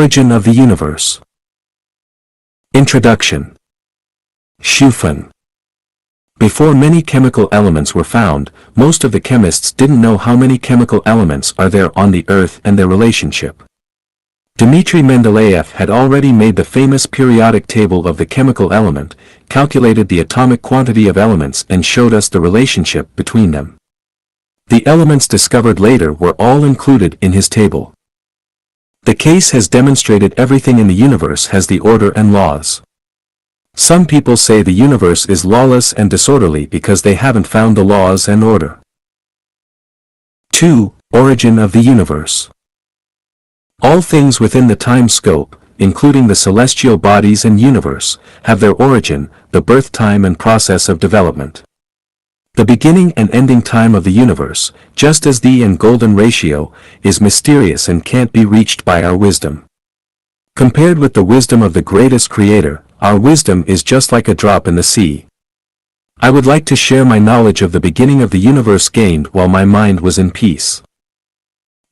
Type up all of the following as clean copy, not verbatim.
Origin of the Universe. Introduction. Shufan. Before many chemical elements were found, most of the chemists didn't know how many chemical elements are there on the Earth and their relationship. Dmitry Mendeleev had already made the famous periodic table of the chemical element, calculated the atomic quantity of elements and showed us the relationship between them. The elements discovered later were all included in his table. The case has demonstrated everything in the universe has the order and laws. Some people say the universe is lawless and disorderly because they haven't found the laws and order. 2. Origin of the universe. All things within the time scope, including the celestial bodies and universe, have their origin, the birth time and process of development. The beginning and ending time of the universe, just as the and golden ratio, is mysterious and can't be reached by our wisdom. Compared with the wisdom of the greatest creator, our wisdom is just like a drop in the sea. I would like to share my knowledge of the beginning of the universe gained while my mind was in peace.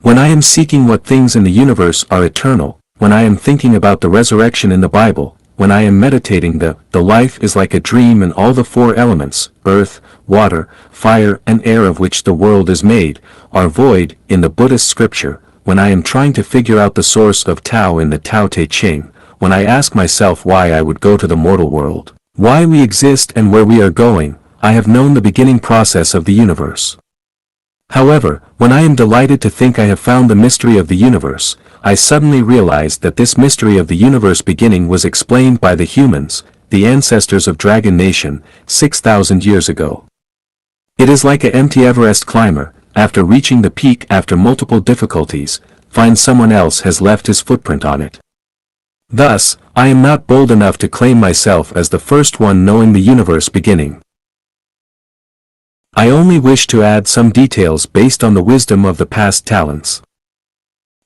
When I am seeking what things in the universe are eternal, when I am thinking about the resurrection in the Bible, when I am meditating the life is like a dream and all the four elements, earth, water, fire and air of which the world is made, are void, in the Buddhist scripture, when I am trying to figure out the source of Tao in the Tao Te Ching, when I ask myself why I would go to the mortal world, why we exist and where we are going, I have known the beginning process of the universe. However, when I am delighted to think I have found the mystery of the universe, I suddenly realized that this mystery of the universe beginning was explained by the humans, the ancestors of Dragon Nation, 6,000 years ago. It is like an empty Everest climber, after reaching the peak after multiple difficulties, finds someone else has left his footprint on it. Thus, I am not bold enough to claim myself as the first one knowing the universe beginning. I only wish to add some details based on the wisdom of the past talents.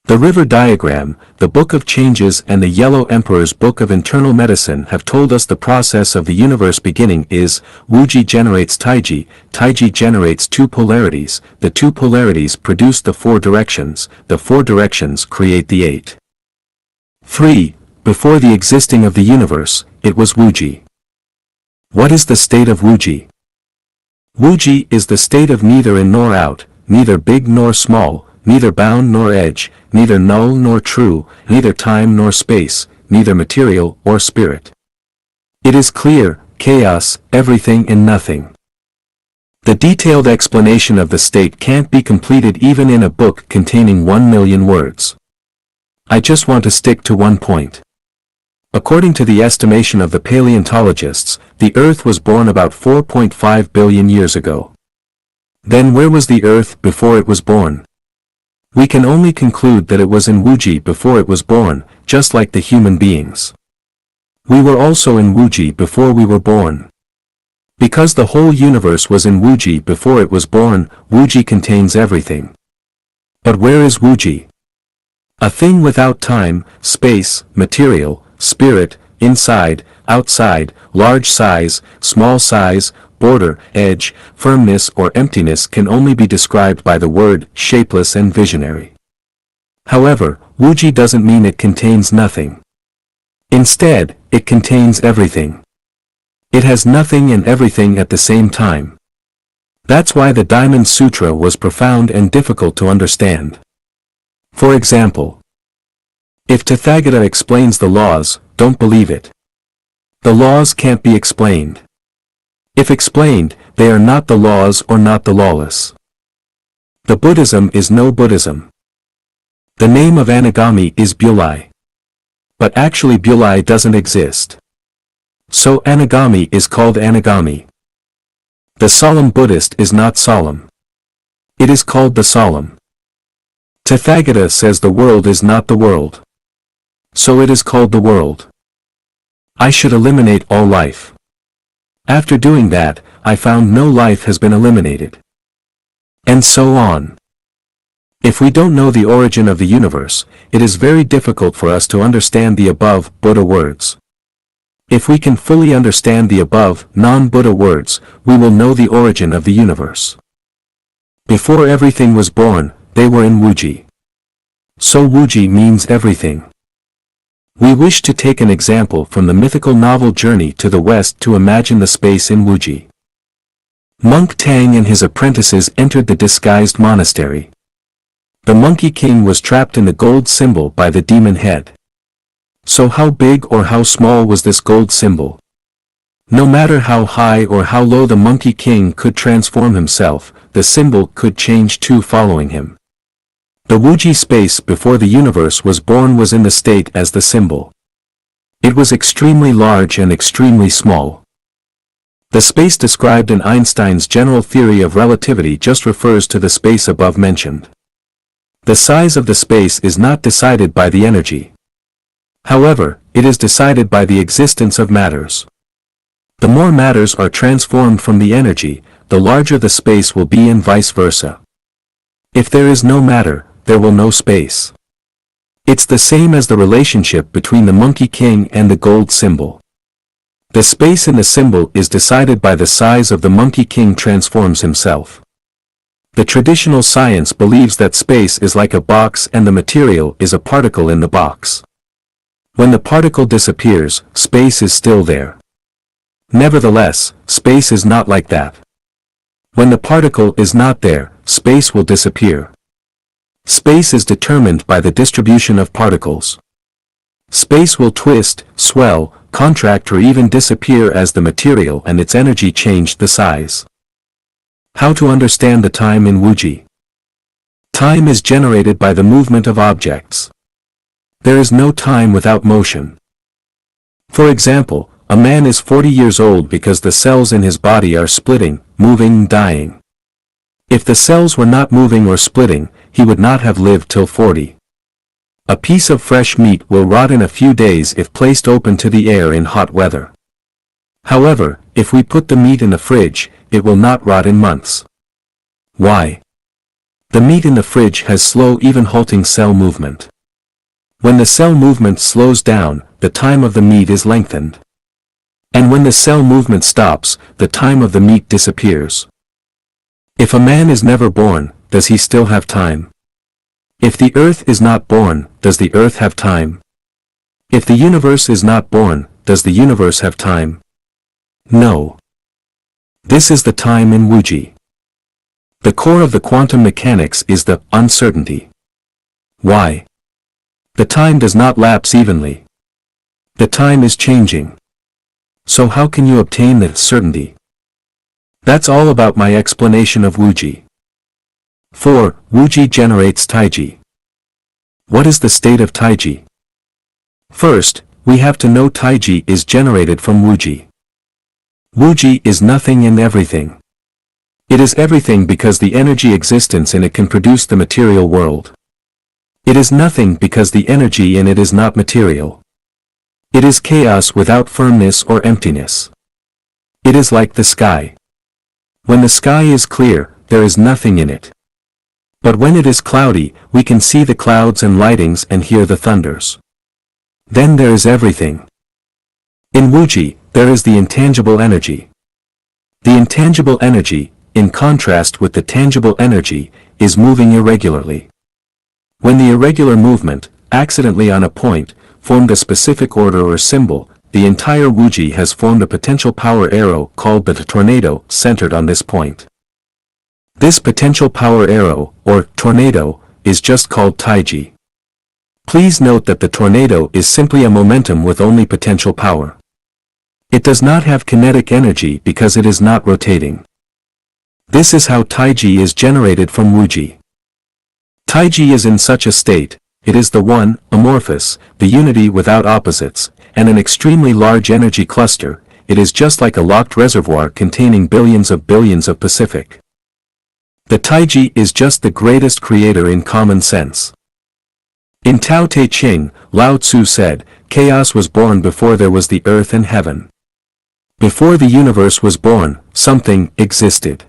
The river diagram, the Book of Changes and the Yellow Emperor's Book of Internal Medicine have told us the process of the universe beginning is, Wuji generates Taiji, Taiji generates two polarities, the two polarities produce the four directions, the four directions create the 8. 3. Before the existing of the universe, it was Wuji. What is the state of Wuji? Wuji is the state of neither in nor out, neither big nor small, neither bound nor edge, neither null nor true, neither time nor space, neither material or spirit. It is clear, chaos, everything and nothing. The detailed explanation of the state can't be completed even in a book containing 1 million words. I just want to stick to one point. According to the estimation of the paleontologists, the Earth was born about 4.5 billion years ago. Then where was the Earth before it was born? We can only conclude that it was in Wuji before it was born, just like the human beings. We were also in Wuji before we were born. Because the whole universe was in Wuji before it was born, Wuji contains everything. But where is Wuji? A thing without time, space, material, spirit, inside, outside, large size, small size, border, edge, firmness or emptiness can only be described by the word shapeless and visionary. However, Wuji doesn't mean it contains nothing. Instead, it contains everything. It has nothing and everything at the same time. That's why the Diamond Sutra was profound and difficult to understand. For example, if Tathagata explains the laws, don't believe it. The laws can't be explained. If explained, they are not the laws or not the lawless. The Buddhism is no Buddhism. The name of Anagami is Bulai. But actually Bulai doesn't exist. So Anagami is called Anagami. The solemn Buddhist is not solemn. It is called the solemn. Tathagata says the world is not the world. So it is called the world. I should eliminate all life. After doing that, I found no life has been eliminated. And so on. If we don't know the origin of the universe, it is very difficult for us to understand the above Buddha words. If we can fully understand the above non-Buddha words, we will know the origin of the universe. Before everything was born, they were in Wuji. So Wuji means everything. We wish to take an example from the mythical novel Journey to the West to imagine the space in Wuji. Monk Tang and his apprentices entered the disguised monastery. The Monkey King was trapped in the gold symbol by the demon head. So how big or how small was this gold symbol? No matter how high or how low the Monkey King could transform himself, the symbol could change too following him. The Wuji space before the universe was born was in the state as the symbol. It was extremely large and extremely small. The space described in Einstein's general theory of relativity just refers to the space above mentioned. The size of the space is not decided by the energy. However, it is decided by the existence of matters. The more matters are transformed from the energy, the larger the space will be and vice versa. If there is no matter, there will no space. It's the same as the relationship between the Monkey King and the gold symbol. The space in the symbol is decided by the size of the Monkey King transforms himself. The traditional science believes that space is like a box and the material is a particle in the box. When the particle disappears, space is still there. Nevertheless, space is not like that. When the particle is not there, space will disappear. Space is determined by the distribution of particles. Space will twist, swell, contract or even disappear as the material and its energy change the size. How to understand the time in Wuji? Time is generated by the movement of objects. There is no time without motion. For example, a man is 40 years old because the cells in his body are splitting, moving, dying. If the cells were not moving or splitting, he would not have lived till 40. A piece of fresh meat will rot in a few days if placed open to the air in hot weather. However, if we put the meat in the fridge, it will not rot in months. Why? The meat in the fridge has slow, even halting cell movement. When the cell movement slows down, the time of the meat is lengthened. And when the cell movement stops, the time of the meat disappears. If a man is never born, does he still have time? If the earth is not born, does the earth have time? If the universe is not born, does the universe have time? No. This is the time in Wuji. The core of the quantum mechanics is the uncertainty. Why? The time does not lapse evenly. The time is changing. So how can you obtain that certainty? That's all about my explanation of Wuji. 4. Wuji generates Taiji. What is the state of Taiji? First, we have to know Taiji is generated from Wuji. Wuji is nothing and everything. It is everything because the energy existence in it can produce the material world. It is nothing because the energy in it is not material. It is chaos without firmness or emptiness. It is like the sky. When the sky is clear, there is nothing in it. But when it is cloudy, we can see the clouds and lightnings and hear the thunders. Then there is everything. In Wuji, there is the intangible energy. The intangible energy, in contrast with the tangible energy, is moving irregularly. When the irregular movement, accidentally on a point, formed a specific order or symbol, the entire Wuji has formed a potential power arrow called the tornado centered on this point. This potential power arrow, or tornado, is just called Taiji. Please note that the tornado is simply a momentum with only potential power. It does not have kinetic energy because it is not rotating. This is how Taiji is generated from Wuji. Taiji is in such a state, it is the one, amorphous, the unity without opposites, and an extremely large energy cluster. It is just like a locked reservoir containing billions of Pacific. The Taiji is just the greatest creator in common sense. In Tao Te Ching, Lao Tzu said, chaos was born before there was the earth and heaven. Before the universe was born, something existed.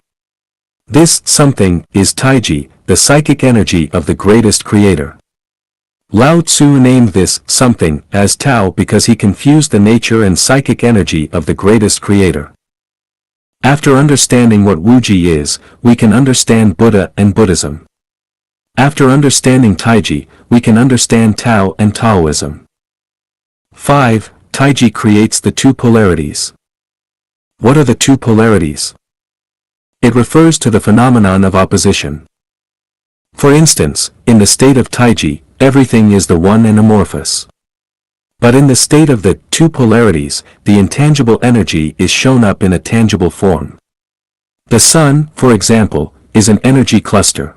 This something is Taiji, the psychic energy of the greatest creator. Lao Tzu named this something as Tao because he confused the nature and psychic energy of the greatest creator. After understanding what Wuji is, we can understand Buddha and Buddhism. After understanding Taiji, we can understand Tao and Taoism. 5. Taiji creates the two polarities. What are the two polarities? It refers to the phenomenon of opposition. For instance, in the state of Taiji, everything is the one and amorphous. But in the state of the two polarities, the intangible energy is shown up in a tangible form. The sun, for example, is an energy cluster.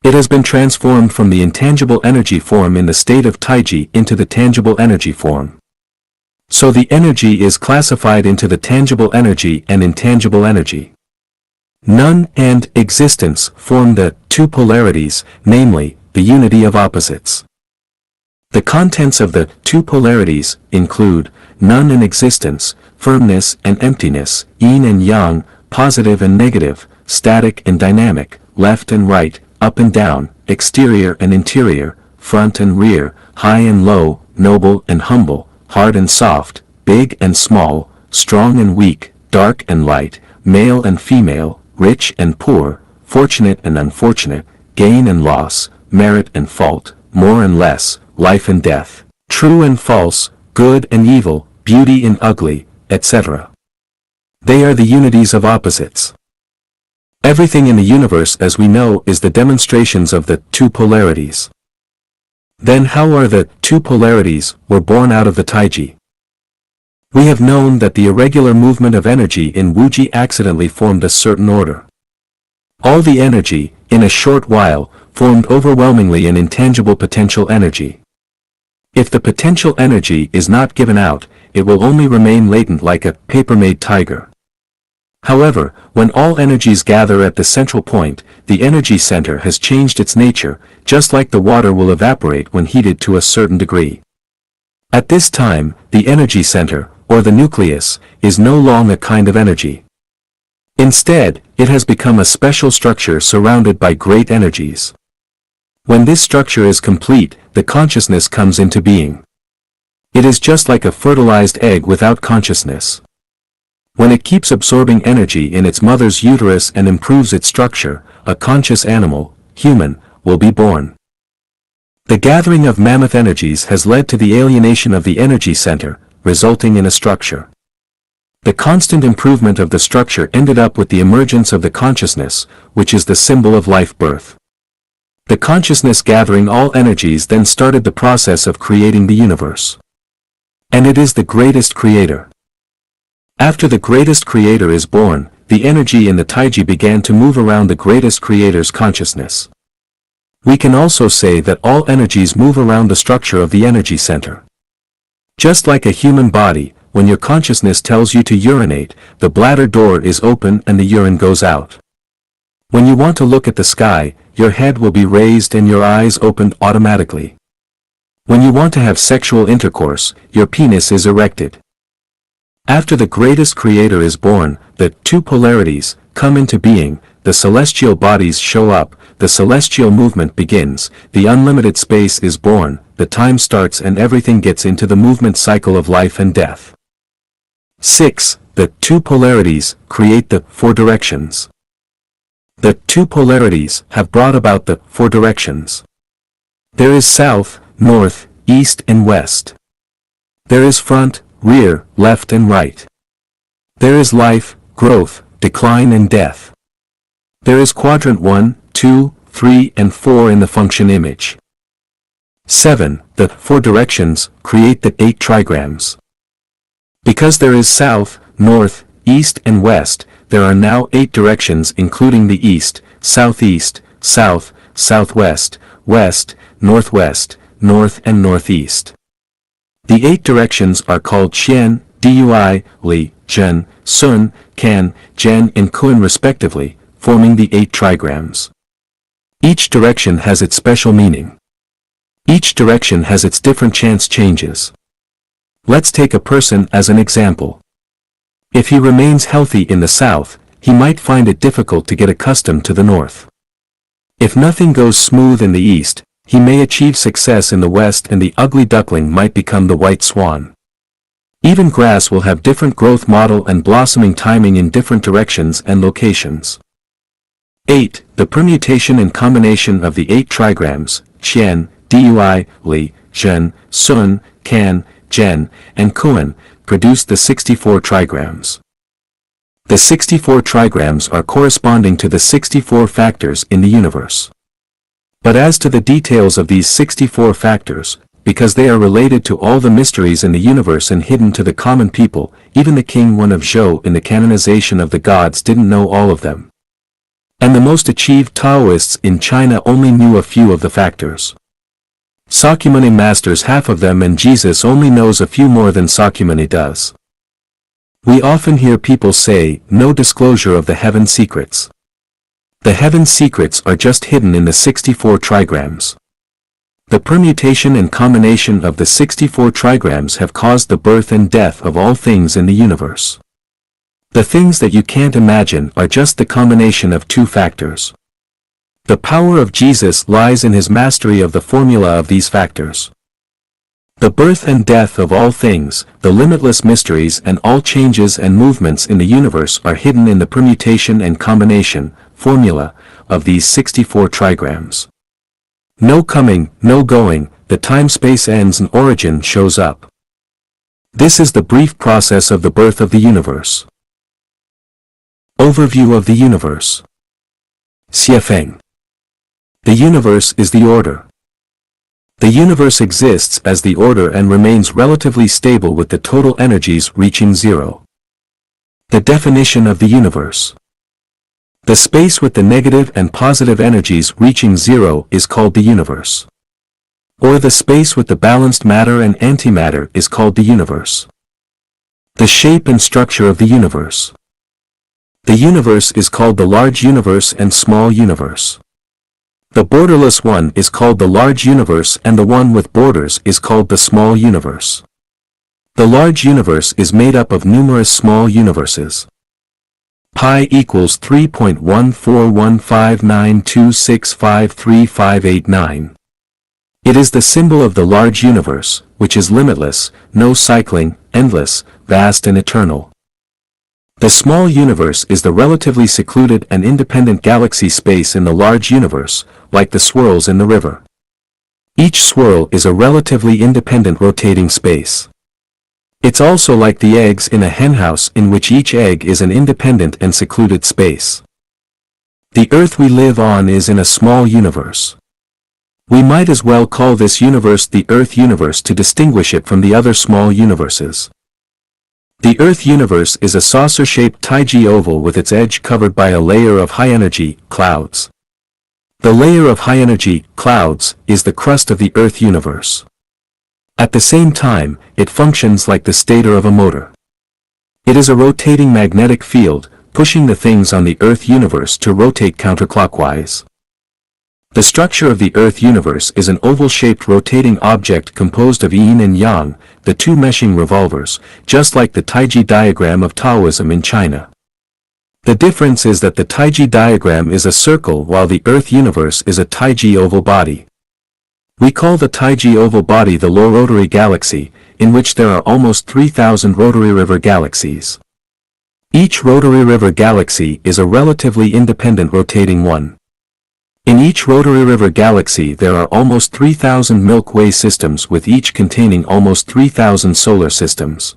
It has been transformed from the intangible energy form in the state of Taiji into the tangible energy form. So the energy is classified into the tangible energy and intangible energy. None and existence form the two polarities, namely, the unity of opposites. The contents of the two polarities include none and existence, firmness and emptiness, yin and yang, positive and negative, static and dynamic, left and right, up and down, exterior and interior, front and rear, high and low, noble and humble, hard and soft, big and small, strong and weak, dark and light, male and female, rich and poor, fortunate and unfortunate, gain and loss, merit and fault, more and less, life and death, true and false, good and evil, beauty and ugly, etc. They are the unities of opposites. Everything in the universe as we know is the demonstrations of the two polarities. Then how are the two polarities were born out of the Taiji? We have known that the irregular movement of energy in Wuji accidentally formed a certain order. All the energy, in a short while, formed overwhelmingly an intangible potential energy. If the potential energy is not given out, it will only remain latent like a paper-made tiger. However, when all energies gather at the central point, the energy center has changed its nature, just like the water will evaporate when heated to a certain degree. At this time, the energy center, or the nucleus, is no longer a kind of energy. Instead, it has become a special structure surrounded by great energies. When this structure is complete, the consciousness comes into being. It is just like a fertilized egg without consciousness. When it keeps absorbing energy in its mother's uterus and improves its structure, a conscious animal, human, will be born. The gathering of mammoth energies has led to the alienation of the energy center, resulting in a structure. The constant improvement of the structure ended up with the emergence of the consciousness, which is the symbol of life birth. The consciousness gathering all energies then started the process of creating the universe. And it is the greatest creator. After the greatest creator is born, the energy in the Taiji began to move around the greatest creator's consciousness. We can also say that all energies move around the structure of the energy center. Just like a human body, when your consciousness tells you to urinate, the bladder door is open and the urine goes out. When you want to look at the sky, your head will be raised and your eyes opened automatically. When you want to have sexual intercourse, your penis is erected. After the greatest creator is born, the two polarities come into being, the celestial bodies show up, the celestial movement begins, the unlimited space is born, the time starts and everything gets into the movement cycle of life and death. 6. The two polarities create the four directions. The two polarities have brought about the four directions. There is south, north, east and west. There is front, rear, left and right. There is life, growth, decline and death. There is quadrant 1, 2, 3 and 4 in the function image. 7. The four directions create the 8 trigrams. Because there is south, north, east and west, there are now 8 directions including the east, southeast, south, southwest, west, northwest, north and northeast. The 8 directions are called Qian, Dui, Li, Zhen, Sun, Kan, Zhen and Kun respectively, forming the 8 trigrams. Each direction has its special meaning. Each direction has its different chance changes. Let's take a person as an example. If he remains healthy in the south, he might find it difficult to get accustomed to the north. If nothing goes smooth in the east, he may achieve success in the west and the ugly duckling might become the white swan. Even grass will have different growth model and blossoming timing in different directions and locations. 8. The permutation and combination of the 8 trigrams, Qian, Dui, Li, Zhen, Sun, Kan, Gen, and Kuan, produced the 64 trigrams. The 64 trigrams are corresponding to the 64 factors in the universe. But as to the details of these 64 factors, because they are related to all the mysteries in the universe and hidden to the common people, even the King Wen of Zhou in the canonization of the gods didn't know all of them. And the most achieved Taoists in China only knew a few of the factors. Sakyamuni masters half of them, and Jesus only knows a few more than Sakyamuni does. We often hear people say, no disclosure of the heaven secrets. The heaven secrets are just hidden in the 64 trigrams. The permutation and combination of the 64 trigrams have caused the birth and death of all things in the universe. The things that you can't imagine are just the combination of two factors. The power of Jesus lies in his mastery of the formula of these factors. The birth and death of all things, the limitless mysteries and all changes and movements in the universe are hidden in the permutation and combination, formula, of these 64 trigrams. No coming, no going, the time-space ends and origin shows up. This is the brief process of the birth of the universe. Overview of the universe. Xiefeng. The universe is the order. The universe exists as the order and remains relatively stable with the total energies reaching zero. The definition of the universe. The space with the negative and positive energies reaching zero is called the universe. Or the space with the balanced matter and antimatter is called the universe. The shape and structure of the universe. The universe is called the large universe and small universe. The borderless one is called the large universe and the one with borders is called the small universe. The large universe is made up of numerous small universes. Pi equals 3.1415926535589. It is the symbol of the large universe, which is limitless, no cycling, endless, vast and eternal. The small universe is the relatively secluded and independent galaxy space in the large universe, like the swirls in the river. Each swirl is a relatively independent rotating space. It's also like the eggs in a henhouse in which each egg is an independent and secluded space. The Earth we live on is in a small universe. We might as well call this universe the Earth universe to distinguish it from the other small universes. The Earth universe is a saucer-shaped Taiji oval with its edge covered by a layer of high-energy clouds. The layer of high-energy clouds is the crust of the Earth universe. At the same time, it functions like the stator of a motor. It is a rotating magnetic field, pushing the things on the Earth universe to rotate counterclockwise. The structure of the Earth universe is an oval-shaped rotating object composed of yin and yang, the two meshing revolvers, just like the Taiji diagram of Taoism in China. The difference is that the Taiji diagram is a circle while the Earth universe is a Taiji oval body. We call the Taiji oval body the Low Rotary Galaxy, in which there are almost 3,000 rotary river galaxies. Each rotary river galaxy is a relatively independent rotating one. In each rotary river galaxy there are almost 3,000 Milky Way systems with each containing almost 3,000 solar systems.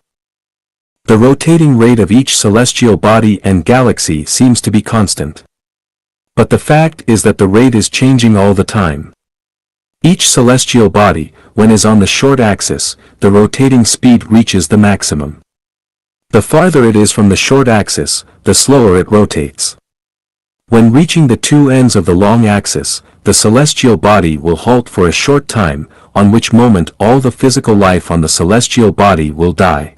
The rotating rate of each celestial body and galaxy seems to be constant. But the fact is that the rate is changing all the time. Each celestial body, when is on the short axis, the rotating speed reaches the maximum. The farther it is from the short axis, the slower it rotates. When reaching the two ends of the long axis, the celestial body will halt for a short time, on which moment all the physical life on the celestial body will die.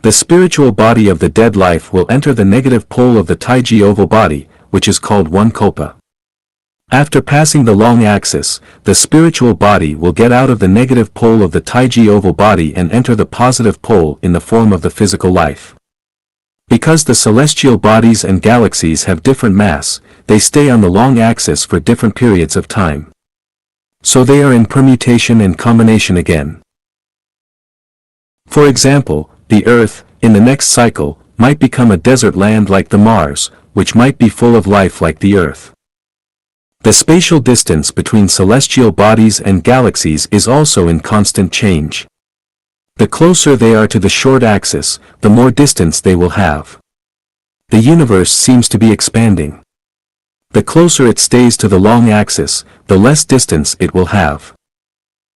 The spiritual body of the dead life will enter the negative pole of the Taiji oval body, which is called one Kalpa. After passing the long axis, the spiritual body will get out of the negative pole of the Taiji oval body and enter the positive pole in the form of the physical life. Because the celestial bodies and galaxies have different mass, they stay on the long axis for different periods of time. So they are in permutation and combination again. For example, the Earth, in the next cycle, might become a desert land like the Mars, which might be full of life like the Earth. The spatial distance between celestial bodies and galaxies is also in constant change. The closer they are to the short axis, the more distance they will have. The universe seems to be expanding. The closer it stays to the long axis, the less distance it will have.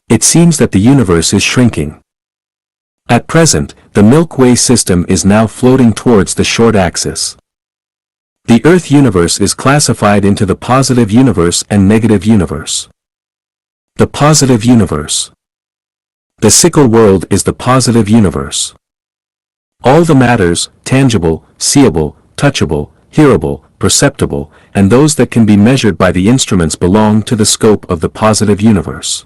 It seems that the universe is shrinking. At present, the Milky Way system is now floating towards the short axis. The Earth universe is classified into the positive universe and negative universe. The positive universe. The sickle world is the positive universe. All the matters, tangible, seeable, touchable, hearable, perceptible, and those that can be measured by the instruments belong to the scope of the positive universe.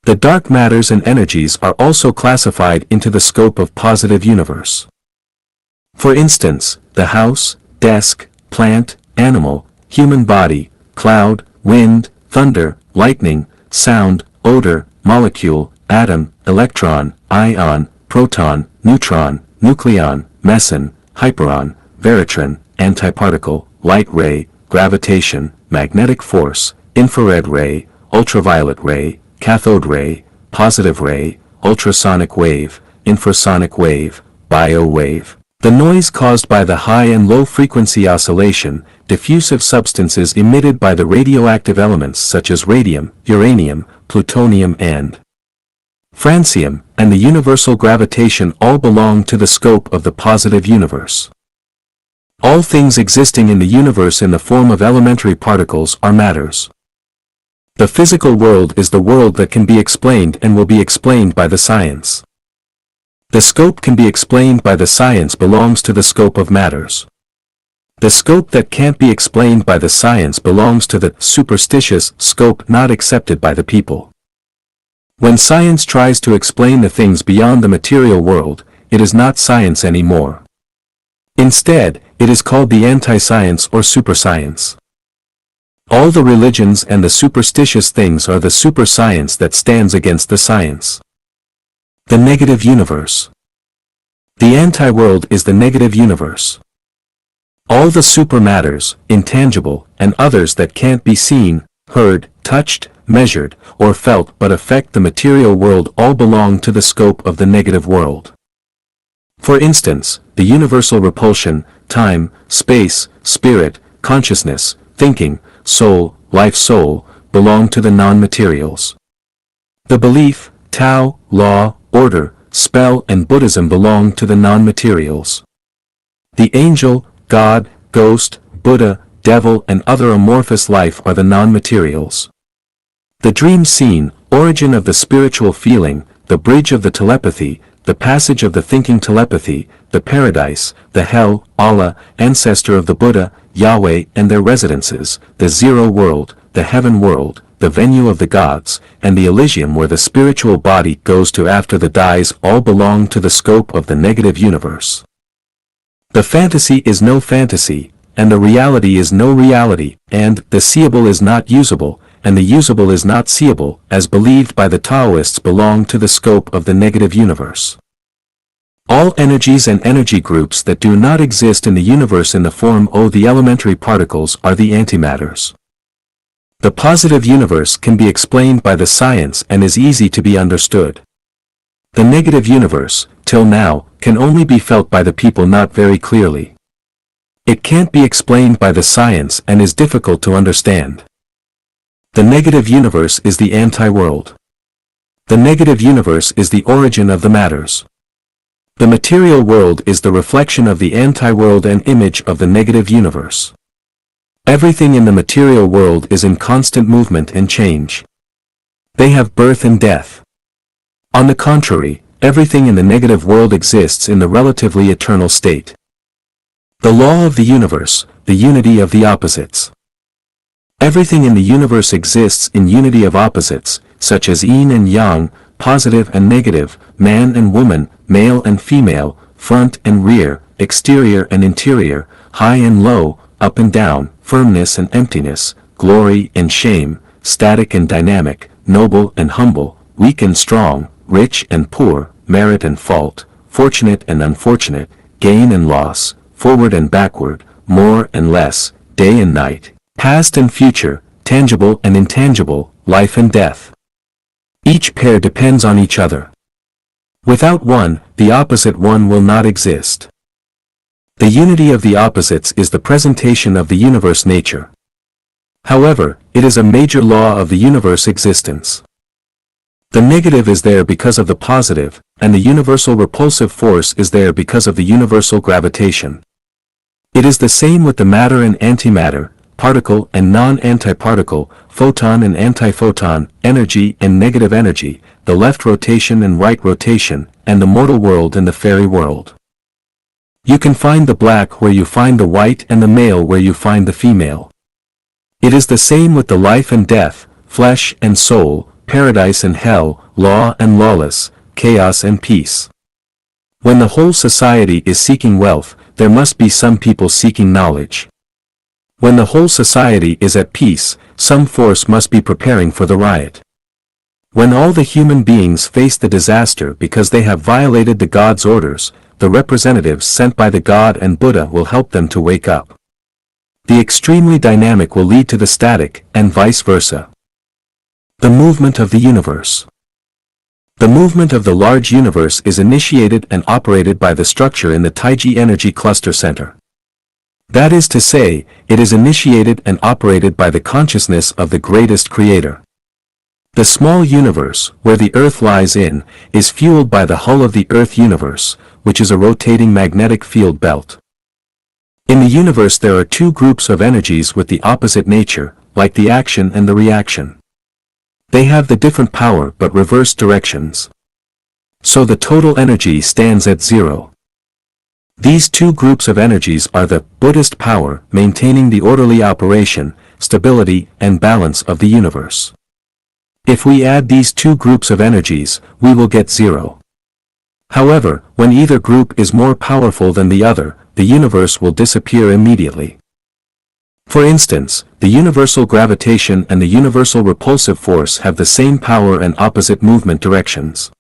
The dark matters and energies are also classified into the scope of positive universe. For instance, the house, desk, plant, animal, human body, cloud, wind, thunder, lightning, sound, odor, molecule, atom, electron, ion, proton, neutron, nucleon, meson, hyperon, barytron, antiparticle, light ray, gravitation, magnetic force, infrared ray, ultraviolet ray, cathode ray, positive ray, ultrasonic wave, infrasonic wave, bio wave. The noise caused by the high and low frequency oscillation, diffusive substances emitted by the radioactive elements such as radium, uranium, plutonium and francium, and the universal gravitation all belong to the scope of the positive universe. All things existing in the universe in the form of elementary particles are matters. The physical world is the world that can be explained and will be explained by the science. The scope can be explained by the science belongs to the scope of matters. The scope that can't be explained by the science belongs to the superstitious scope not accepted by the people. When science tries to explain the things beyond the material world, it is not science anymore. Instead, it is called the anti-science or superscience. All the religions and the superstitious things are the super-science that stands against the science. The negative universe. The anti-world is the negative universe. All the super-matters, intangible, and others that can't be seen, heard, touched, measured, or felt but affect the material world all belong to the scope of the negative world. For instance, the universal repulsion, time, space, spirit, consciousness, thinking, soul, life soul, belong to the non-materials. The belief, Tao, law, order, spell and Buddhism belong to the non-materials. The angel, God, ghost, Buddha, devil and other amorphous life are the non-materials. The dream scene, origin of the spiritual feeling, the bridge of the telepathy, the passage of the thinking telepathy, the paradise, the hell, Allah, ancestor of the Buddha, Yahweh and their residences, the zero world, the heaven world, the venue of the gods, and the Elysium where the spiritual body goes to after the dies all belong to the scope of the negative universe. The fantasy is no fantasy, and the reality is no reality, and the seeable is not usable, and the usable is not seeable, as believed by the Taoists belong to the scope of the negative universe. All energies and energy groups that do not exist in the universe in the form of the elementary particles are the antimatters. The positive universe can be explained by the science and is easy to be understood. The negative universe, till now, can only be felt by the people not very clearly. It can't be explained by the science and is difficult to understand. The negative universe is the anti-world. The negative universe is the origin of the matters. The material world is the reflection of the anti-world and image of the negative universe. Everything in the material world is in constant movement and change. They have birth and death. On the contrary, everything in the negative world exists in the relatively eternal state. The law of the universe, the unity of the opposites. Everything in the universe exists in unity of opposites, such as yin and yang, positive and negative, man and woman, male and female, front and rear, exterior and interior, high and low, up and down, firmness and emptiness, glory and shame, static and dynamic, noble and humble, weak and strong, rich and poor, merit and fault, fortunate and unfortunate, gain and loss, forward and backward, more and less, day and night, past and future, tangible and intangible, life and death. Each pair depends on each other. Without one, the opposite one will not exist. The unity of the opposites is the presentation of the universe nature. However, it is a major law of the universe existence. The negative is there because of the positive, and the universal repulsive force is there because of the universal gravitation. It is the same with the matter and antimatter, particle and non-antiparticle, photon and antiphoton, energy and negative energy, the left rotation and right rotation, and the mortal world and the fairy world. You can find the black where you find the white and the male where you find the female. It is the same with the life and death, flesh and soul, paradise and hell, law and lawless, chaos and peace. When the whole society is seeking wealth, there must be some people seeking knowledge. When the whole society is at peace, some force must be preparing for the riot. When all the human beings face the disaster because they have violated the God's orders, the representatives sent by the God and Buddha will help them to wake up. The extremely dynamic will lead to the static, and vice versa. The movement of the universe. The movement of the large universe is initiated and operated by the structure in the Taiji Energy Cluster Center. That is to say, it is initiated and operated by the consciousness of the greatest creator. The small universe, where the Earth lies in, is fueled by the hull of the Earth universe, which is a rotating magnetic field belt. In the universe there are two groups of energies with the opposite nature, like the action and the reaction. They have the different power but reverse directions. So the total energy stands at zero. These two groups of energies are the Buddhist power maintaining the orderly operation, stability, and balance of the universe. If we add these two groups of energies, we will get zero. However, when either group is more powerful than the other, the universe will disappear immediately. For instance, the universal gravitation and the universal repulsive force have the same power and opposite movement directions.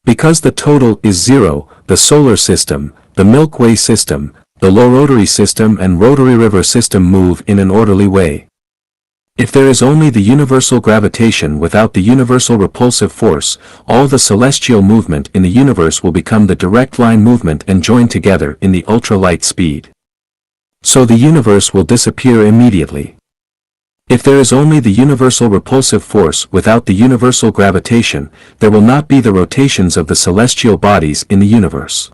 Because the total is zero, the solar system, the Milky Way system, the low rotary system and rotary river system move in an orderly way. If there is only the universal gravitation without the universal repulsive force, all the celestial movement in the universe will become the direct line movement and join together in the ultra-light speed. So the universe will disappear immediately. If there is only the universal repulsive force without the universal gravitation, there will not be the rotations of the celestial bodies in the universe.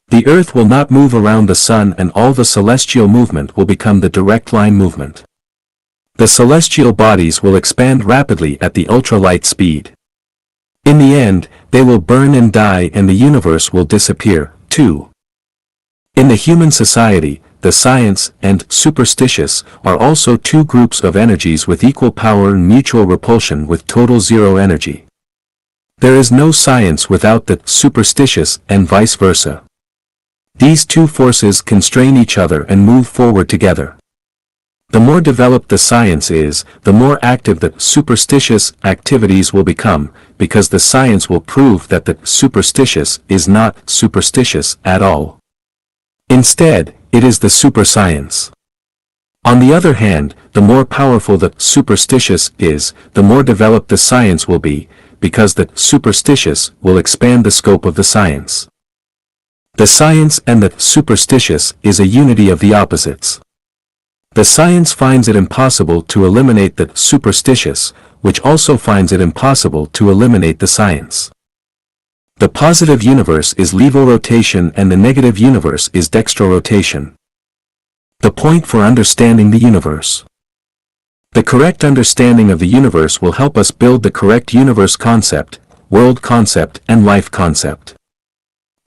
The Earth will not move around the Sun and all the celestial movement will become the direct line movement. The celestial bodies will expand rapidly at the ultralight speed. In the end, they will burn and die and the universe will disappear, too. In the human society, the science and superstitious are also two groups of energies with equal power and mutual repulsion with total zero energy. There is no science without the superstitious and vice versa. These two forces constrain each other and move forward together. The more developed the science is, the more active the superstitious activities will become, because the science will prove that the superstitious is not superstitious at all. Instead, it is the superscience. On the other hand, the more powerful the superstitious is, the more developed the science will be, because the superstitious will expand the scope of the science. The science and the superstitious is a unity of the opposites. The science finds it impossible to eliminate the superstitious, which also finds it impossible to eliminate the science. The positive universe is levo-rotation and the negative universe is dextro-rotation. The point for understanding the universe. The correct understanding of the universe will help us build the correct universe concept, world concept and life concept.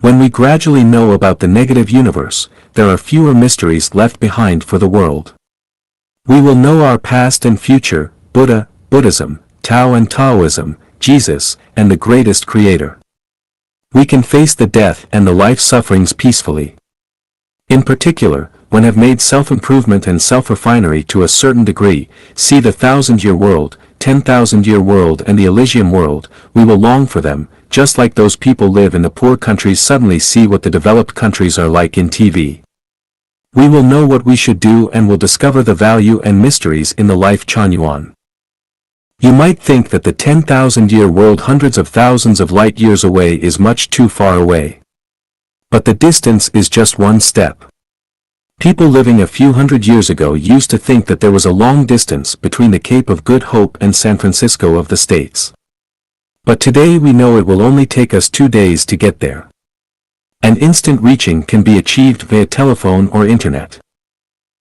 When we gradually know about the negative universe, there are fewer mysteries left behind for the world. We will know our past and future, Buddha, Buddhism, Tao and Taoism, Jesus, and the greatest creator. We can face the death and the life sufferings peacefully. In particular, when have made self-improvement and self-refinery to a certain degree, see the 1,000-year world, 10,000-year world and the Elysium world, we will long for them, just like those people live in the poor countries suddenly see what the developed countries are like in TV. We will know what we should do and will discover the value and mysteries in the life Chanyuan. You might think that the 10,000-year world hundreds of thousands of light years away is much too far away. But the distance is just one step. People living a few hundred years ago used to think that there was a long distance between the Cape of Good Hope and San Francisco of the States. But today we know it will only take us 2 days to get there. And instant reaching can be achieved via telephone or internet.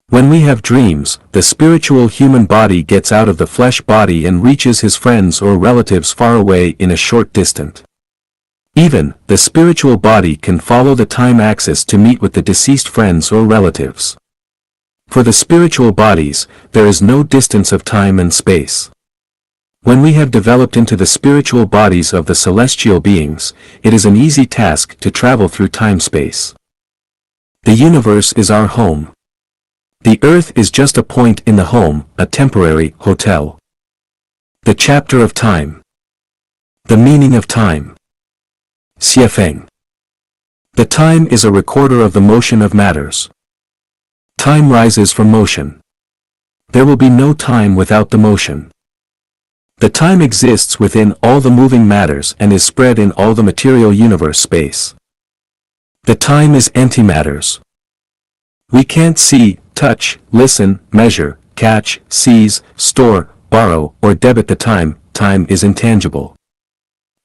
When we have dreams, the spiritual human body gets out of the flesh body and reaches his friends or relatives far away in a short distance. Even, the spiritual body can follow the time axis to meet with the deceased friends or relatives. For the spiritual bodies, there is no distance of time and space. When we have developed into the spiritual bodies of the celestial beings, it is an easy task to travel through time-space. The universe is our home. The earth is just a point in the home, a temporary hotel. The chapter of time. The meaning of time. Xiefeng. The time is a recorder of the motion of matters. Time rises from motion. There will be no time without the motion. The time exists within all the moving matters and is spread in all the material universe space. The time is antimatters. We can't see, touch, listen, measure, catch, seize, store, borrow, or debit the time. Time is intangible.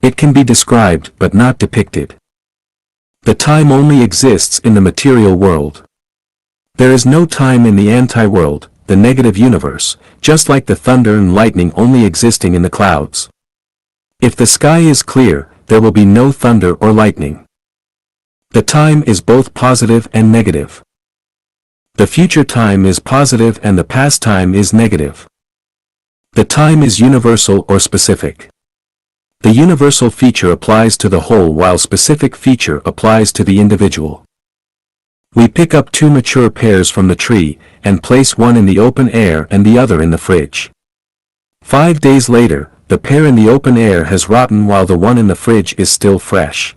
It can be described but not depicted. The time only exists in the material world. There is no time in the anti-world, the negative universe, just like the thunder and lightning only existing in the clouds. If the sky is clear, there will be no thunder or lightning. The time is both positive and negative. The future time is positive and the past time is negative. The time is universal or specific. The universal feature applies to the whole while specific feature applies to the individual. We pick up 2 mature pears from the tree, and place one in the open air and the other in the fridge. 5 days later, the pear in the open air has rotten while the one in the fridge is still fresh.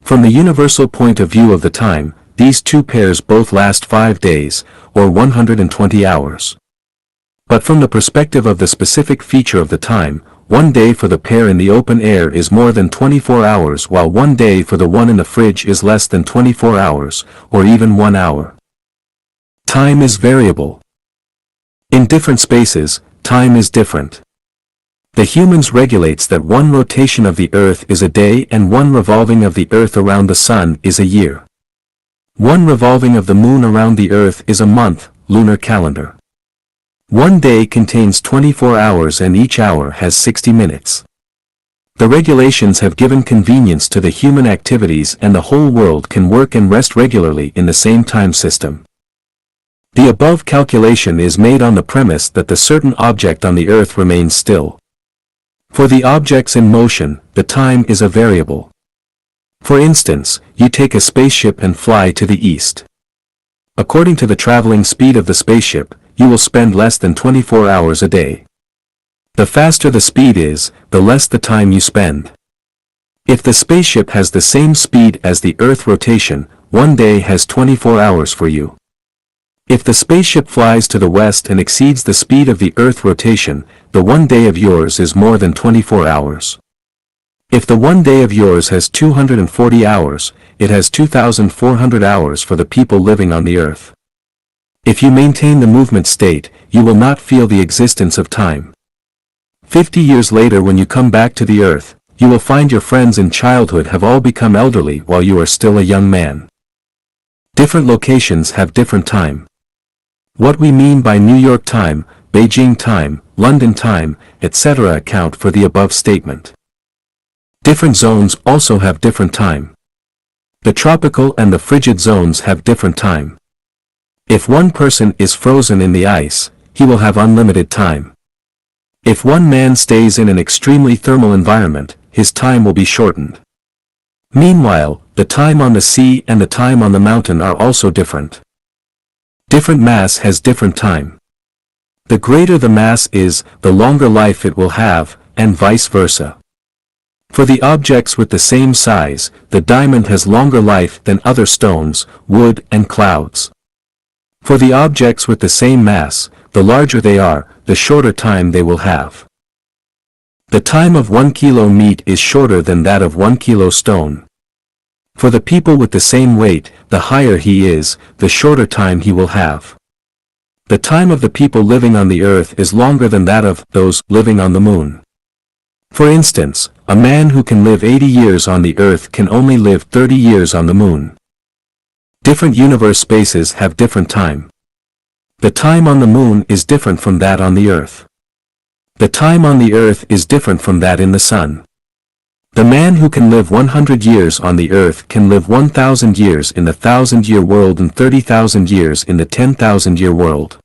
From the universal point of view of the time, these 2 pears both last 5 days, or 120 hours. But from the perspective of the specific feature of the time, 1 day for the pear in the open air is more than 24 hours while 1 day for the one in the fridge is less than 24 hours, or even 1 hour. Time is variable. In different spaces, time is different. The humans regulates that 1 rotation of the earth is a day and 1 revolving of the earth around the sun is a year. 1 revolving of the moon around the earth is a month, lunar calendar. 1 day contains 24 hours and each hour has 60 minutes. The regulations have given convenience to the human activities and the whole world can work and rest regularly in the same time system. The above calculation is made on the premise that the certain object on the earth remains still. For the objects in motion, the time is a variable. For instance, you take a spaceship and fly to the east. According to the traveling speed of the spaceship, you will spend less than 24 hours a day. The faster the speed is, the less the time you spend. If the spaceship has the same speed as the Earth rotation, 1 day has 24 hours for you. If the spaceship flies to the west and exceeds the speed of the Earth rotation, the 1 day of yours is more than 24 hours. If the 1 day of yours has 240 hours, it has 2,400 hours for the people living on the earth. If you maintain the movement state, you will not feel the existence of time. 50 years later when you come back to the earth, you will find your friends in childhood have all become elderly while you are still a young man. Different locations have different time. What we mean by New York time, Beijing time, London time, etc. account for the above statement. Different zones also have different time. The tropical and the frigid zones have different time. If one person is frozen in the ice, he will have unlimited time. If one man stays in an extremely thermal environment, his time will be shortened. Meanwhile, the time on the sea and the time on the mountain are also different. Different mass has different time. The greater the mass is, the longer life it will have, and vice versa. For the objects with the same size, the diamond has longer life than other stones, wood, and clouds. For the objects with the same mass, the larger they are, the shorter time they will have. The time of 1 kilo meat is shorter than that of 1 kilo stone. For the people with the same weight, the higher he is, the shorter time he will have. The time of the people living on the earth is longer than that of those living on the moon. For instance, a man who can live 80 years on the earth can only live 30 years on the moon. Different universe spaces have different time. The time on the moon is different from that on the earth. The time on the earth is different from that in the sun. The man who can live 100 years on the earth can live 1,000 years in the 1,000-year world and 30,000 years in the 10,000-year world.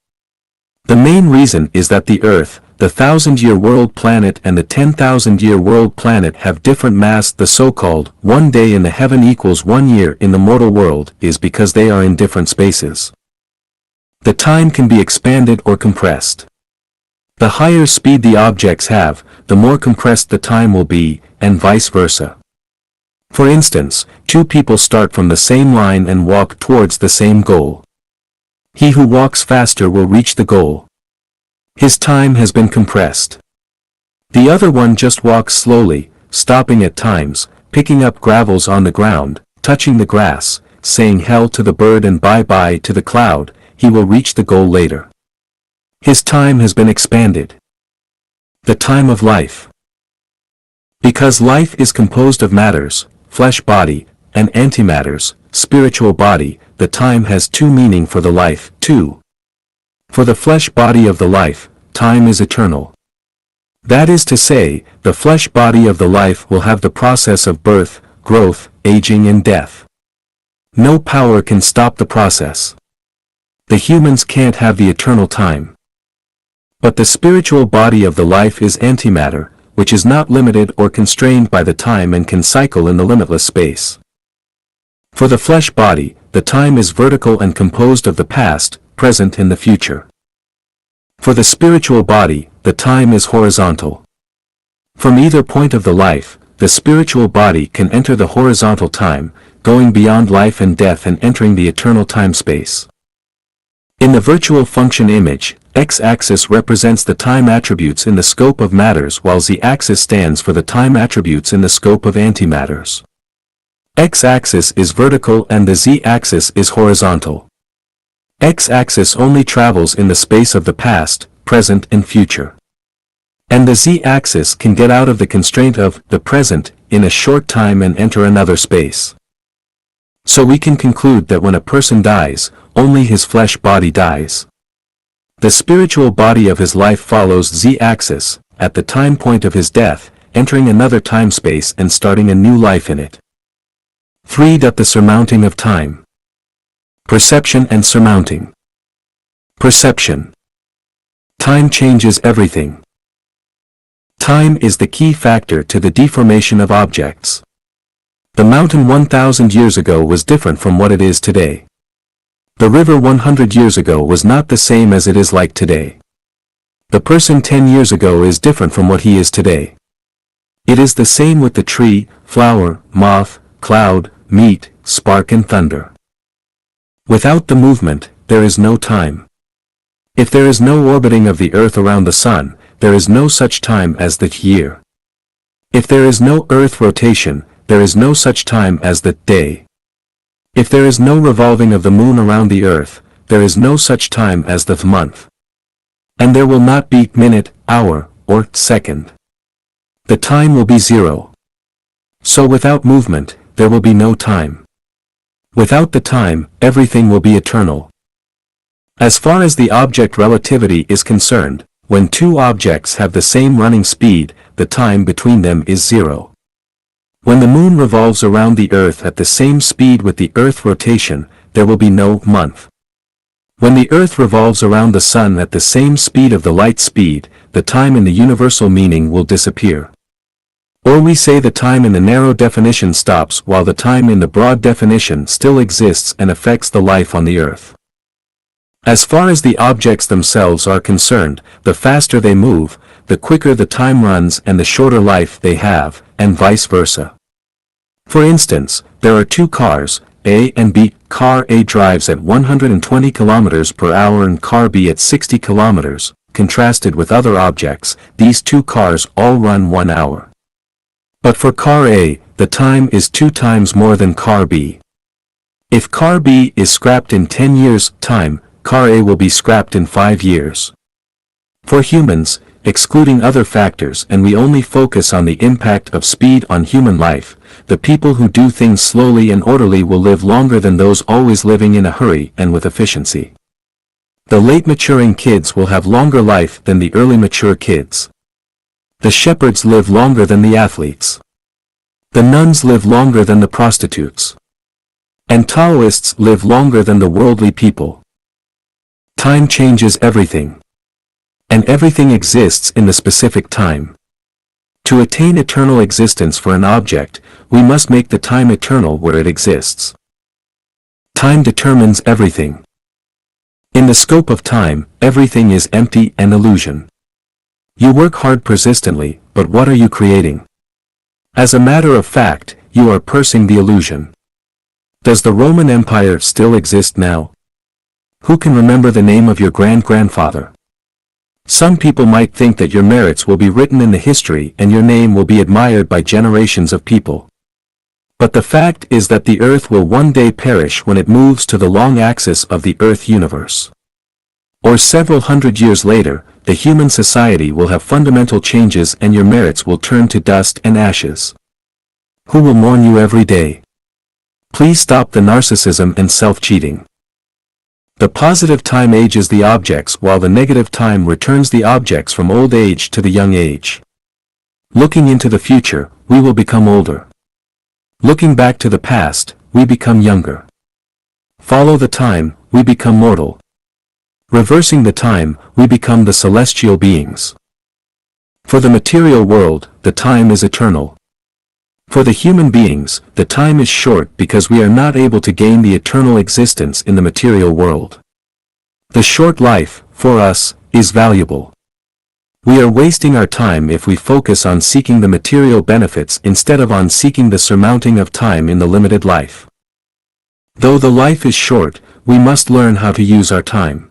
The main reason is that the earth, the 1,000-year world planet and the 10,000-year world planet have different mass. The so-called 1 day in the heaven equals 1 year in the mortal world is because they are in different spaces. The time can be expanded or compressed. The higher speed the objects have, the more compressed the time will be, and vice versa. For instance, two people start from the same line and walk towards the same goal. He who walks faster will reach the goal. His time has been compressed. The other one just walks slowly, stopping at times, picking up gravels on the ground, touching the grass, saying hell to the bird and bye-bye to the cloud. He will reach the goal later. His time has been expanded. The time of life. Because life is composed of matters, flesh body, and antimatters, spiritual body, the time has two meaning for the life, too. For the flesh body of the life, time is eternal. That is to say, the flesh body of the life will have the process of birth, growth, aging and death. No power can stop the process. The humans can't have the eternal time. But the spiritual body of the life is antimatter, which is not limited or constrained by the time and can cycle in the limitless space. For the flesh body, the time is vertical and composed of the past, present and the future. For the spiritual body, the time is horizontal. From either point of the life, the spiritual body can enter the horizontal time, going beyond life and death and entering the eternal time-space. In the virtual function image, x-axis represents the time attributes in the scope of matters while z-axis stands for the time attributes in the scope of antimatters. X-axis is vertical and the z-axis is horizontal. X-axis only travels in the space of the past, present and future. And the z-axis can get out of the constraint of the present in a short time and enter another space. So we can conclude that when a person dies, only his flesh body dies. The spiritual body of his life follows z-axis, at the time point of his death, entering another time-space and starting a new life in it. 3. The surmounting of time. Perception and surmounting. Perception. Time changes everything. Time is the key factor to the deformation of objects. The mountain 1,000 years ago was different from what it is today. The river 100 years ago was not the same as it is like today. The person 10 years ago is different from what he is today. It is the same with the tree, flower, moth, cloud, meat, spark and thunder. Without the movement, there is no time. If there is no orbiting of the earth around the sun, there is no such time as the year. If there is no earth rotation, there is no such time as the day. If there is no revolving of the moon around the earth, there is no such time as the month. And there will not be minute, hour, or second. The time will be zero. So without movement, there will be no time. Without the time, everything will be eternal. As far as the object relativity is concerned, when two objects have the same running speed, the time between them is zero. When the moon revolves around the earth at the same speed with the earth rotation, there will be no month. When the earth revolves around the sun at the same speed of the light speed, the time in the universal meaning will disappear. Or we say the time in the narrow definition stops while the time in the broad definition still exists and affects the life on the earth. As far as the objects themselves are concerned, the faster they move, the quicker the time runs and the shorter life they have, and vice versa. For instance, there are two cars, A and B. Car A drives at 120 km per hour and car B at 60 km, contrasted with other objects, these two cars all run 1 hour. But for car A, the time is 2 times more than car B. If car B is scrapped in 10 years' time, car A will be scrapped in 5 years. For humans, excluding other factors, and we only focus on the impact of speed on human life, the people who do things slowly and orderly will live longer than those always living in a hurry and with efficiency. The late maturing kids will have longer life than the early mature kids. The shepherds live longer than the athletes. The nuns live longer than the prostitutes. And Taoists live longer than the worldly people. Time changes everything. And everything exists in the specific time. To attain eternal existence for an object, we must make the time eternal where it exists. Time determines everything. In the scope of time, everything is empty and illusion. You work hard persistently, but what are you creating? As a matter of fact, you are pursing the illusion. Does the Roman Empire still exist now? Who can remember the name of your grand-grandfather? Some people might think that your merits will be written in the history and your name will be admired by generations of people. But the fact is that the earth will one day perish when it moves to the long axis of the earth universe. Or several hundred years later, the human society will have fundamental changes and your merits will turn to dust and ashes. Who will mourn you every day? Please stop the narcissism and self-cheating. The positive time ages the objects while the negative time returns the objects from old age to the young age. Looking into the future, we will become older. Looking back to the past, we become younger. Follow the time, we become mortal. Reversing the time, we become the celestial beings. For the material world, the time is eternal. For the human beings, the time is short because we are not able to gain the eternal existence in the material world. The short life, for us, is valuable. We are wasting our time if we focus on seeking the material benefits instead of on seeking the surmounting of time in the limited life. Though the life is short, we must learn how to use our time.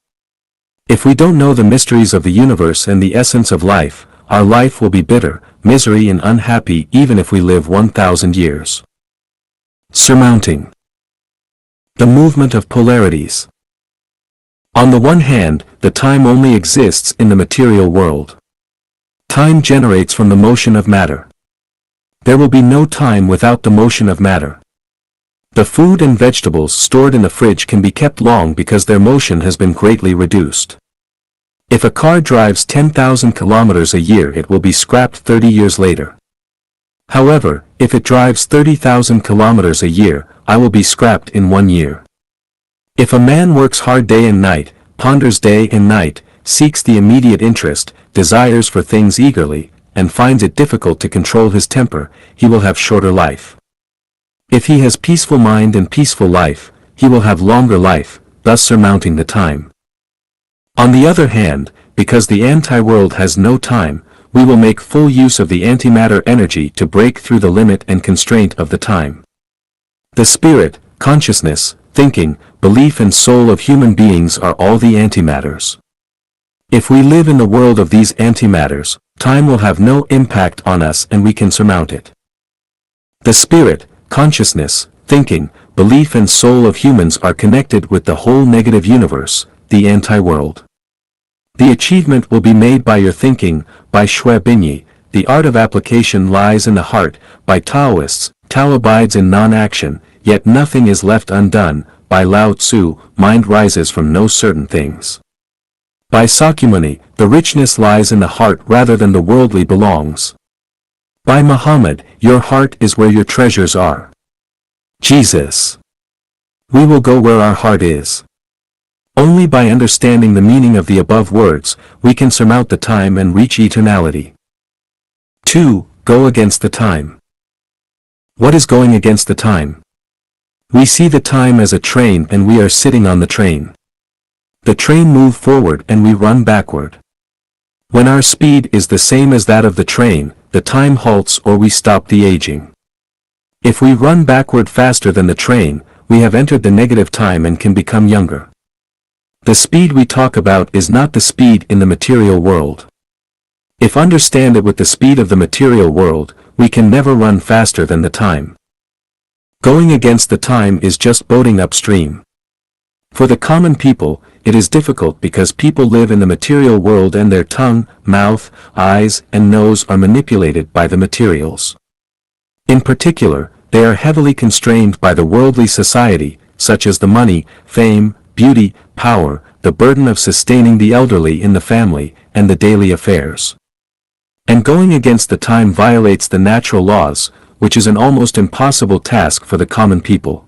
If we don't know the mysteries of the universe and the essence of life, our life will be bitter, misery and unhappy even if we live 1,000 years. Surmounting. The movement of polarities. On the one hand, the time only exists in the material world. Time generates from the motion of matter. There will be no time without the motion of matter. The food and vegetables stored in the fridge can be kept long because their motion has been greatly reduced. If a car drives 10,000 kilometers a year, it will be scrapped 30 years later. However, if it drives 30,000 kilometers a year, I will be scrapped in 1 year. If a man works hard day and night, ponders day and night, seeks the immediate interest, desires for things eagerly, and finds it difficult to control his temper, he will have shorter life. If he has peaceful mind and peaceful life, he will have longer life, thus surmounting the time. On the other hand, because the anti-world has no time, we will make full use of the antimatter energy to break through the limit and constraint of the time. The spirit, consciousness, thinking, belief and soul of human beings are all the antimatters. If we live in the world of these antimatters, time will have no impact on us and we can surmount it. The spirit, consciousness, thinking, belief and soul of humans are connected with the whole negative universe, the anti-world. The achievement will be made by your thinking, by Shui Binyi, the art of application lies in the heart, by Taoists, Tao abides in non-action, yet nothing is left undone, by Lao Tzu, mind rises from no certain things. By Sakyamuni, the richness lies in the heart rather than the worldly belongs. By Muhammad, your heart is where your treasures are. Jesus. We will go where our heart is. Only by understanding the meaning of the above words, we can surmount the time and reach eternality. 2. Go against the time. What is going against the time? We see the time as a train and we are sitting on the train. The train moves forward and we run backward. When our speed is the same as that of the train, the time halts or we stop the aging. If we run backward faster than the train, we have entered the negative time and can become younger. The speed we talk about is not the speed in the material world. If understand it with the speed of the material world, we can never run faster than the time. Going against the time is just boating upstream. For the common people, it is difficult because people live in the material world and their tongue, mouth, eyes, and nose are manipulated by the materials. In particular, they are heavily constrained by the worldly society, such as the money, fame, beauty, power, the burden of sustaining the elderly in the family, and the daily affairs. And going against the time violates the natural laws, which is an almost impossible task for the common people.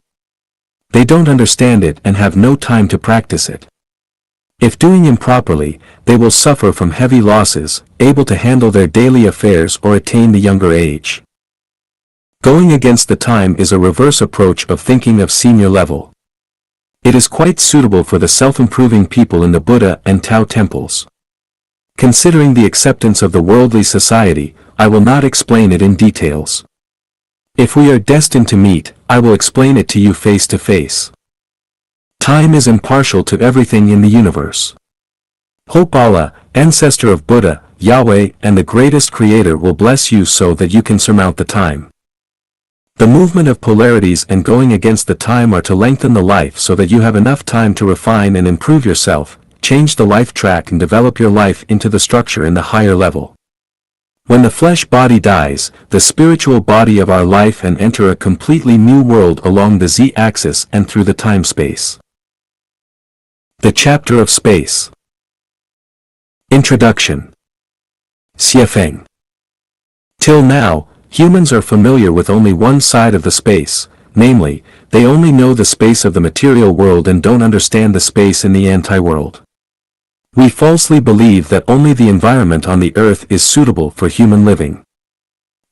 They don't understand it and have no time to practice it. If doing improperly, they will suffer from heavy losses, able to handle their daily affairs or attain the younger age. Going against the time is a reverse approach of thinking of senior level. It is quite suitable for the self-improving people in the Buddha and Tao temples. Considering the acceptance of the worldly society, I will not explain it in details. If we are destined to meet, I will explain it to you face to face. Time is impartial to everything in the universe. Hope Allah, ancestor of Buddha, Yahweh, and the greatest creator will bless you so that you can surmount the time. The movement of polarities and going against the time are to lengthen the life so that you have enough time to refine and improve yourself, change the life track and develop your life into the structure in the higher level. When the flesh body dies, the spiritual body of our life and enter a completely new world along the z-axis and through the time-space. The chapter of space. Introduction. Xiefeng. Till now, humans are familiar with only one side of the space, namely, they only know the space of the material world and don't understand the space in the anti-world. We falsely believe that only the environment on the Earth is suitable for human living.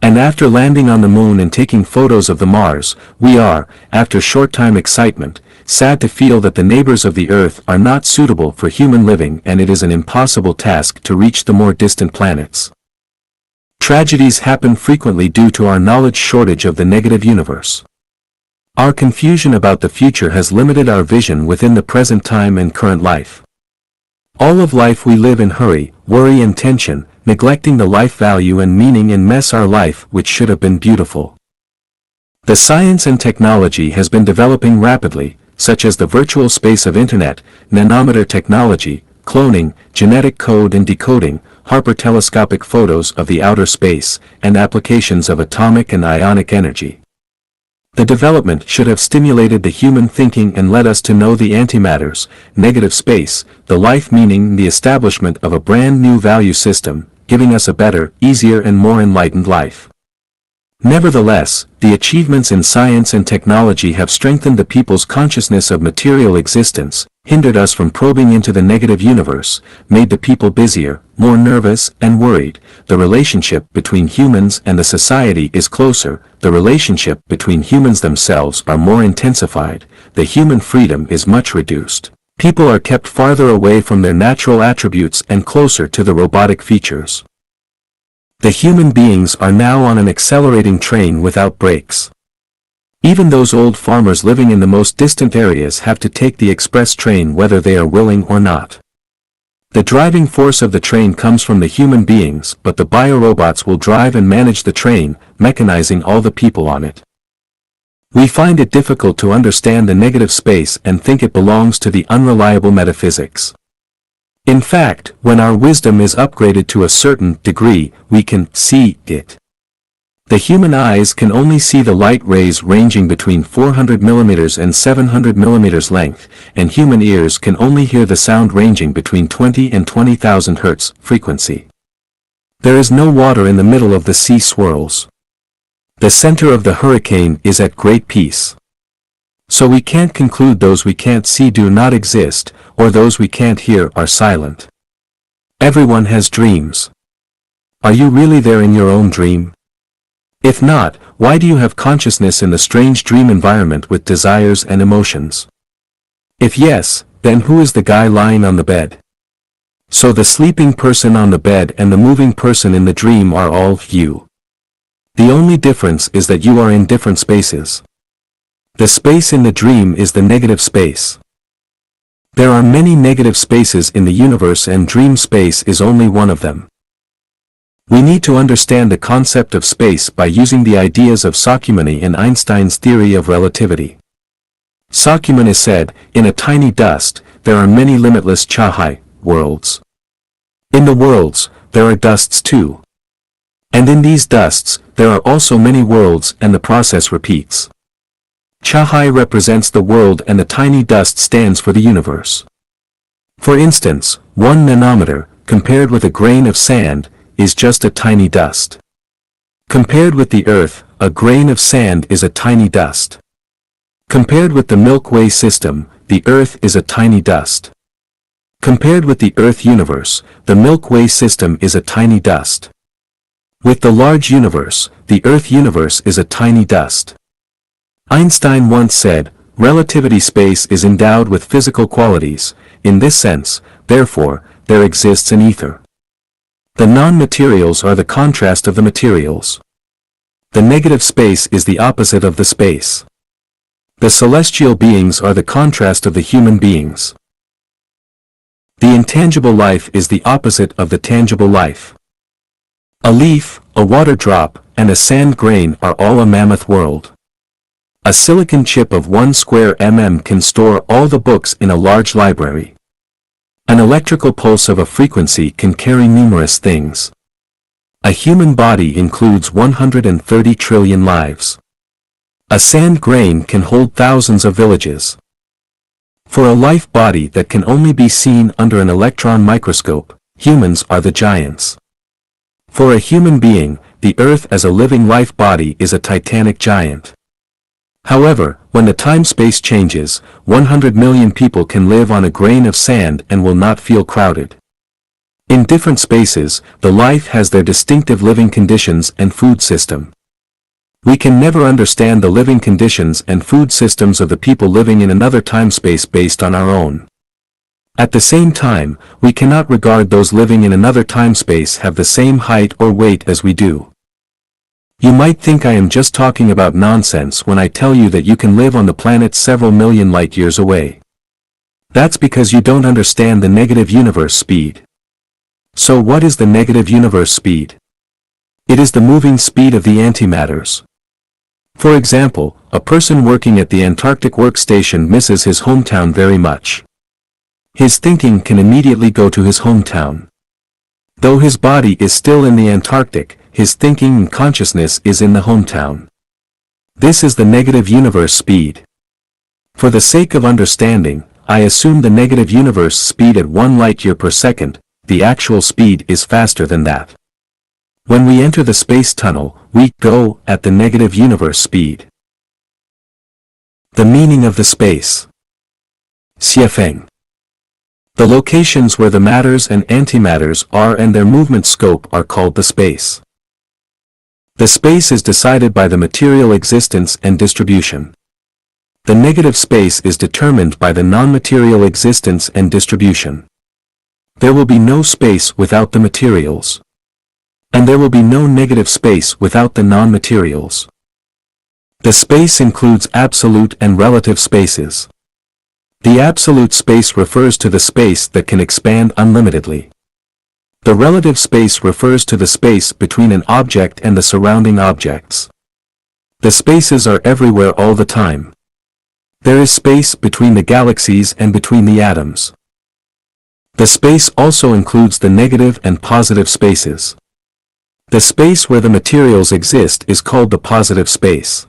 And after landing on the Moon and taking photos of the Mars, we are, after short-time excitement, sad to feel that the neighbors of the Earth are not suitable for human living and it is an impossible task to reach the more distant planets. Tragedies happen frequently due to our knowledge shortage of the negative universe. Our confusion about the future has limited our vision within the present time and current life. All of life we live in hurry, worry and tension, neglecting the life value and meaning and mess our life which should have been beautiful. The science and technology has been developing rapidly, such as the virtual space of internet, nanometer technology, cloning, genetic code and decoding, hypertelescopic photos of the outer space, and applications of atomic and ionic energy. The development should have stimulated the human thinking and led us to know the antimatters, negative space, the life meaning the establishment of a brand new value system, giving us a better, easier and more enlightened life. Nevertheless, the achievements in science and technology have strengthened the people's consciousness of material existence, hindered us from probing into the negative universe, made the people busier, more nervous and worried. The relationship between humans and the society is closer, the relationship between humans themselves are more intensified, the human freedom is much reduced. People are kept farther away from their natural attributes and closer to the robotic features. The human beings are now on an accelerating train without brakes. Even those old farmers living in the most distant areas have to take the express train whether they are willing or not. The driving force of the train comes from the human beings, but the biorobots will drive and manage the train, mechanizing all the people on it. We find it difficult to understand the negative space and think it belongs to the unreliable metaphysics. In fact, when our wisdom is upgraded to a certain degree, we can see it. The human eyes can only see the light rays ranging between 400 mm and 700 mm length, and human ears can only hear the sound ranging between 20 and 20,000 Hz frequency. There is no water in the middle of the sea swirls. The center of the hurricane is at great peace. So we can't conclude those we can't see do not exist, or those we can't hear are silent. Everyone has dreams. Are you really there in your own dream? If not, why do you have consciousness in the strange dream environment with desires and emotions? If yes, then who is the guy lying on the bed? So the sleeping person on the bed and the moving person in the dream are all you. The only difference is that you are in different spaces. The space in the dream is the negative space. There are many negative spaces in the universe and dream space is only one of them. We need to understand the concept of space by using the ideas of Sakyamuni and Einstein's theory of relativity. Sakyamuni said, in a tiny dust, there are many limitless Chahai worlds. In the worlds, there are dusts too. And in these dusts, there are also many worlds and the process repeats. Chahai represents the world and the tiny dust stands for the universe. For instance, 1 nanometer, compared with a grain of sand, is just a tiny dust. Compared with the Earth, a grain of sand is a tiny dust. Compared with the Milky Way system, the Earth is a tiny dust. Compared with the Earth universe, the Milky Way system is a tiny dust. With the large universe, the Earth universe is a tiny dust. Einstein once said, relativity space is endowed with physical qualities. In this sense, therefore, there exists an ether. The non-materials are the contrast of the materials. The negative space is the opposite of the space. The celestial beings are the contrast of the human beings. The intangible life is the opposite of the tangible life. A leaf, a water drop, and a sand grain are all a mammoth world. A silicon chip of 1 square mm can store all the books in a large library. An electrical pulse of a frequency can carry numerous things. A human body includes 130 trillion lives. A sand grain can hold thousands of villages. For a life body that can only be seen under an electron microscope, humans are the giants. For a human being, the Earth as a living life body is a titanic giant. However, when the time-space changes, 100 million people can live on a grain of sand and will not feel crowded. In different spaces, the life has their distinctive living conditions and food system. We can never understand the living conditions and food systems of the people living in another time-space based on our own. At the same time, we cannot regard those living in another time-space have the same height or weight as we do. You might think I am just talking about nonsense when I tell you that you can live on the planet several million light years away. That's because you don't understand the negative universe speed. So what is the negative universe speed? It is the moving speed of the antimatters. For example, a person working at the Antarctic workstation misses his hometown very much. His thinking can immediately go to his hometown. Though his body is still in the Antarctic, his thinking and consciousness is in the hometown. This is the negative universe speed. For the sake of understanding, I assume the negative universe speed at 1 light year per second. The actual speed is faster than that. When we enter the space tunnel, we go at the negative universe speed. The meaning of the space. Xiefeng. The locations where the matters and antimatters are and their movement scope are called the space. The space is decided by the material existence and distribution. The negative space is determined by the non-material existence and distribution. There will be no space without the materials. And there will be no negative space without the non-materials. The space includes absolute and relative spaces. The absolute space refers to the space that can expand unlimitedly. The relative space refers to the space between an object and the surrounding objects. The spaces are everywhere all the time. There is space between the galaxies and between the atoms. The space also includes the negative and positive spaces. The space where the materials exist is called the positive space.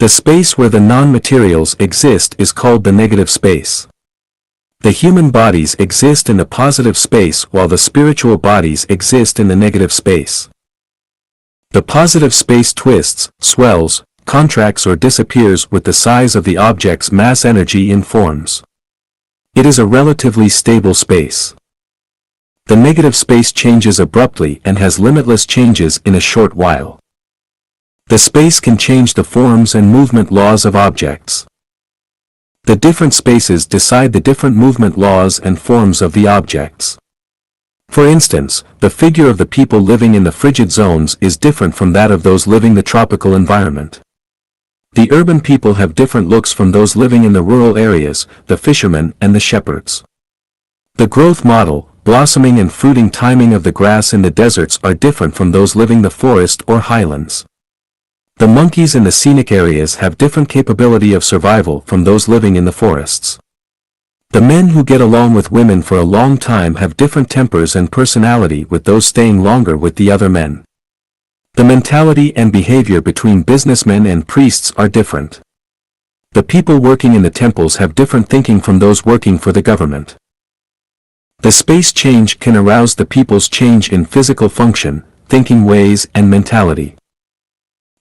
The space where the non-materials exist is called the negative space. The human bodies exist in the positive space while the spiritual bodies exist in the negative space. The positive space twists, swells, contracts or disappears with the size of the object's mass energy in forms. It is a relatively stable space. The negative space changes abruptly and has limitless changes in a short while. The space can change the forms and movement laws of objects. The different spaces decide the different movement laws and forms of the objects. For instance, the figure of the people living in the frigid zones is different from that of those living the tropical environment. The urban people have different looks from those living in the rural areas, the fishermen and the shepherds. The growth model, blossoming and fruiting timing of the grass in the deserts are different from those living the forest or highlands. The monkeys in the scenic areas have different capability of survival from those living in the forests. The men who get along with women for a long time have different tempers and personality with those staying longer with the other men. The mentality and behavior between businessmen and priests are different. The people working in the temples have different thinking from those working for the government. The space change can arouse the people's change in physical function, thinking ways and mentality.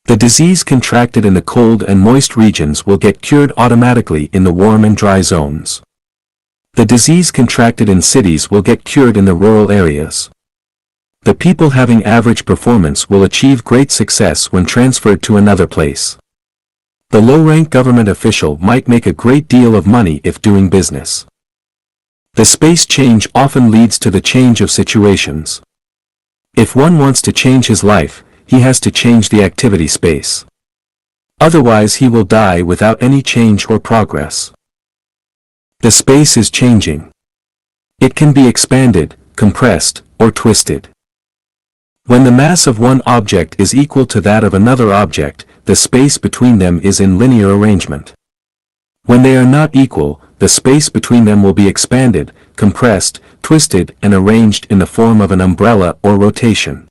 The disease contracted in the cold and moist regions will get cured automatically in the warm and dry zones. The disease contracted in cities will get cured in the rural areas. The people having average performance will achieve great success when transferred to another place. The low-rank government official might make a great deal of money if doing business. The space change often leads to the change of situations. If one wants to change his life, he has to change the activity space. Otherwise he will die without any change or progress. The space is changing. It can be expanded, compressed, or twisted. When the mass of one object is equal to that of another object, the space between them is in linear arrangement. When they are not equal, the space between them will be expanded, compressed, twisted, and arranged in the form of an umbrella or rotation.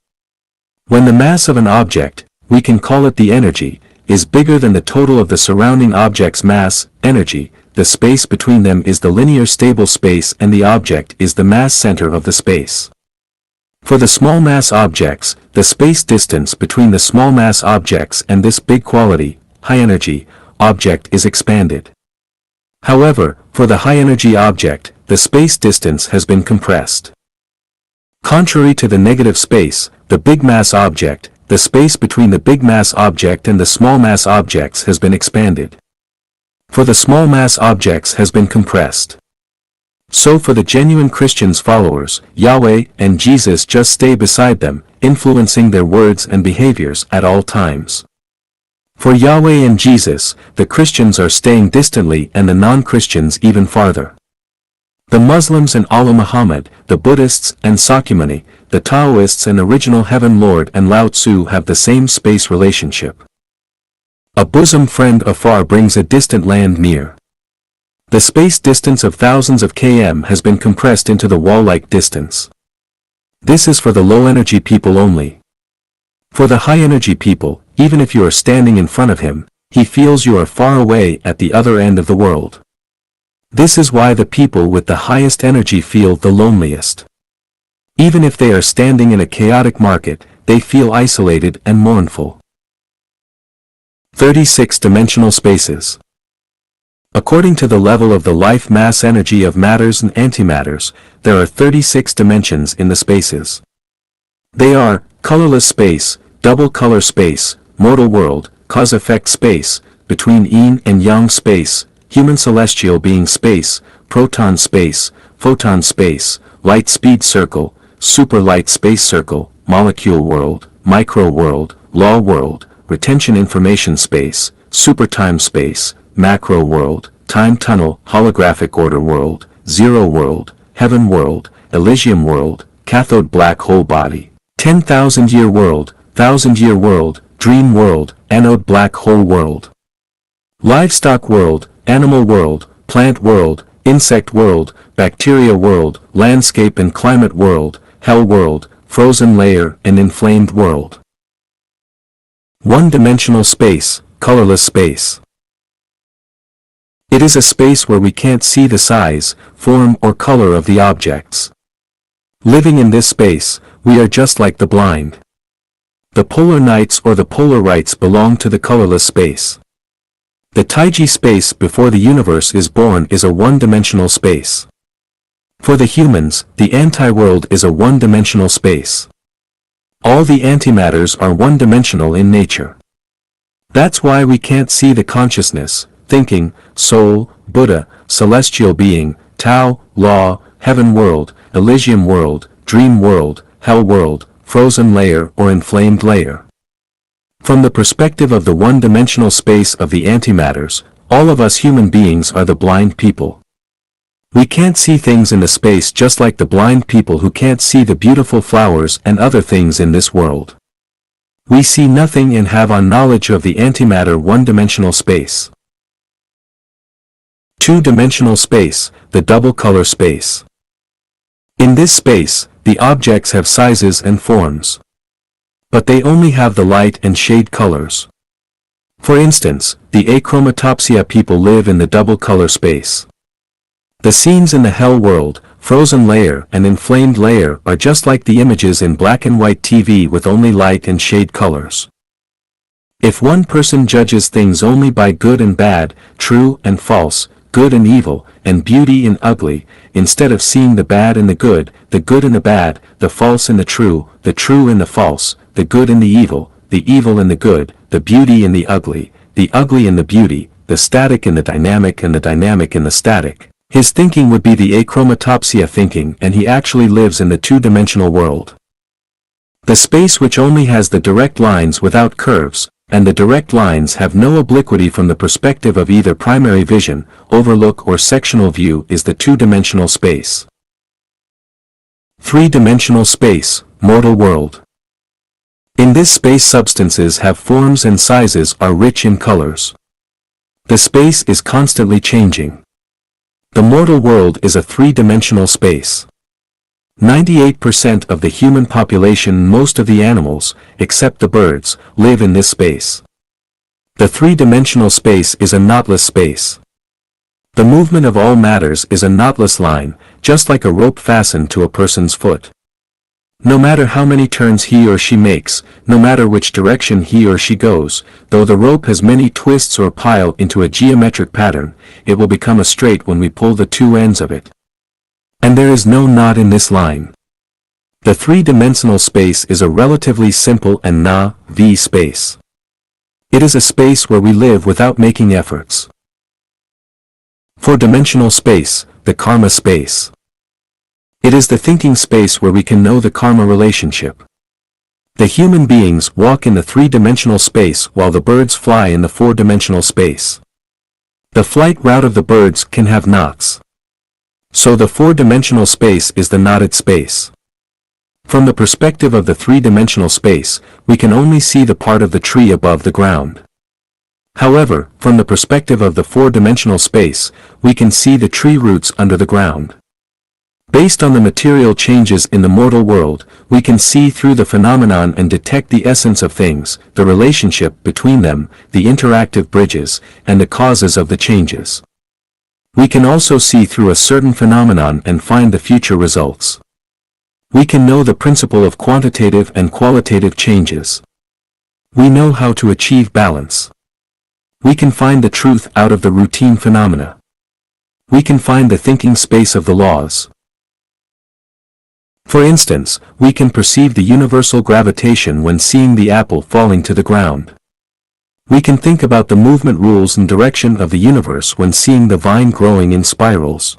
When the mass of an object, we can call it the energy, is bigger than the total of the surrounding object's mass, energy, the space between them is the linear stable space and the object is the mass center of the space. For the small mass objects, the space distance between the small mass objects and this big quality, high energy, object is expanded. However, for the high energy object, the space distance has been compressed. Contrary to the negative space, the big mass object, the space between the big mass object and the small mass objects has been expanded. For the small mass objects has been compressed. So for the genuine Christians' followers, Yahweh and Jesus just stay beside them, influencing their words and behaviors at all times. For Yahweh and Jesus, the Christians are staying distantly and the non-Christians even farther. The Muslims and Allah Muhammad, the Buddhists and Sakyamuni, the Taoists and Original Heaven Lord and Lao Tzu have the same space relationship. A bosom friend afar brings a distant land near. The space distance of thousands of km has been compressed into the wall-like distance. This is for the low-energy people only. For the high-energy people, even if you are standing in front of him, he feels you are far away at the other end of the world. This is why the people with the highest energy feel the loneliest. Even if they are standing in a chaotic market, they feel isolated and mournful. 36-dimensional spaces. According to the level of the life mass energy of matters and antimatters, there are 36 dimensions in the spaces. They are, colorless space, double color space, mortal world, cause-effect space, between yin and yang space, human celestial being space, proton space, photon space, light speed circle, super light space circle, molecule world, micro world, law world, retention information space, super time space, macro world, time tunnel, holographic order world, zero world, heaven world, Elysium world, cathode black hole body, 10,000-year world, 1,000-year world, dream world, anode black hole world, livestock world, animal world, plant world, insect world, bacteria world, landscape and climate world, hell world, frozen layer and inflamed world. One-dimensional space, colorless space. It is a space where we can't see the size, form or color of the objects. Living in this space, we are just like the blind. The polar nights or the polarites belong to the colorless space. The Taiji space before the universe is born is a one-dimensional space. For the humans, the anti-world is a one-dimensional space. All the antimatters are one-dimensional in nature. That's why we can't see the consciousness, thinking, soul, Buddha, celestial being, Tao, law, heaven world, Elysium world, dream world, hell world, frozen layer or inflamed layer. From the perspective of the one-dimensional space of the antimatters, all of us human beings are the blind people. We can't see things in the space just like the blind people who can't see the beautiful flowers and other things in this world. We see nothing and have our knowledge of the antimatter one-dimensional space. Two-dimensional space, the double color space. In this space, the objects have sizes and forms. But they only have the light and shade colors. For instance, the achromatopsia people live in the double color space. The scenes in the hell world, frozen layer and inflamed layer are just like the images in black and white TV with only light and shade colors. If one person judges things only by good and bad, true and false, good and evil, and beauty and ugly, instead of seeing the bad and the good and the bad, the false and the true and the false, the good and the evil and the good, the beauty and the ugly and the beauty, the static and the dynamic and the static, his thinking would be the achromatopsia thinking, and he actually lives in the two-dimensional world. The space which only has the direct lines without curves, and the direct lines have no obliquity from the perspective of either primary vision, overlook or sectional view, is the two-dimensional space. Three-dimensional space, mortal world. In this space substances have forms and sizes are rich in colors. The space is constantly changing. The mortal world is a three-dimensional space. 98% of the human population, most of the animals, except the birds, live in this space. The three-dimensional space is a knotless space. The movement of all matters is a knotless line, just like a rope fastened to a person's foot. No matter how many turns he or she makes, no matter which direction he or she goes, though the rope has many twists or pile into a geometric pattern, it will become a straight when we pull the two ends of it. And there is no knot in this line. The three-dimensional space is a relatively simple and V space. It is a space where we live without making efforts. Four-dimensional space, the karma space. It is the thinking space where we can know the karma relationship. The human beings walk in the three-dimensional space while the birds fly in the four-dimensional space. The flight route of the birds can have knots. So the four-dimensional space is the knotted space. From the perspective of the three-dimensional space, we can only see the part of the tree above the ground. However, from the perspective of the four-dimensional space, we can see the tree roots under the ground. Based on the material changes in the mortal world, we can see through the phenomenon and detect the essence of things, the relationship between them, the interactive bridges, and the causes of the changes. We can also see through a certain phenomenon and find the future results. We can know the principle of quantitative and qualitative changes. We know how to achieve balance. We can find the truth out of the routine phenomena. We can find the thinking space of the laws. For instance, we can perceive the universal gravitation when seeing the apple falling to the ground. We can think about the movement rules and direction of the universe when seeing the vine growing in spirals.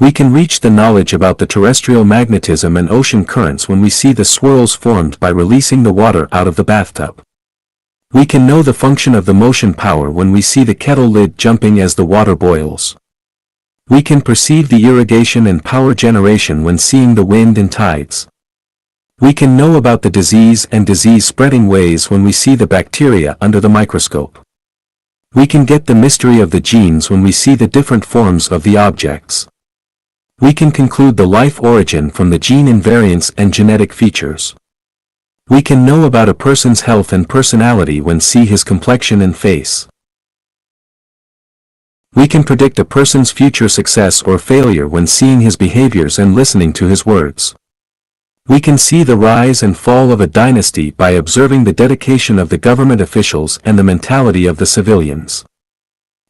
We can reach the knowledge about the terrestrial magnetism and ocean currents when we see the swirls formed by releasing the water out of the bathtub. We can know the function of the motion power when we see the kettle lid jumping as the water boils. We can perceive the irrigation and power generation when seeing the wind and tides. We can know about the disease and disease-spreading ways when we see the bacteria under the microscope. We can get the mystery of the genes when we see the different forms of the objects. We can conclude the life origin from the gene invariants and genetic features. We can know about a person's health and personality when see his complexion and face. We can predict a person's future success or failure when seeing his behaviors and listening to his words. We can see the rise and fall of a dynasty by observing the dedication of the government officials and the mentality of the civilians.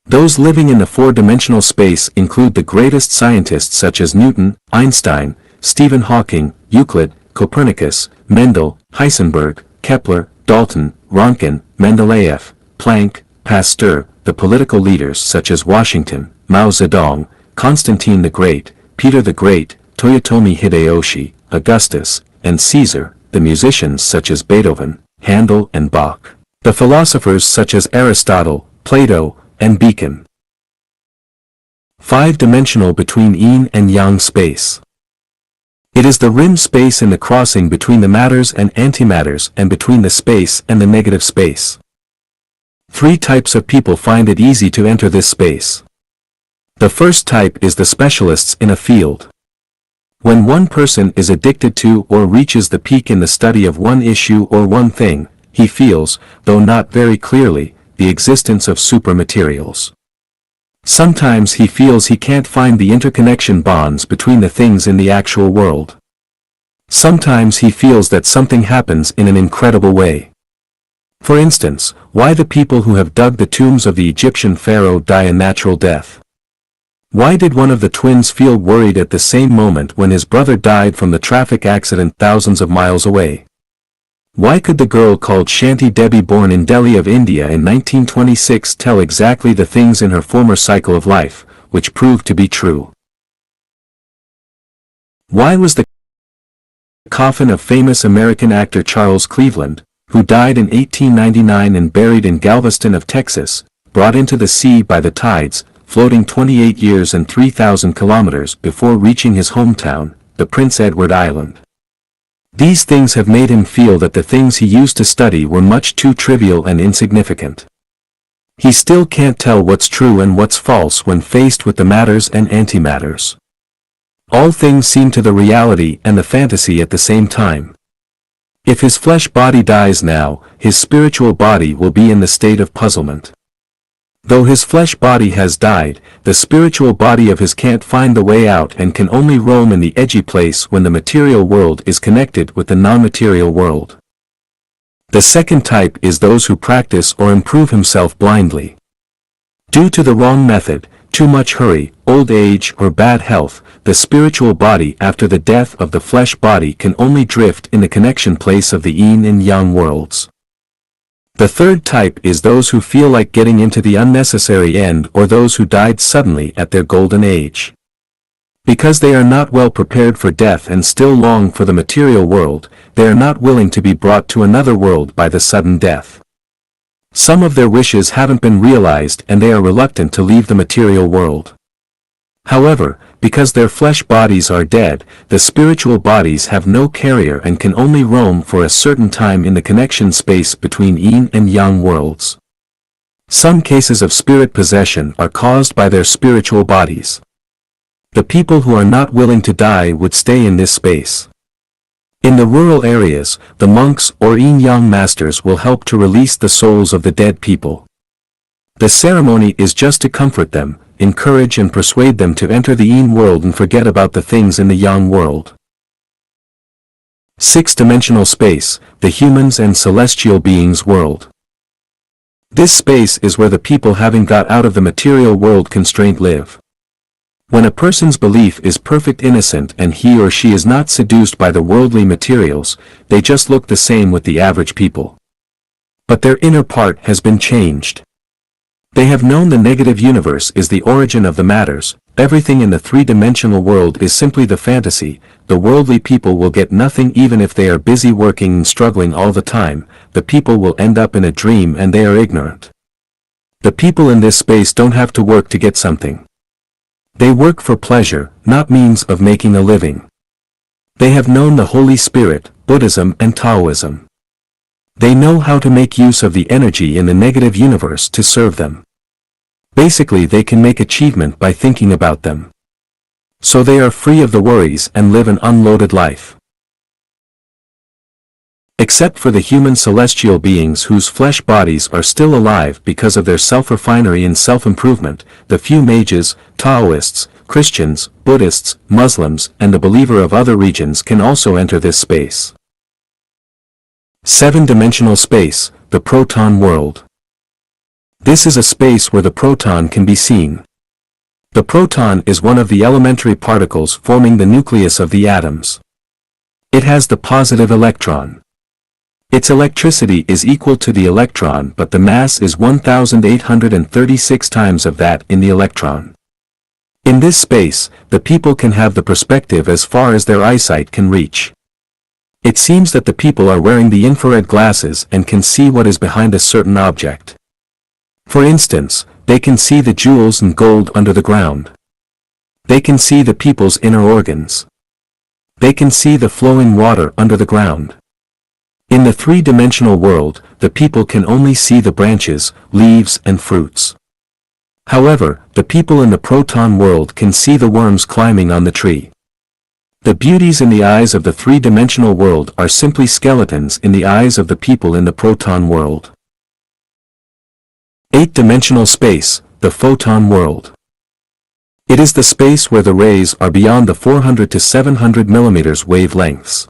Those living in the four-dimensional space include the greatest scientists such as Newton, Einstein, Stephen Hawking, Euclid, Copernicus, Mendel, Heisenberg, Kepler, Dalton, Röntgen, Mendeleev, Planck, Pasteur, the political leaders such as Washington, Mao Zedong, Constantine the Great, Peter the Great, Toyotomi Hideyoshi, Augustus, and Caesar, the musicians such as Beethoven, Handel and Bach. The philosophers such as Aristotle, Plato, and Bacon. 5-dimensional between yin and yang space. It is the rim space in the crossing between the matters and antimatters and between the space and the negative space. 3 types of people find it easy to enter this space. The first type is the specialists in a field. When one person is addicted to or reaches the peak in the study of one issue or one thing, he feels, though not very clearly, the existence of supermaterials. Sometimes he feels he can't find the interconnection bonds between the things in the actual world. Sometimes he feels that something happens in an incredible way. For instance, why the people who have dug the tombs of the Egyptian pharaoh die a natural death? Why did one of the twins feel worried at the same moment when his brother died from the traffic accident thousands of miles away? Why could the girl called Shanti Devi born in Delhi of India in 1926 tell exactly the things in her former cycle of life, which proved to be true? Why was the coffin of famous American actor Charles Cleveland, who died in 1899 and buried in Galveston of Texas, brought into the sea by the tides, floating 28 years and 3,000 kilometers before reaching his hometown, the Prince Edward Island? These things have made him feel that the things he used to study were much too trivial and insignificant. He still can't tell what's true and what's false when faced with the matters and antimatters. All things seem to the reality and the fantasy at the same time. If his flesh body dies now, his spiritual body will be in the state of puzzlement. Though his flesh body has died, the spiritual body of his can't find the way out and can only roam in the edgy place when the material world is connected with the non-material world. The second type is those who practice or improve himself blindly. Due to the wrong method, too much hurry, old age or bad health, the spiritual body after the death of the flesh body can only drift in the connection place of the yin and yang worlds. The third type is those who feel like getting into the unnecessary end or those who died suddenly at their golden age. Because they are not well prepared for death and still long for the material world, they are not willing to be brought to another world by the sudden death. Some of their wishes haven't been realized and they are reluctant to leave the material world. However, because their flesh bodies are dead, the spiritual bodies have no carrier and can only roam for a certain time in the connection space between yin and yang worlds. Some cases of spirit possession are caused by their spiritual bodies. The people who are not willing to die would stay in this space. In the rural areas, the monks or yin-yang masters will help to release the souls of the dead people. The ceremony is just to comfort them, encourage and persuade them to enter the yin world and forget about the things in the yang world. 6-dimensional space, the humans and celestial beings world. This space is where the people having got out of the material world constraint live. When a person's belief is perfect innocent and he or she is not seduced by the worldly materials, they just look the same with the average people. But their inner part has been changed. They have known the negative universe is the origin of the matters, everything in the 3-dimensional world is simply the fantasy, the worldly people will get nothing even if they are busy working and struggling all the time, the people will end up in a dream and they are ignorant. The people in this space don't have to work to get something. They work for pleasure, not means of making a living. They have known the Holy Spirit, Buddhism and Taoism. They know how to make use of the energy in the negative universe to serve them. Basically they can make achievement by thinking about them. So they are free of the worries and live an unloaded life. Except for the human celestial beings whose flesh bodies are still alive because of their self-refinery and self-improvement, the few mages, Taoists, Christians, Buddhists, Muslims, and the believer of other regions can also enter this space. 7-dimensional space, the proton world. This is a space where the proton can be seen. The proton is one of the elementary particles forming the nucleus of the atoms. It has the positive electron. Its electricity is equal to the electron, but the mass is 1,836 times of that in the electron. In this space, the people can have the perspective as far as their eyesight can reach. It seems that the people are wearing the infrared glasses and can see what is behind a certain object. For instance, they can see the jewels and gold under the ground. They can see the people's inner organs. They can see the flowing water under the ground. In the three-dimensional world, the people can only see the branches, leaves and fruits. However, the people in the proton world can see the worms climbing on the tree. The beauties in the eyes of the three-dimensional world are simply skeletons in the eyes of the people in the proton world. 8-dimensional space, the photon world. It is the space where the rays are beyond the 400 to 700 millimeters wavelengths.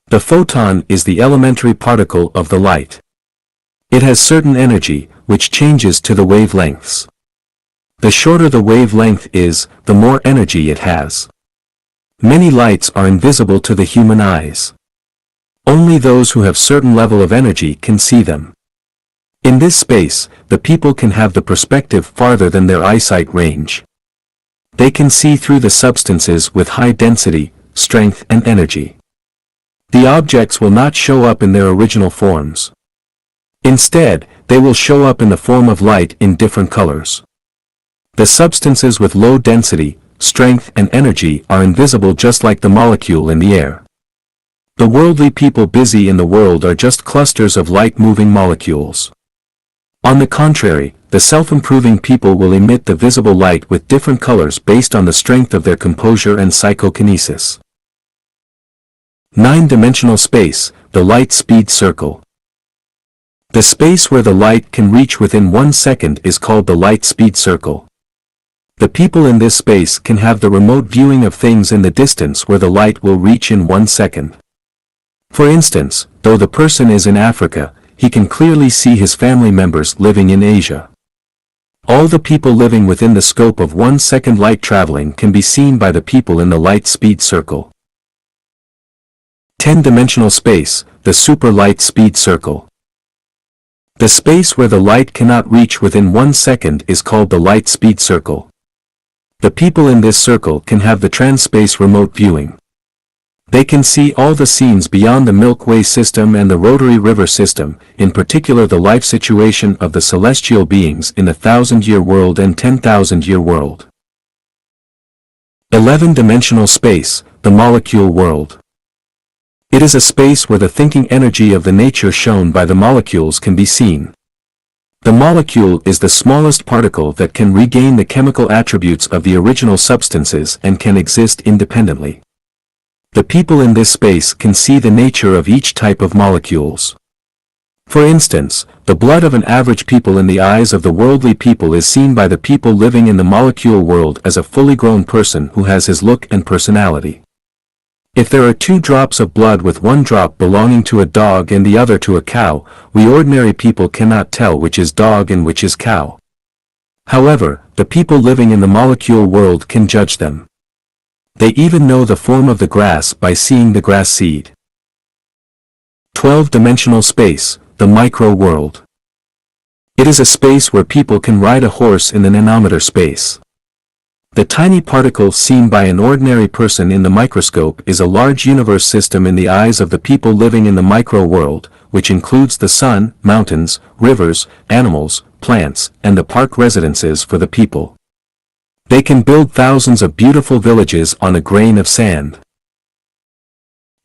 The photon is the elementary particle of the light. It has certain energy, which changes to the wavelengths. The shorter the wavelength is, the more energy it has. Many lights are invisible to the human eyes. Only those who have certain level of energy can see them. In this space, the people can have the perspective farther than their eyesight range. They can see through the substances with high density, strength and energy. The objects will not show up in their original forms. Instead, they will show up in the form of light in different colors. The substances with low density, strength and energy are invisible just like the molecule in the air. The worldly people busy in the world are just clusters of light-moving molecules. On the contrary, the self-improving people will emit the visible light with different colors based on the strength of their composure and psychokinesis. 9-dimensional space, the light speed circle. The space where the light can reach within 1 second is called the light speed circle. The people in this space can have the remote viewing of things in the distance where the light will reach in 1 second. For instance, though the person is in Africa, he can clearly see his family members living in Asia. All the people living within the scope of 1 second light traveling can be seen by the people in the light speed circle. 10-dimensional space, the super light speed circle. The space where the light cannot reach within 1 second is called the light speed circle. The people in this circle can have the trans-space remote viewing. They can see all the scenes beyond the Milky Way system and the Rotary River system, in particular the life situation of the celestial beings in the 1,000-year world and 10,000-year world. 11-dimensional space, the molecule world. It is a space where the thinking energy of the nature shown by the molecules can be seen. The molecule is the smallest particle that can regain the chemical attributes of the original substances and can exist independently. The people in this space can see the nature of each type of molecules. For instance, the blood of an average people in the eyes of the worldly people is seen by the people living in the molecule world as a fully grown person who has his look and personality. If there are 2 drops of blood with 1 drop belonging to a dog and the other to a cow, we ordinary people cannot tell which is dog and which is cow. However, the people living in the molecule world can judge them. They even know the form of the grass by seeing the grass seed. 12-dimensional space, the micro world. It is a space where people can ride a horse in the nanometer space. The tiny particle seen by an ordinary person in the microscope is a large universe system in the eyes of the people living in the micro world, which includes the sun, mountains, rivers, animals, plants, and the park residences for the people. They can build thousands of beautiful villages on a grain of sand.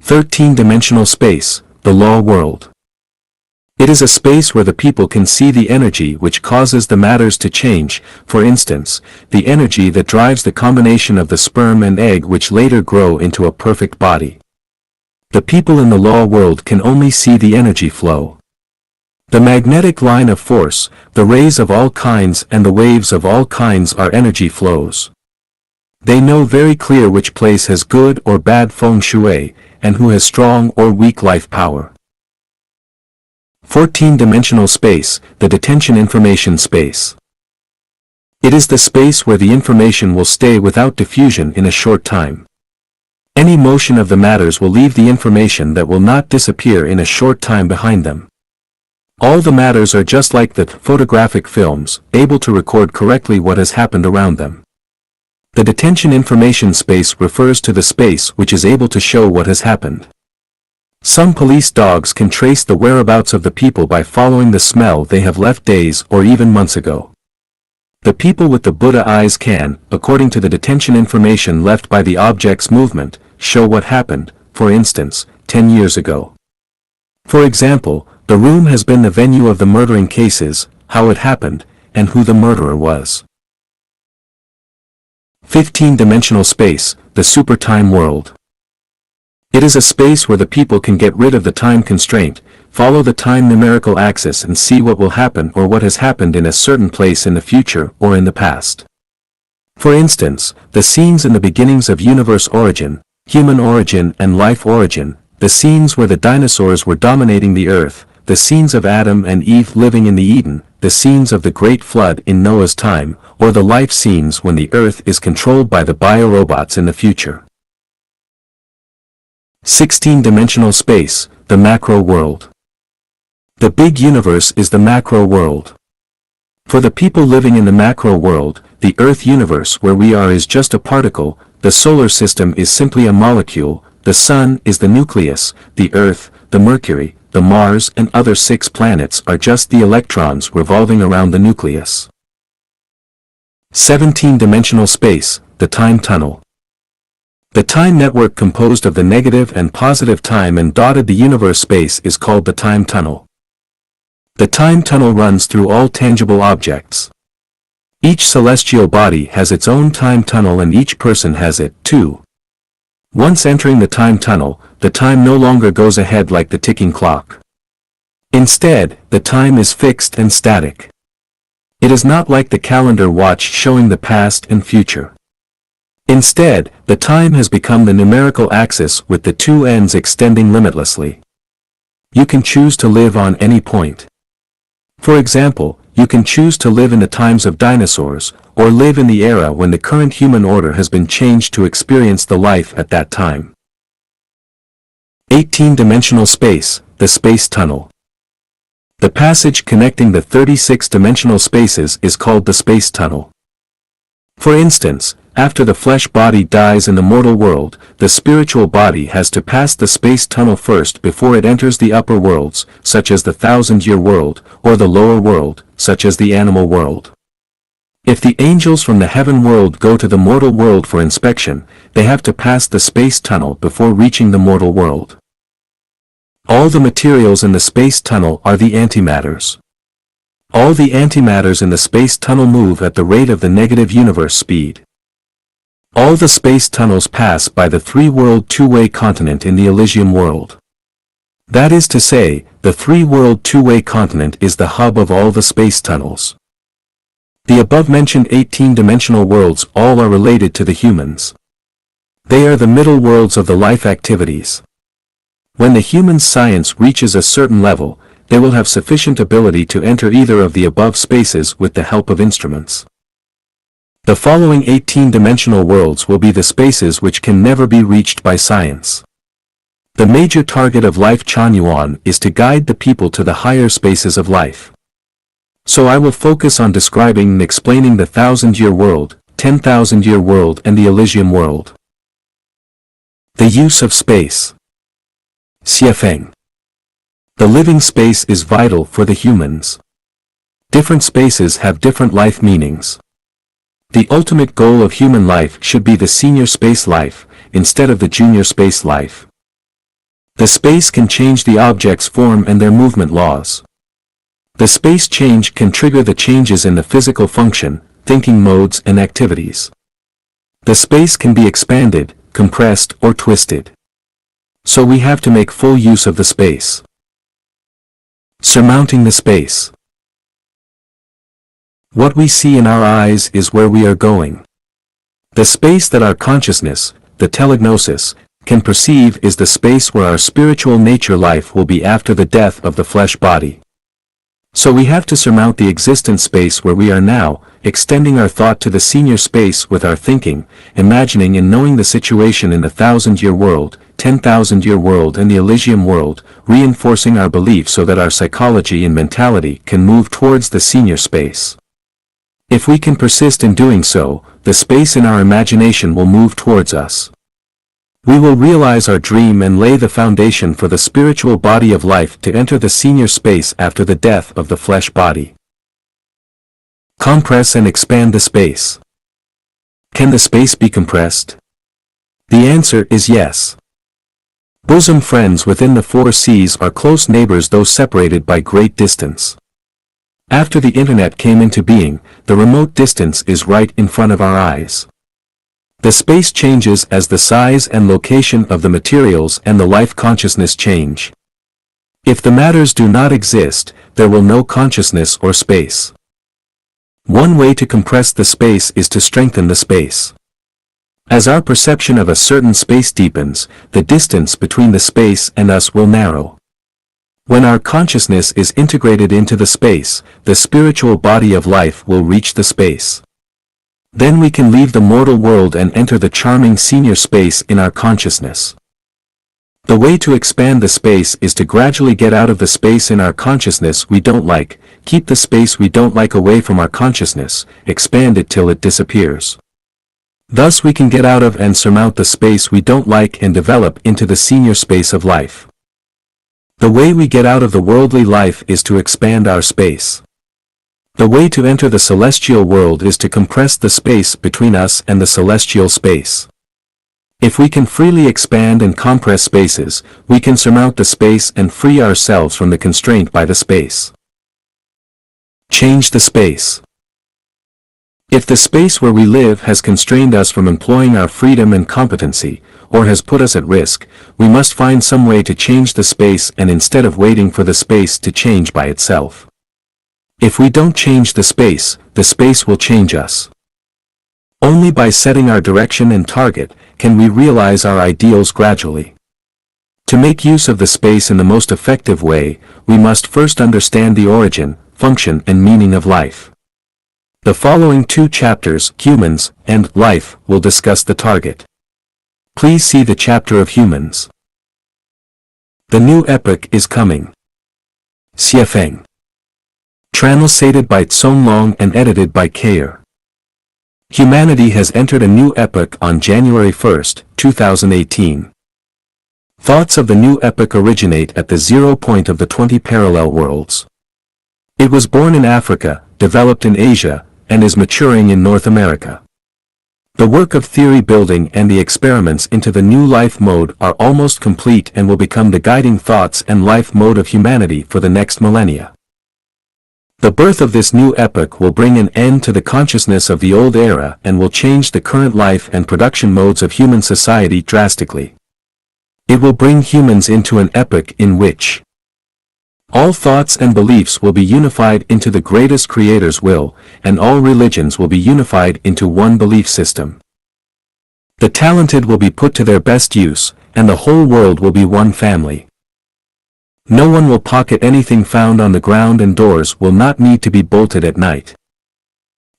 13-dimensional space, the law world. It is a space where the people can see the energy which causes the matters to change, for instance, the energy that drives the combination of the sperm and egg which later grow into a perfect body. The people in the law world can only see the energy flow. The magnetic line of force, the rays of all kinds and the waves of all kinds are energy flows. They know very clear which place has good or bad feng shui, and who has strong or weak life power. 14-dimensional space, the detention information space. It is the space where the information will stay without diffusion in a short time. Any motion of the matters will leave the information that will not disappear in a short time behind them. All the matters are just like the photographic films, able to record correctly what has happened around them. The detention information space refers to the space which is able to show what has happened. Some police dogs can trace the whereabouts of the people by following the smell they have left days or even months ago. The people with the Buddha eyes can, according to the detention information left by the object's movement, show what happened, for instance, 10 years ago. For example, the room has been the venue of the murdering cases, how it happened, and who the murderer was. 15-dimensional space, the super-time world. It is a space where the people can get rid of the time constraint, follow the time numerical axis and see what will happen or what has happened in a certain place in the future or in the past. For instance, the scenes in the beginnings of universe origin, human origin and life origin, the scenes where the dinosaurs were dominating the earth, the scenes of Adam and Eve living in the Eden, the scenes of the Great Flood in Noah's time, or the life scenes when the earth is controlled by the biorobots in the future. 16-dimensional space, the macro world. The big universe is the macro world. For the people living in the macro world, the Earth universe where we are is just a particle, the solar system is simply a molecule, the Sun is the nucleus, the Earth, the Mercury, the Mars and other 6 planets are just the electrons revolving around the nucleus. 17-dimensional space, the time tunnel. The time network composed of the negative and positive time and dotted the universe space is called the time tunnel. The time tunnel runs through all tangible objects. Each celestial body has its own time tunnel and each person has it, too. Once entering the time tunnel, the time no longer goes ahead like the ticking clock. Instead, the time is fixed and static. It is not like the calendar watch showing the past and future. Instead, the time has become the numerical axis with the 2 ends extending limitlessly. You can choose to live on any point. For example, you can choose to live in the times of dinosaurs, or live in the era when the current human order has been changed to experience the life at that time. 18-dimensional space, the space tunnel. The passage connecting the 36-dimensional spaces is called the space tunnel. For instance, after the flesh body dies in the mortal world, the spiritual body has to pass the space tunnel first before it enters the upper worlds, such as the 1000-year world, or the lower world, such as the animal world. If the angels from the heaven world go to the mortal world for inspection, they have to pass the space tunnel before reaching the mortal world. All the materials in the space tunnel are the antimatters. All the antimatters in the space tunnel move at the rate of the negative universe speed. All the space tunnels pass by the 3-world 2-way continent in the Elysium world. That is to say, the 3-world 2-way continent is the hub of all the space tunnels. The above-mentioned 18-dimensional worlds all are related to the humans. They are the middle worlds of the life activities. When the human science reaches a certain level, they will have sufficient ability to enter either of the above spaces with the help of instruments. The following 18-dimensional worlds will be the spaces which can never be reached by science. The major target of Life Chanyuan is to guide the people to the higher spaces of life. So I will focus on describing and explaining the 1000-year world, 10,000-year world and the Elysium world. The use of space. Xiefeng. The living space is vital for the humans. Different spaces have different life meanings. The ultimate goal of human life should be the senior space life, instead of the junior space life. The space can change the object's form and their movement laws. The space change can trigger the changes in the physical function, thinking modes and activities. The space can be expanded, compressed or twisted. So we have to make full use of the space. Surmounting the space. What we see in our eyes is where we are going. The space that our consciousness, the telegnosis, can perceive is the space where our spiritual nature life will be after the death of the flesh body. So we have to surmount the existent space where we are now, extending our thought to the senior space with our thinking, imagining and knowing the situation in the 1000-year world, 10,000-year world and the Elysium world, reinforcing our belief so that our psychology and mentality can move towards the senior space. If we can persist in doing so, the space in our imagination will move towards us. We will realize our dream and lay the foundation for the spiritual body of life to enter the senior space after the death of the flesh body. Compress and expand the space. Can the space be compressed? The answer is yes. Bosom friends within the 4 seas are close neighbors though separated by great distance. After the internet came into being, the remote distance is right in front of our eyes. The space changes as the size and location of the materials and the life consciousness change. If the matters do not exist, there will no consciousness or space. One way to compress the space is to strengthen the space. As our perception of a certain space deepens, the distance between the space and us will narrow. When our consciousness is integrated into the space, the spiritual body of life will reach the space. Then we can leave the mortal world and enter the charming senior space in our consciousness. The way to expand the space is to gradually get out of the space in our consciousness we don't like, keep the space we don't like away from our consciousness, expand it till it disappears. Thus we can get out of and surmount the space we don't like and develop into the senior space of life. The way we get out of the worldly life is to expand our space. The way to enter the celestial world is to compress the space between us and the celestial space. If we can freely expand and compress spaces, we can surmount the space and free ourselves from the constraint by the space. Change the space. If the space where we live has constrained us from employing our freedom and competency, or has put us at risk, we must find some way to change the space and instead of waiting for the space to change by itself. If we don't change the space will change us. Only by setting our direction and target, can we realize our ideals gradually. To make use of the space in the most effective way, we must first understand the origin, function and meaning of life. The following 2 chapters, Humans, and Life, will discuss the target. Please see the chapter of Humans. The new epoch is coming. Xie Feng. Translated by Tsong Long and edited by Kayer. Humanity has entered a new epoch on January 1, 2018. Thoughts of the new epoch originate at the 0 point of the 20 parallel worlds. It was born in Africa, developed in Asia, and is maturing in North America. The work of theory building and the experiments into the new life mode are almost complete and will become the guiding thoughts and life mode of humanity for the next millennia. The birth of this new epoch will bring an end to the consciousness of the old era and will change the current life and production modes of human society drastically. It will bring humans into an epoch in which all thoughts and beliefs will be unified into the greatest Creator's will, and all religions will be unified into one belief system. The talented will be put to their best use, and the whole world will be one family. No one will pocket anything found on the ground and doors will not need to be bolted at night.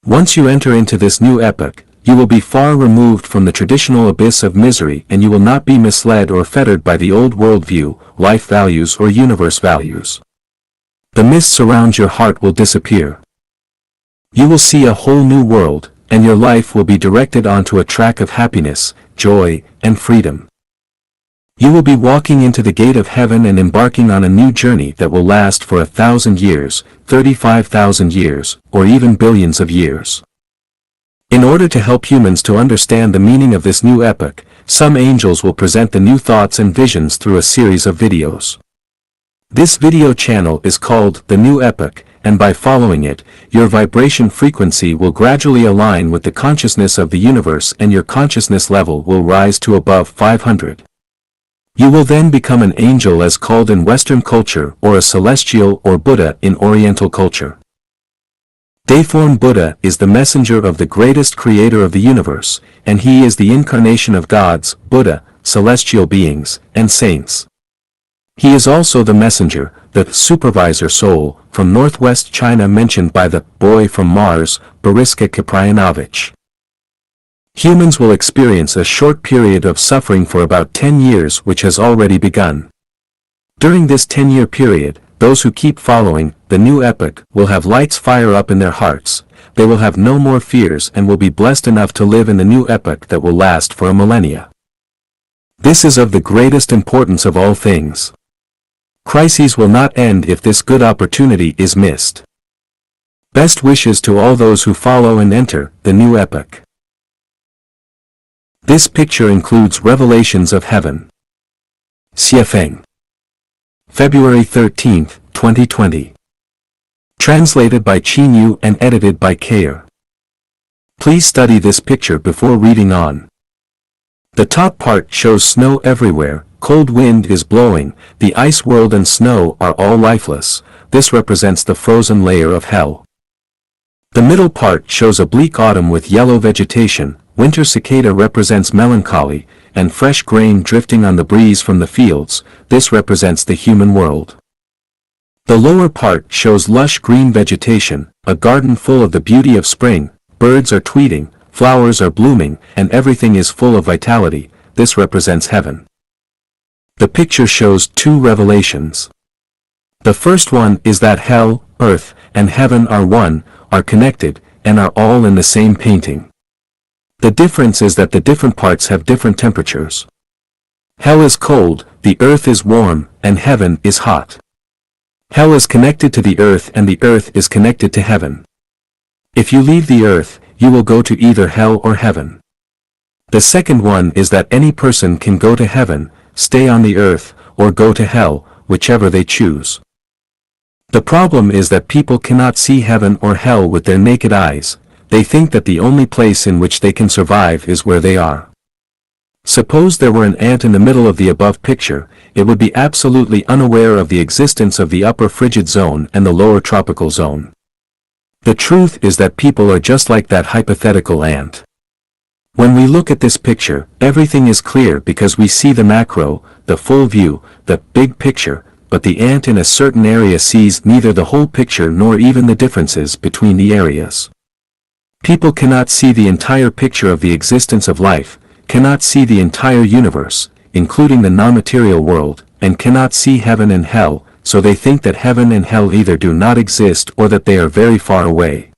Once you enter into this new epoch, you will be far removed from the traditional abyss of misery and you will not be misled or fettered by the old worldview, life values or universe values. The mists around your heart will disappear. You will see a whole new world, and your life will be directed onto a track of happiness, joy, and freedom. You will be walking into the gate of heaven and embarking on a new journey that will last for 1,000 years, 35,000 years, or even billions of years. In order to help humans to understand the meaning of this new epoch, some angels will present the new thoughts and visions through a series of videos. This video channel is called The New Epoch, and by following it, your vibration frequency will gradually align with the consciousness of the universe and your consciousness level will rise to above 500. You will then become an angel as called in Western culture or a celestial or Buddha in Oriental culture. Deiform Buddha is the messenger of the greatest creator of the universe, and he is the incarnation of gods, Buddha, celestial beings, and saints. He is also the messenger, the supervisor soul, from northwest China mentioned by the boy from Mars, Boriska Kiprianovich. Humans will experience a short period of suffering for about 10 years which has already begun. During this 10-year period, those who keep following the new epoch will have lights fire up in their hearts, they will have no more fears and will be blessed enough to live in the new epoch that will last for a millennia. This is of the greatest importance of all things. Crises will not end if this good opportunity is missed. Best wishes to all those who follow and enter the new epoch. This picture includes Revelations of Heaven. Xiefeng. February 13, 2020. Translated by Qinyu and edited by Kair. Please study this picture before reading on. The top part shows snow everywhere, cold wind is blowing, the ice world and snow are all lifeless. This represents the frozen layer of hell. The middle part shows a bleak autumn with yellow vegetation, winter cicada represents melancholy, and fresh grain drifting on the breeze from the fields. This represents the human world. The lower part shows lush green vegetation, a garden full of the beauty of spring, birds are tweeting, flowers are blooming, and everything is full of vitality. This represents heaven. The picture shows two revelations. The first one is that hell, earth, and heaven are one, are connected, and are all in the same painting. The difference is that the different parts have different temperatures. Hell is cold, the earth is warm, and heaven is hot. Hell is connected to the earth and the earth is connected to heaven. If you leave the earth, you will go to either hell or heaven. The second one is that any person can go to heaven, stay on the earth, or go to hell, whichever they choose. The problem is that people cannot see heaven or hell with their naked eyes. They think that the only place in which they can survive is where they are. Suppose there were an ant in the middle of the above picture, it would be absolutely unaware of the existence of the upper frigid zone and the lower tropical zone. The truth is that people are just like that hypothetical ant. When we look at this picture, everything is clear because we see the macro, the full view, the big picture, but the ant in a certain area sees neither the whole picture nor even the differences between the areas. People cannot see the entire picture of the existence of life, cannot see the entire universe, including the non-material world, and cannot see heaven and hell, so they think that heaven and hell either do not exist or that they are very far away.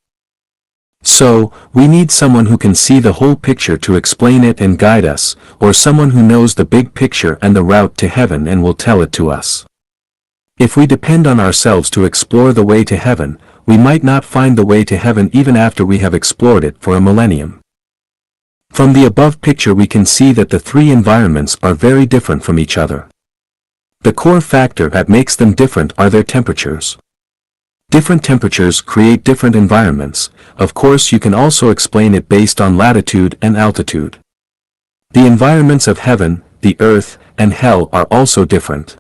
So, we need someone who can see the whole picture to explain it and guide us, or someone who knows the big picture and the route to heaven and will tell it to us. If we depend on ourselves to explore the way to heaven, we might not find the way to heaven even after we have explored it for a millennium. From the above picture we can see that the three environments are very different from each other. The core factor that makes them different are their temperatures. Different temperatures create different environments. Of course you can also explain it based on latitude and altitude. The environments of heaven, the earth, and hell are also different.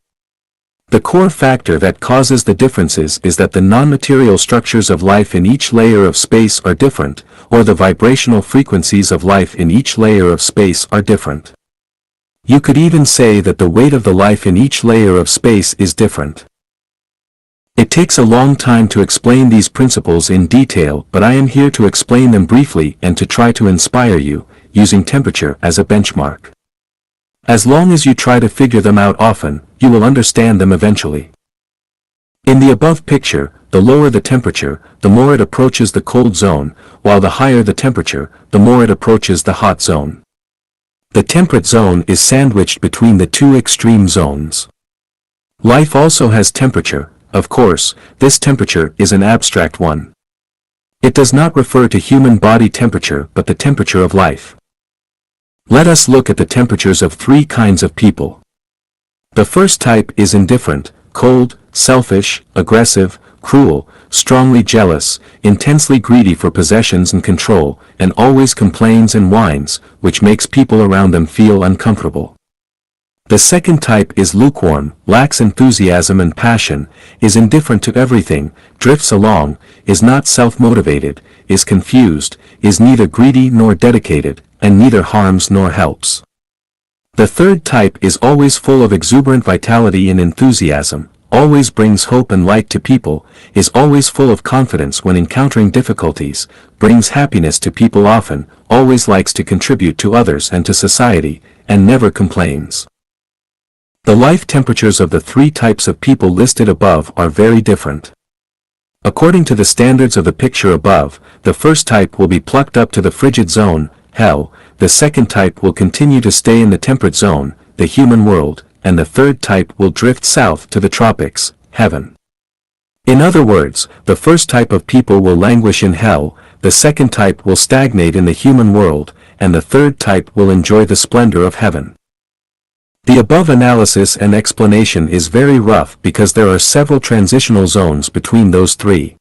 The core factor that causes the differences is that the non-material structures of life in each layer of space are different, or the vibrational frequencies of life in each layer of space are different. You could even say that the weight of the life in each layer of space is different. It takes a long time to explain these principles in detail, but I am here to explain them briefly and to try to inspire you, using temperature as a benchmark. As long as you try to figure them out often, you will understand them eventually. In the above picture, the lower the temperature, the more it approaches the cold zone, while the higher the temperature, the more it approaches the hot zone. The temperate zone is sandwiched between the two extreme zones. Life also has temperature. Of course, this temperature is an abstract one. It does not refer to human body temperature but the temperature of life. Let us look at the temperatures of three kinds of people. The first type is indifferent, cold, selfish, aggressive, cruel, strongly jealous, intensely greedy for possessions and control, and always complains and whines, which makes people around them feel uncomfortable. The second type is lukewarm, lacks enthusiasm and passion, is indifferent to everything, drifts along, is not self-motivated, is confused, is neither greedy nor dedicated, and neither harms nor helps. The third type is always full of exuberant vitality and enthusiasm, always brings hope and light to people, is always full of confidence when encountering difficulties, brings happiness to people often, always likes to contribute to others and to society, and never complains. The life temperatures of the three types of people listed above are very different. According to the standards of the picture above, the first type will be plucked up to the frigid zone, hell, the second type will continue to stay in the temperate zone, the human world, and the third type will drift south to the tropics, heaven. In other words, the first type of people will languish in hell, the second type will stagnate in the human world, and the third type will enjoy the splendor of heaven. The above analysis and explanation is very rough because there are several transitional zones between those three.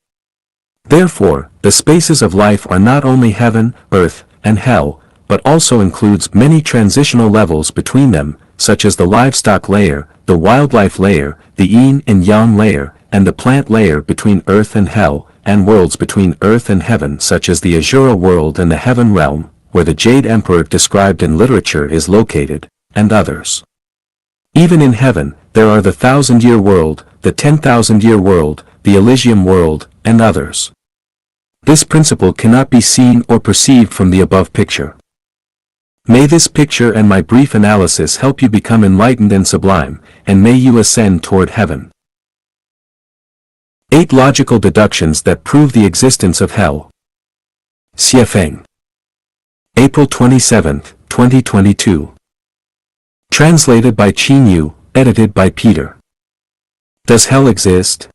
Therefore, the spaces of life are not only heaven, earth, and hell, but also includes many transitional levels between them, such as the livestock layer, the wildlife layer, the yin and yang layer, and the plant layer between earth and hell, and worlds between earth and heaven such as the Azura world and the heaven realm, where the Jade Emperor described in literature is located, and others. Even in heaven, there are the 1,000-year world, the 10,000-year world, the Elysium world, and others. This principle cannot be seen or perceived from the above picture. May this picture and my brief analysis help you become enlightened and sublime, and may you ascend toward heaven. 8 logical deductions that prove the existence of hell. Xiefeng. April 27, 2022. Translated by Qin Yu, edited by Peter. Does hell exist?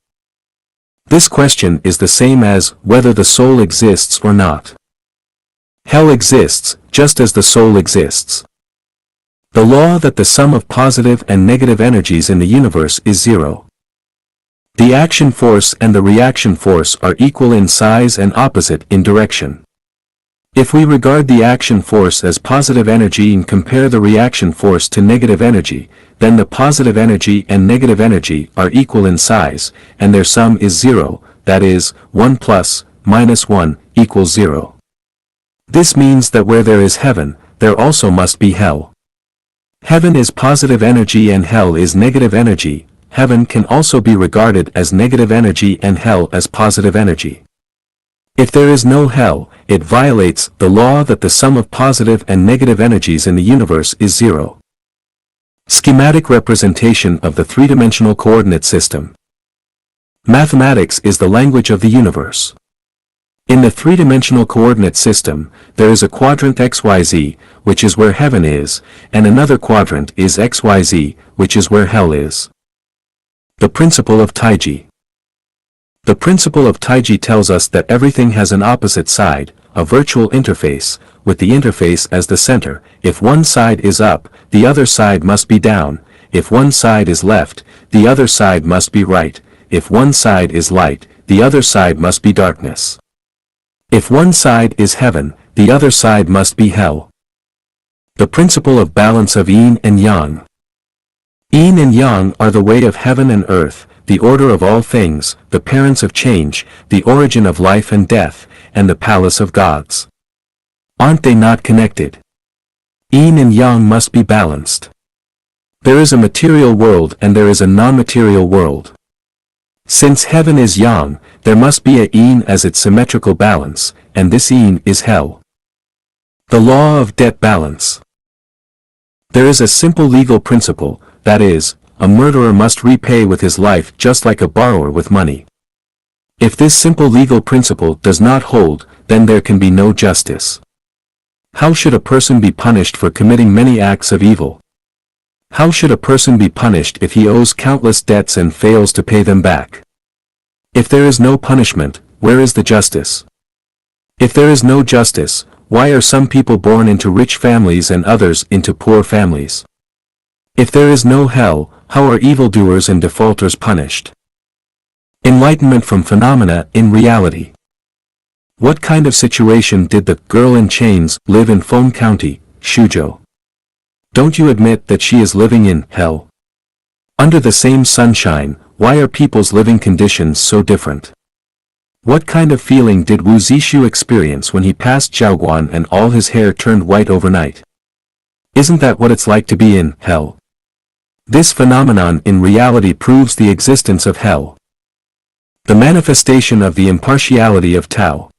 This question is the same as whether the soul exists or not. Hell exists, just as the soul exists. The law that the sum of positive and negative energies in the universe is zero. The action force and the reaction force are equal in size and opposite in direction. If we regard the action force as positive energy and compare the reaction force to negative energy, then the positive energy and negative energy are equal in size, and their sum is zero, that is, 1 plus, minus 1, equals 0. This means that where there is heaven, there also must be hell. Heaven is positive energy and hell is negative energy. Heaven can also be regarded as negative energy and hell as positive energy. If there is no hell, it violates the law that the sum of positive and negative energies in the universe is zero. Schematic representation of the three-dimensional coordinate system. Mathematics is the language of the universe. In the three-dimensional coordinate system, there is a quadrant XYZ, which is where heaven is, and another quadrant is XYZ, which is where hell is. The principle of Taiji. The principle of Taiji tells us that everything has an opposite side, a virtual interface, with the interface as the center. If one side is up, the other side must be down. If one side is left, the other side must be right. If one side is light, the other side must be darkness. If one side is heaven, the other side must be hell. The principle of balance of yin and yang. Yin and yang are the way of heaven and earth, the order of all things, the parents of change, the origin of life and death, and the palace of gods. Aren't they not connected? Yin and yang must be balanced. There is a material world and there is a non-material world. Since heaven is yang, there must be a yin as its symmetrical balance, and this yin is hell. The law of debt balance. There is a simple legal principle, that is, a murderer must repay with his life just like a borrower with money. If this simple legal principle does not hold, then there can be no justice. How should a person be punished for committing many acts of evil? How should a person be punished if he owes countless debts and fails to pay them back? If there is no punishment, where is the justice? If there is no justice, why are some people born into rich families and others into poor families? If there is no hell, how are evildoers and defaulters punished? Enlightenment from phenomena in reality. What kind of situation did the girl in chains live in Feng County, Shuzhou? Don't you admit that she is living in hell? Under the same sunshine, why are people's living conditions so different? What kind of feeling did Wu Zishu experience when he passed Zhaoguan and all his hair turned white overnight? Isn't that what it's like to be in hell? This phenomenon in reality proves the existence of hell. The manifestation of the impartiality of Tao.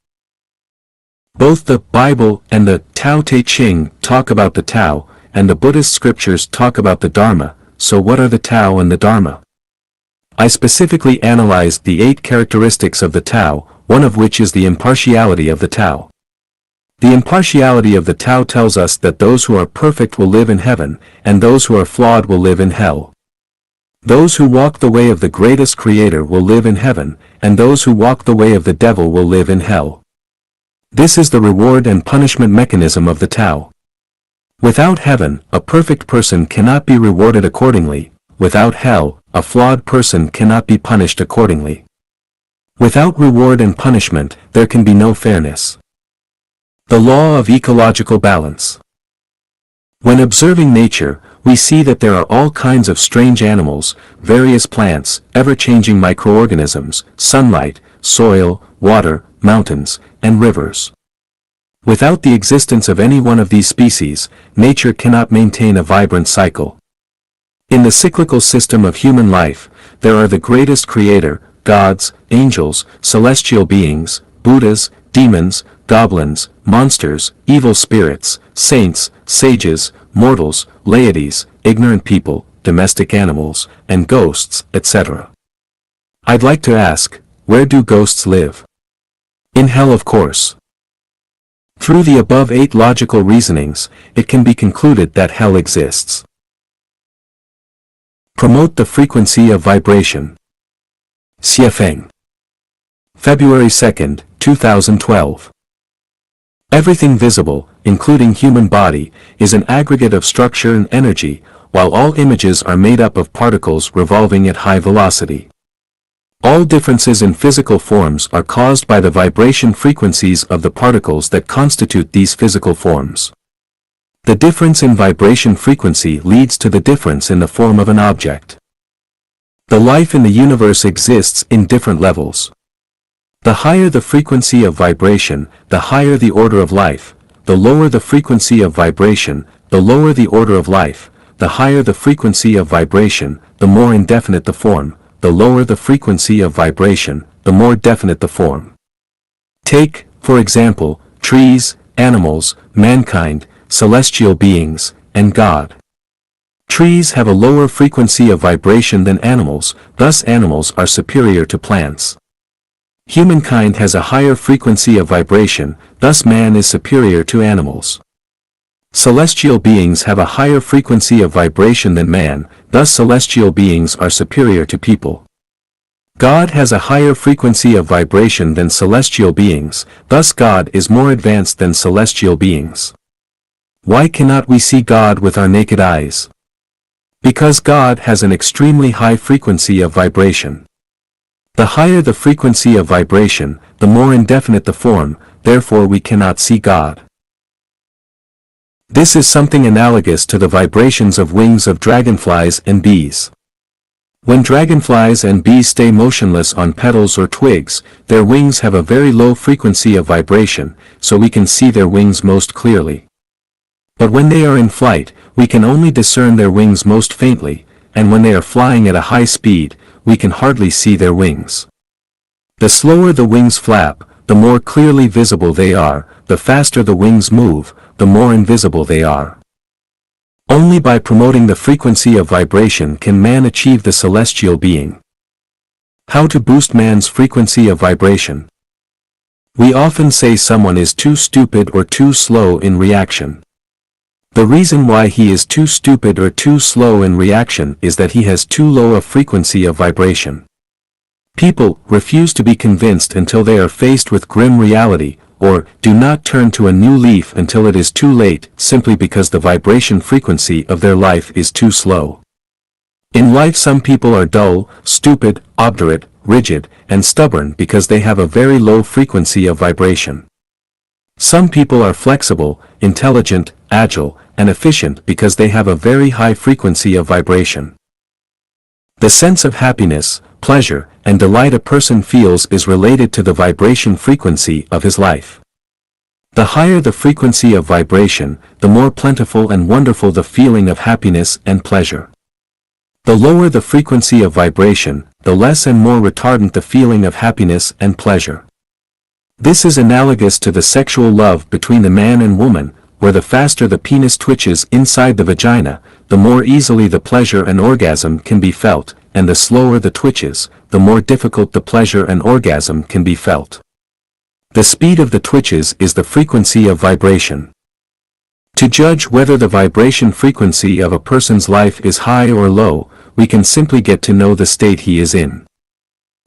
Both the Bible and the Tao Te Ching talk about the Tao, and the Buddhist scriptures talk about the Dharma, so what are the Tao and the Dharma? I specifically analyzed the 8 characteristics of the Tao, one of which is the impartiality of the Tao. The impartiality of the Tao tells us that those who are perfect will live in heaven, and those who are flawed will live in hell. Those who walk the way of the greatest Creator will live in heaven, and those who walk the way of the devil will live in hell. This is the reward and punishment mechanism of the Tao. Without heaven, a perfect person cannot be rewarded accordingly. Without hell, a flawed person cannot be punished accordingly. Without reward and punishment, there can be no fairness. The law of ecological balance. When observing nature, we see that there are all kinds of strange animals, various plants, ever-changing microorganisms, sunlight, soil, water, mountains, and rivers. Without the existence of any one of these species, nature cannot maintain a vibrant cycle. In the cyclical system of human life, there are the greatest Creator, gods, angels, celestial beings, Buddhas, demons, goblins, monsters, evil spirits, saints, sages, mortals, deities, ignorant people, domestic animals, and ghosts, etc. I'd like to ask, where do ghosts live? In hell, of course. Through the above 8 logical reasonings, it can be concluded that hell exists. Promote the frequency of vibration. Xiefeng. February 2, 2012. Everything visible, including human body, is an aggregate of structure and energy, while all images are made up of particles revolving at high velocity. All differences in physical forms are caused by the vibration frequencies of the particles that constitute these physical forms. The difference in vibration frequency leads to the difference in the form of an object. The life in the universe exists in different levels. The higher the frequency of vibration, the higher the order of life. The lower the frequency of vibration, the lower the order of life. The higher the frequency of vibration, the more indefinite the form. The lower the frequency of vibration, the more definite the form. Take, for example, trees, animals, mankind, celestial beings, and God. Trees have a lower frequency of vibration than animals, thus animals are superior to plants. Humankind has a higher frequency of vibration, thus man is superior to animals. Celestial beings have a higher frequency of vibration than man, thus celestial beings are superior to people. God has a higher frequency of vibration than celestial beings, thus God is more advanced than celestial beings. Why cannot we see God with our naked eyes? Because God has an extremely high frequency of vibration. The higher the frequency of vibration, the more indefinite the form, therefore we cannot see God. This is something analogous to the vibrations of wings of dragonflies and bees. When dragonflies and bees stay motionless on petals or twigs, their wings have a very low frequency of vibration, so we can see their wings most clearly. But when they are in flight, we can only discern their wings most faintly, and when they are flying at a high speed, we can hardly see their wings. The slower the wings flap, the more clearly visible they are, the faster the wings move, the more invisible they are. Only by promoting the frequency of vibration can man achieve the celestial being. How to boost man's frequency of vibration? We often say someone is too stupid or too slow in reaction. The reason why he is too stupid or too slow in reaction is that he has too low a frequency of vibration. People refuse to be convinced until they are faced with grim reality, or do not turn to a new leaf until it is too late, simply because the vibration frequency of their life is too slow. In life some people are dull, stupid, obdurate, rigid, and stubborn because they have a very low frequency of vibration. Some people are flexible, intelligent, agile, and efficient because they have a very high frequency of vibration. The sense of happiness, pleasure, and delight a person feels is related to the vibration frequency of his life. The higher the frequency of vibration, the more plentiful and wonderful the feeling of happiness and pleasure. The lower the frequency of vibration, the less and more retardant the feeling of happiness and pleasure. This is analogous to the sexual love between the man and woman, where the faster the penis twitches inside the vagina, the more easily the pleasure and orgasm can be felt, and the slower the twitches, the more difficult the pleasure and orgasm can be felt. The speed of the twitches is the frequency of vibration. To judge whether the vibration frequency of a person's life is high or low, we can simply get to know the state he is in.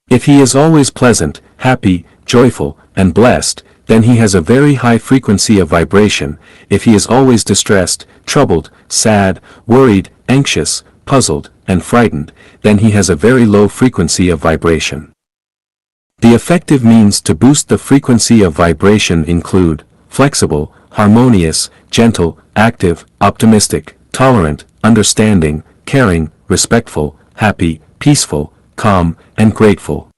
If he is always pleasant, happy, joyful, and blessed, then he has a very high frequency of vibration. If he is always distressed, troubled, sad, worried, anxious, puzzled, and frightened, then he has a very low frequency of vibration. The effective means to boost the frequency of vibration include flexible, harmonious, gentle, active, optimistic, tolerant, understanding, caring, respectful, happy, peaceful, calm, and grateful.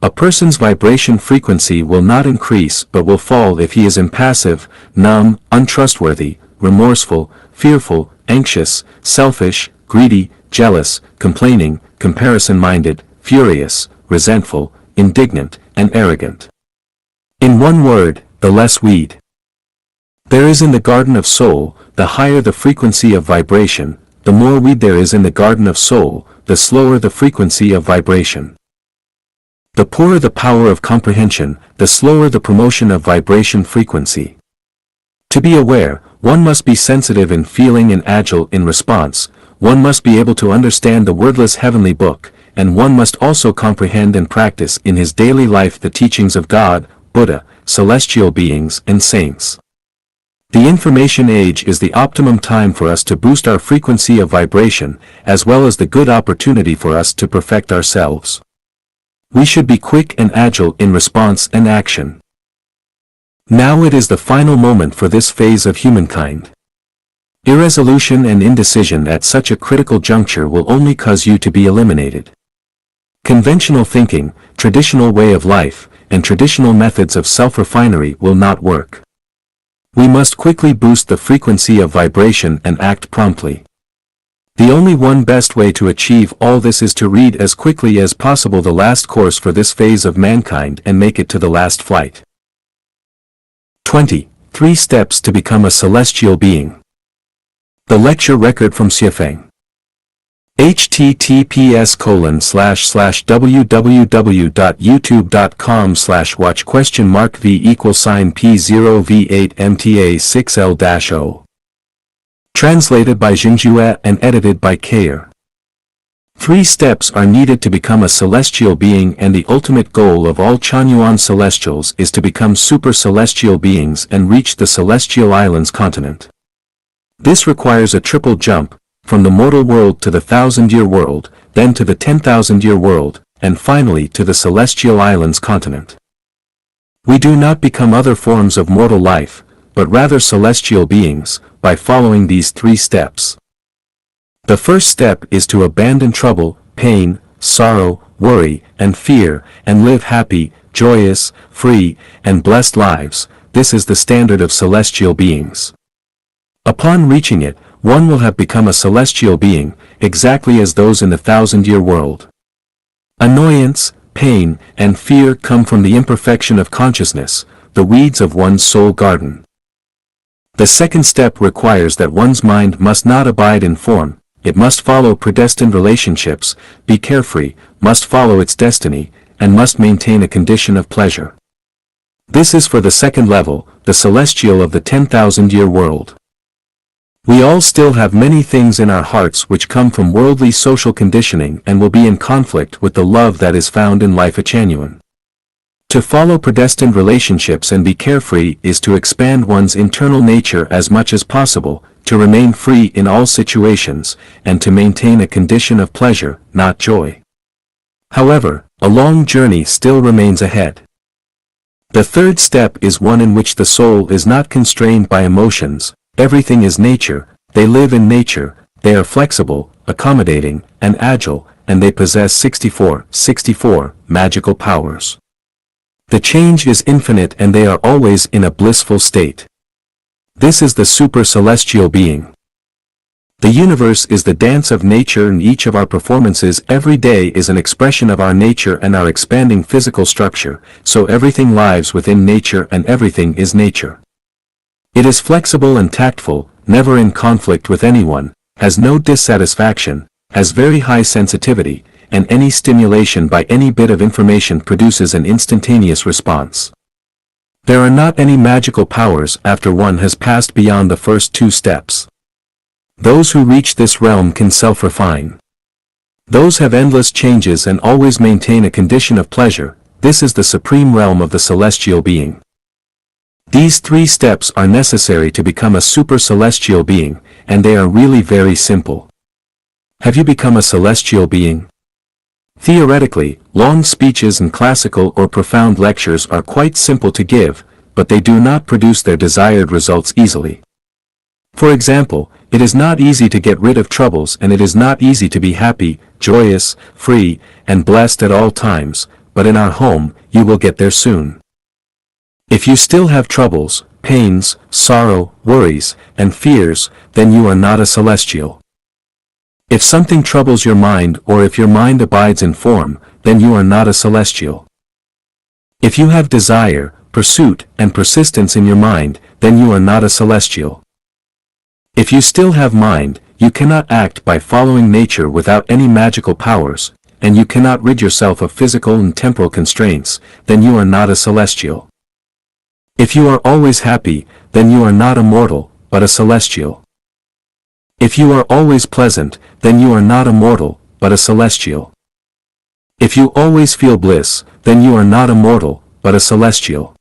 A person's vibration frequency will not increase but will fall if he is impassive, numb, untrustworthy, remorseful, fearful, anxious, selfish, greedy, jealous, complaining, comparison-minded, furious, resentful, indignant, and arrogant. In one word, the less weed there is in the garden of soul, the higher the frequency of vibration. The more weed there is in the garden of soul, the slower the frequency of vibration. The poorer the power of comprehension, the slower the promotion of vibration frequency. To be aware, one must be sensitive in feeling and agile in response. One must be able to understand the wordless heavenly book, and one must also comprehend and practice in his daily life the teachings of God, Buddha, celestial beings, and saints. The information age is the optimum time for us to boost our frequency of vibration, as well as the good opportunity for us to perfect ourselves. We should be quick and agile in response and action. Now it is the final moment for this phase of humankind. Irresolution and indecision at such a critical juncture will only cause you to be eliminated. Conventional thinking, traditional way of life, and traditional methods of self-refinery will not work. We must quickly boost the frequency of vibration and act promptly. The only one best way to achieve all this is to read as quickly as possible the last course for this phase of mankind and make it to the last flight. 20. 3 Steps to Become a Celestial Being. The lecture record from Xiafeng. https://www.youtube.com/watch?v=p0v8mta6l-0. Translated by Xingjue and edited by Kayer. 3 steps are needed to become a celestial being, and the ultimate goal of all Chanyuan celestials is to become super celestial beings and reach the Celestial Islands continent. This requires a triple jump, from the mortal world to the 1,000-year world, then to the 10,000-year world, and finally to the Celestial Islands continent. We do not become other forms of mortal life, but rather celestial beings, by following these 3 steps. The first step is to abandon trouble, pain, sorrow, worry, and fear, and live happy, joyous, free, and blessed lives. This is the standard of celestial beings. Upon reaching it, one will have become a celestial being, exactly as those in the 1,000-year world. Annoyance, pain, and fear come from the imperfection of consciousness, the weeds of one's soul garden. The second step requires that one's mind must not abide in form, it must follow predestined relationships, be carefree, must follow its destiny, and must maintain a condition of pleasure. This is for the second level, the celestial of the 10,000-year world. We all still have many things in our hearts which come from worldly social conditioning and will be in conflict with the love that is found in life genuine. To follow predestined relationships and be carefree is to expand one's internal nature as much as possible, to remain free in all situations, and to maintain a condition of pleasure, not joy. However, a long journey still remains ahead. The third step is one in which the soul is not constrained by emotions. Everything is nature, they live in nature, they are flexible, accommodating, and agile, and they possess 64 magical powers. The change is infinite and they are always in a blissful state. This is the super celestial being. The universe is the dance of nature, and each of our performances every day is an expression of our nature and our expanding physical structure, so everything lives within nature and everything is nature. It is flexible and tactful, never in conflict with anyone, has no dissatisfaction, has very high sensitivity, and any stimulation by any bit of information produces an instantaneous response. There are not any magical powers after one has passed beyond the first two steps. Those who reach this realm can self-refine. Those have endless changes and always maintain a condition of pleasure. This is the supreme realm of the celestial being. These three steps are necessary to become a super celestial being, and they are really very simple. Have you become a celestial being? Theoretically, long speeches and classical or profound lectures are quite simple to give, but they do not produce their desired results easily. For example, it is not easy to get rid of troubles, and it is not easy to be happy, joyous, free, and blessed at all times, but in our home, you will get there soon. If you still have troubles, pains, sorrow, worries, and fears, then you are not a celestial. If something troubles your mind, or if your mind abides in form, then you are not a celestial. If you have desire, pursuit, and persistence in your mind, then you are not a celestial. If you still have mind, you cannot act by following nature without any magical powers, and you cannot rid yourself of physical and temporal constraints, then you are not a celestial. If you are always happy, then you are not a mortal, but a celestial. If you are always pleasant, then you are not a mortal, but a celestial. If you always feel bliss, then you are not a mortal, but a celestial.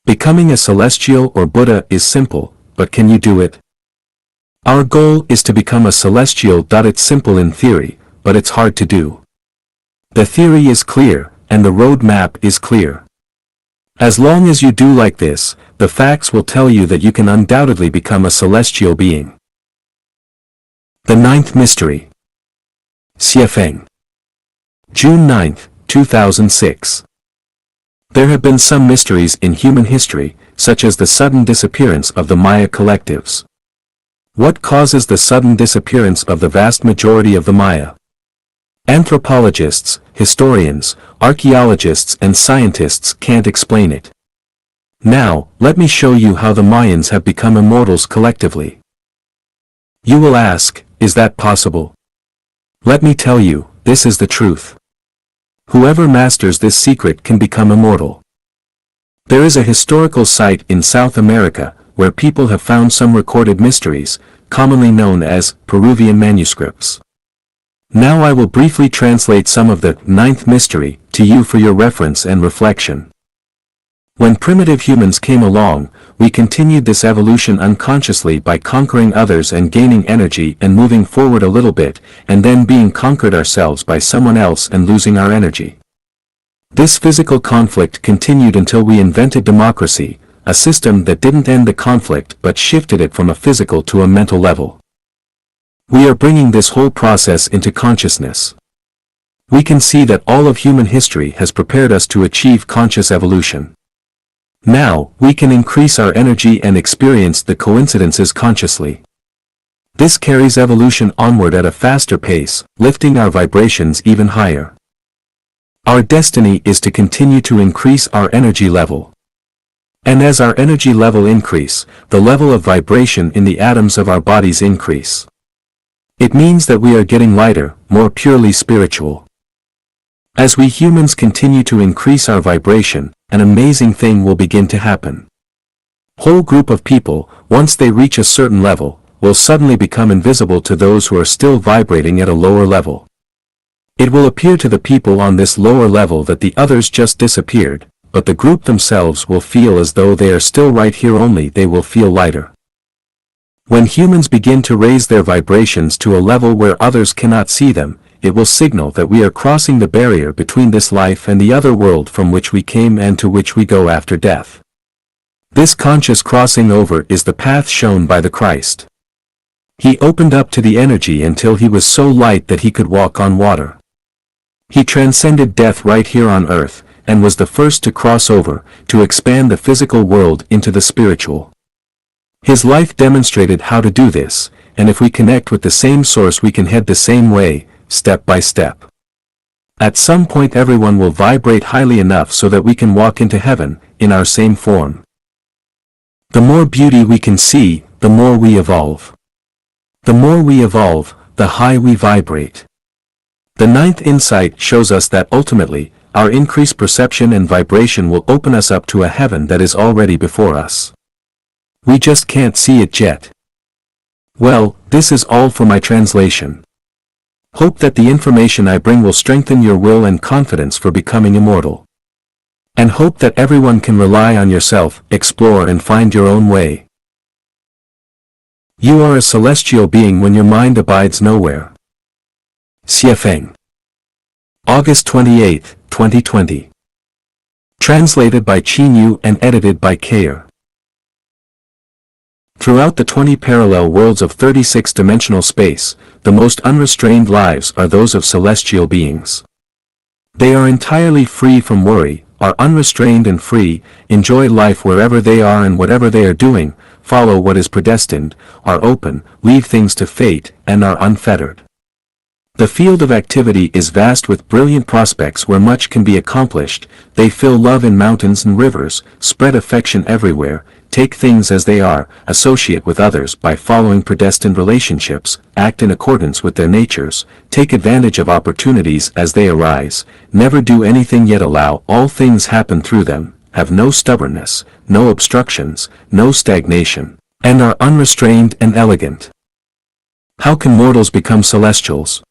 Becoming a celestial or Buddha is simple, but can you do it? Our goal is to become a celestial. It's simple in theory, but it's hard to do. The theory is clear, and the road map is clear. As long as you do like this, the facts will tell you that you can undoubtedly become a celestial being. The Ninth Mystery. Xiefeng. June 9, 2006. There have been some mysteries in human history, such as the sudden disappearance of the Maya collectives. What causes the sudden disappearance of the vast majority of the Maya? Anthropologists, historians, archaeologists and scientists can't explain it. Now, let me show you how the Mayans have become immortals collectively. You will ask, is that possible? Let me tell you, this is the truth. Whoever masters this secret can become immortal. There is a historical site in South America, where people have found some recorded mysteries, commonly known as Peruvian manuscripts. Now I will briefly translate some of the ninth mystery to you for your reference and reflection. When primitive humans came along, we continued this evolution unconsciously by conquering others and gaining energy and moving forward a little bit, and then being conquered ourselves by someone else and losing our energy. This physical conflict continued until we invented democracy, a system that didn't end the conflict but shifted it from a physical to a mental level. We are bringing this whole process into consciousness. We can see that all of human history has prepared us to achieve conscious evolution. Now, we can increase our energy and experience the coincidences consciously. This carries evolution onward at a faster pace, lifting our vibrations even higher. Our destiny is to continue to increase our energy level. And as our energy level increase, the level of vibration in the atoms of our bodies increase. It means that we are getting lighter, more purely spiritual. As we humans continue to increase our vibration, an amazing thing will begin to happen. Whole group of people, once they reach a certain level, will suddenly become invisible to those who are still vibrating at a lower level. It will appear to the people on this lower level that the others just disappeared, but the group themselves will feel as though they are still right here, only they will feel lighter. When humans begin to raise their vibrations to a level where others cannot see them, it will signal that we are crossing the barrier between this life and the other world from which we came and to which we go after death. This conscious crossing over is the path shown by the Christ. He opened up to the energy until he was so light that he could walk on water. He transcended death right here on earth, and was the first to cross over, to expand the physical world into the spiritual. His life demonstrated how to do this, and if we connect with the same source we can head the same way, step by step. At some point everyone will vibrate highly enough so that we can walk into heaven, in our same form. The more beauty we can see, the more we evolve. The more we evolve, the higher we vibrate. The ninth insight shows us that ultimately, our increased perception and vibration will open us up to a heaven that is already before us. We just can't see it yet. Well, this is all for my translation. Hope that the information I bring will strengthen your will and confidence for becoming immortal. And hope that everyone can rely on yourself, explore and find your own way. You are a celestial being when your mind abides nowhere. Xie Feng. August 28, 2020. Translated by Qin Yu and edited by Kayer. Throughout the 20 parallel worlds of 36-dimensional space, the most unrestrained lives are those of celestial beings. They are entirely free from worry, are unrestrained and free, enjoy life wherever they are and whatever they are doing, follow what is predestined, are open, leave things to fate, and are unfettered. The field of activity is vast with brilliant prospects where much can be accomplished. They fill love in mountains and rivers, spread affection everywhere, take things as they are, associate with others by following predestined relationships, act in accordance with their natures, take advantage of opportunities as they arise, never do anything yet allow all things happen through them, have no stubbornness, no obstructions, no stagnation, and are unrestrained and elegant. How can mortals become celestials?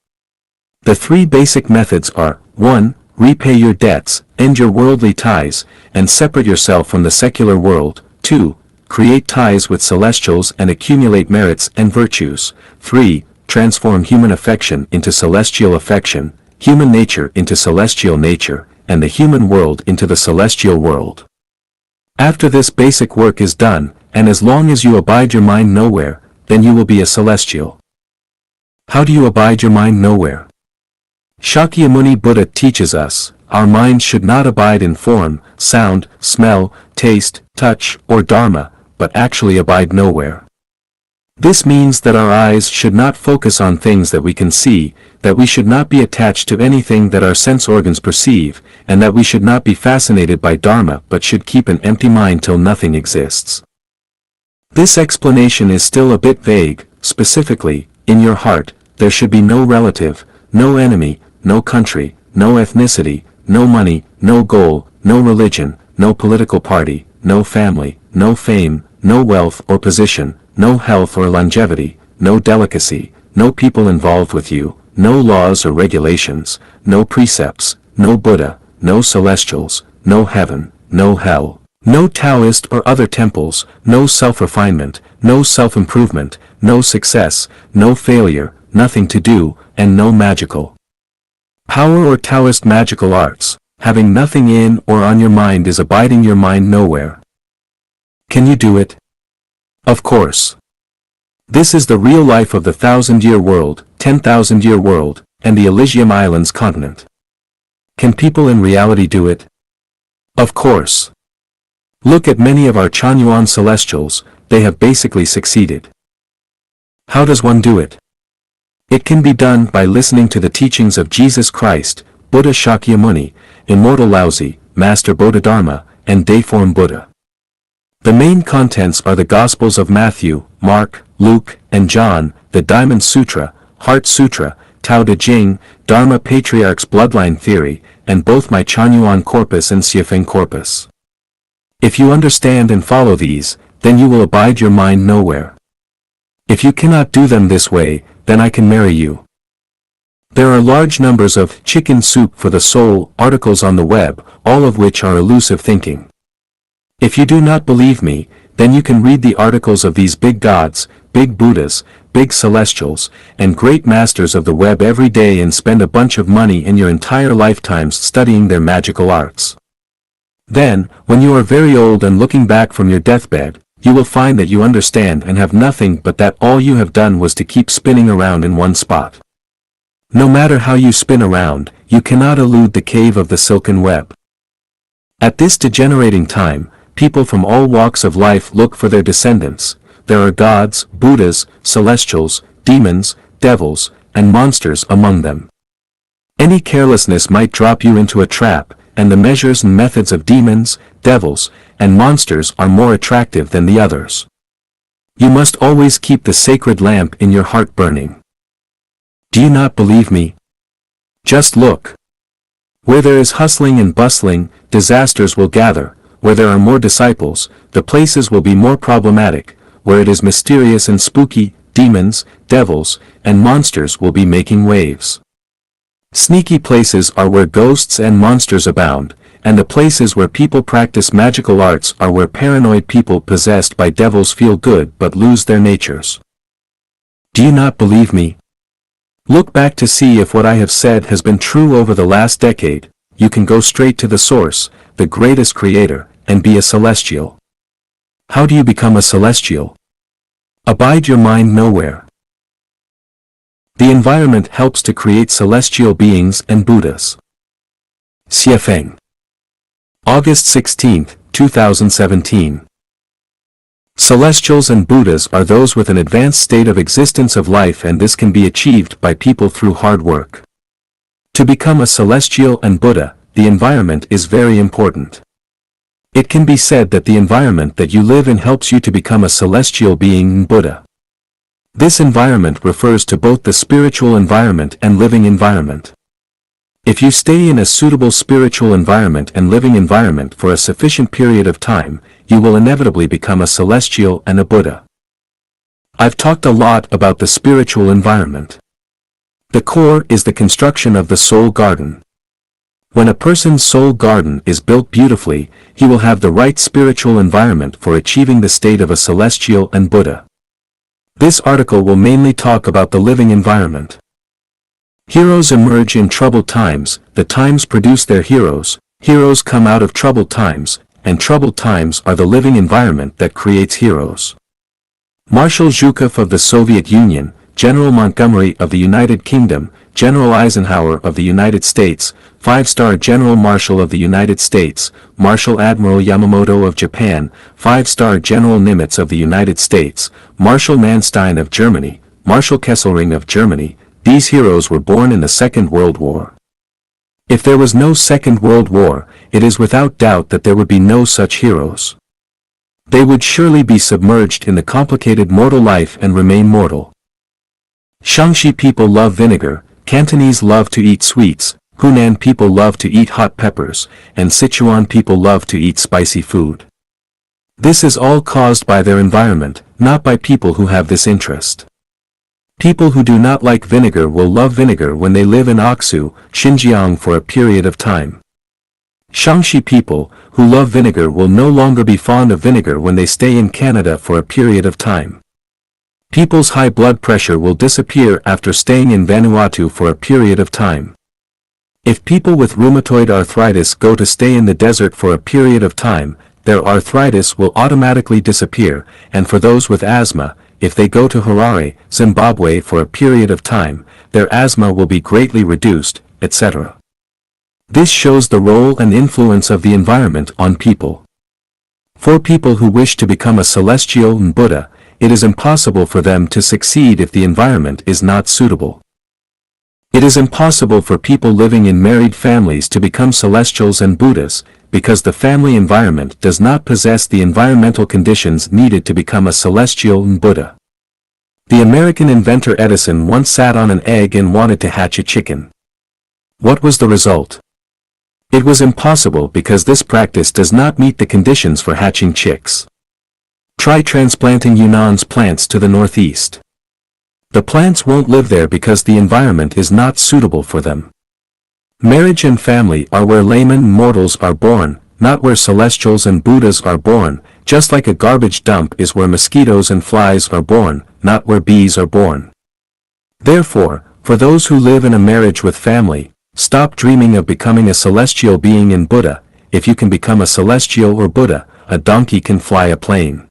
The three basic methods are, 1. Repay your debts, end your worldly ties, and separate yourself from the secular world. 2. Create ties with celestials and accumulate merits and virtues. 3. Transform human affection into celestial affection, human nature into celestial nature, and the human world into the celestial world. After this basic work is done, and as long as you abide your mind nowhere, then you will be a celestial. How do you abide your mind nowhere? Shakyamuni Buddha teaches us, our minds should not abide in form, sound, smell, taste, touch, or dharma, but actually abide nowhere. This means that our eyes should not focus on things that we can see, that we should not be attached to anything that our sense organs perceive, and that we should not be fascinated by dharma but should keep an empty mind till nothing exists. This explanation is still a bit vague. Specifically, in your heart, there should be no relative, no enemy, no country, no ethnicity, no money, no goal, no religion, no political party, no family, no fame, no wealth or position, no health or longevity, no delicacy, no people involved with you, no laws or regulations, no precepts, no Buddha, no celestials, no heaven, no hell, no Taoist or other temples, no self-refinement, no self-improvement, no success, no failure, nothing to do, and no magical power or Taoist magical arts. Having nothing in or on your mind is abiding your mind nowhere. Can you do it? Of course. This is the real life of the 1,000-year world, 10,000-year world, and the Elysium Islands continent. Can people in reality do it? Of course. Look at many of our Chanyuan celestials, they have basically succeeded. How does one do it? It can be done by listening to the teachings of Jesus Christ, Buddha Shakyamuni, Immortal Laozi, Master Bodhidharma, and Dayform Buddha. The main contents are the Gospels of Matthew, Mark, Luke, and John, the Diamond Sutra, Heart Sutra, Tao Te Ching, Dharma Patriarch's Bloodline Theory, and both my Chanyuan Corpus and Xie Feng Corpus. If you understand and follow these, then you will abide your mind nowhere. If you cannot do them this way, then I can marry you. There are large numbers of chicken soup for the soul articles on the web, all of which are elusive thinking. If you do not believe me, then you can read the articles of these big gods, big Buddhas, big celestials, and great masters of the web every day and spend a bunch of money in your entire lifetimes studying their magical arts. Then, when you are very old and looking back from your deathbed, you will find that you understand and have nothing but that all you have done was to keep spinning around in one spot. No matter how you spin around, you cannot elude the cave of the silken web. At this degenerating time, people from all walks of life look for their descendants. There are gods, Buddhas, celestials, demons, devils, and monsters among them. Any carelessness might drop you into a trap, and the measures and methods of demons, devils, and monsters are more attractive than the others. You must always keep the sacred lamp in your heart burning. Do you not believe me? Just look. Where there is hustling and bustling, disasters will gather. Where there are more disciples, the places will be more problematic. Where it is mysterious and spooky, demons, devils, and monsters will be making waves. Sneaky places are where ghosts and monsters abound, and the places where people practice magical arts are where paranoid people possessed by devils feel good but lose their natures. Do you not believe me? Look back to see if what I have said has been true over the last decade. You can go straight to the source, the greatest creator, and be a celestial. How do you become a celestial? Abide your mind nowhere. The environment helps to create celestial beings and Buddhas. Xie Feng. August 16, 2017. Celestials and Buddhas are those with an advanced state of existence of life, and this can be achieved by people through hard work. To become a celestial and Buddha, the environment is very important. It can be said that the environment that you live in helps you to become a celestial being and Buddha. This environment refers to both the spiritual environment and living environment. If you stay in a suitable spiritual environment and living environment for a sufficient period of time, you will inevitably become a celestial and a Buddha. I've talked a lot about the spiritual environment. The core is the construction of the soul garden. When a person's soul garden is built beautifully, he will have the right spiritual environment for achieving the state of a celestial and Buddha. This article will mainly talk about the living environment. Heroes emerge in troubled times, the times produce their heroes, heroes come out of troubled times, and troubled times are the living environment that creates heroes. Marshal Zhukov of the Soviet Union, General Montgomery of the United Kingdom, General Eisenhower of the United States, 5-star General Marshal of the United States, Marshal Admiral Yamamoto of Japan, 5-star General Nimitz of the United States, Marshal Manstein of Germany, Marshal Kesselring of Germany. These heroes were born in the Second World War. If there was no Second World War, it is without doubt that there would be no such heroes. They would surely be submerged in the complicated mortal life and remain mortal. Shaanxi people love vinegar, Cantonese love to eat sweets, Hunan people love to eat hot peppers, and Sichuan people love to eat spicy food. This is all caused by their environment, not by people who have this interest. People who do not like vinegar will love vinegar when they live in Aksu, Xinjiang for a period of time. Shaanxi people, who love vinegar, will no longer be fond of vinegar when they stay in Canada for a period of time. People's high blood pressure will disappear after staying in Vanuatu for a period of time. If people with rheumatoid arthritis go to stay in the desert for a period of time, their arthritis will automatically disappear, and for those with asthma, if they go to Harare, Zimbabwe for a period of time, their asthma will be greatly reduced, etc. This shows the role and influence of the environment on people. For people who wish to become a celestial and Buddha, it is impossible for them to succeed if the environment is not suitable. It is impossible for people living in married families to become celestials and Buddhas, because the family environment does not possess the environmental conditions needed to become a celestial and Buddha. The American inventor Edison once sat on an egg and wanted to hatch a chicken. What was the result? It was impossible because this practice does not meet the conditions for hatching chicks. Try transplanting Yunan's plants to the northeast. The plants won't live there because the environment is not suitable for them. Marriage and family are where laymen and mortals are born, not where celestials and Buddhas are born, just like a garbage dump is where mosquitoes and flies are born, not where bees are born. Therefore, for those who live in a marriage with family, stop dreaming of becoming a celestial being in Buddha. If you can become a celestial or Buddha, a donkey can fly a plane.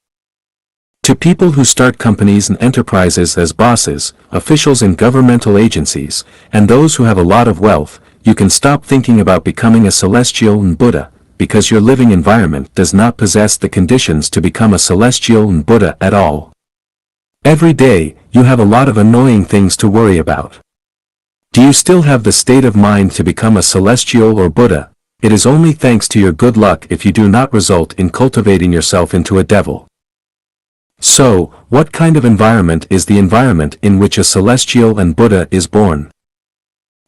To people who start companies and enterprises as bosses, officials in governmental agencies, and those who have a lot of wealth, you can stop thinking about becoming a celestial and Buddha, because your living environment does not possess the conditions to become a celestial and Buddha at all. Every day, you have a lot of annoying things to worry about. Do you still have the state of mind to become a celestial or Buddha? It is only thanks to your good luck if you do not result in cultivating yourself into a devil. So, what kind of environment is the environment in which a celestial and Buddha is born?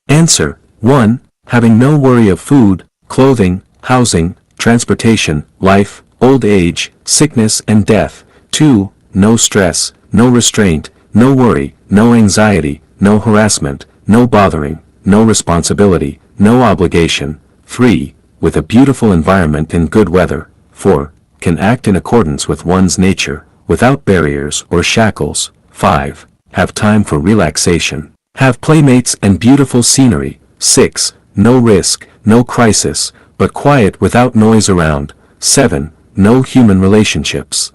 Answer: 1. having no worry of food, clothing, housing, transportation, life, old age, sickness and death. 2. No stress, no restraint, no worry, no anxiety, no harassment, no bothering, no responsibility, no obligation. 3. With a beautiful environment and good weather. 4. Can act in accordance with one's nature, without barriers or shackles. 5. Have time for relaxation. Have playmates and beautiful scenery. 6. No risk, no crisis, but quiet without noise around. 7. No human relationships.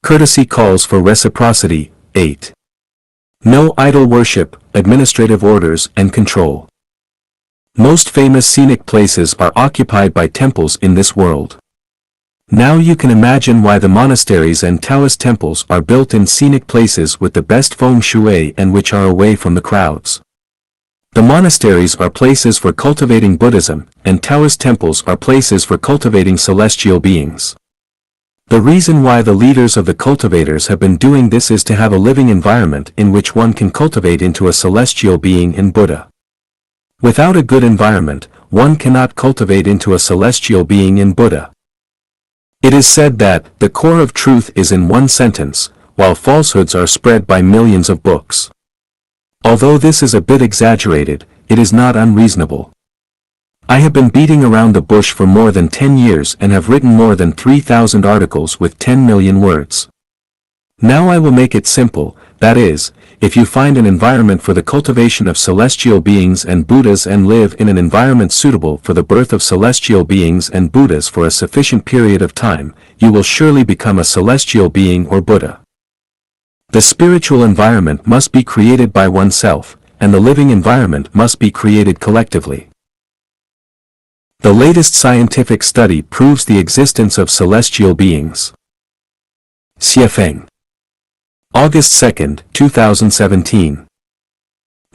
Courtesy calls for reciprocity. 8. No idol worship, administrative orders and control. Most famous scenic places are occupied by temples in this world. Now you can imagine why the monasteries and Taoist temples are built in scenic places with the best feng shui and which are away from the crowds. The monasteries are places for cultivating Buddhism, and Taoist temples are places for cultivating celestial beings. The reason why the leaders of the cultivators have been doing this is to have a living environment in which one can cultivate into a celestial being in Buddha. Without a good environment, one cannot cultivate into a celestial being in Buddha. It is said that the core of truth is in one sentence, while falsehoods are spread by millions of books. Although this is a bit exaggerated, it is not unreasonable. I have been beating around the bush for more than 10 years and have written more than 3,000 articles with 10 million words. Now I will make it simple, that is, if you find an environment for the cultivation of celestial beings and Buddhas and live in an environment suitable for the birth of celestial beings and Buddhas for a sufficient period of time, you will surely become a celestial being or Buddha. The spiritual environment must be created by oneself, and the living environment must be created collectively. The latest scientific study proves the existence of celestial beings. Xiefeng. August 2, 2017.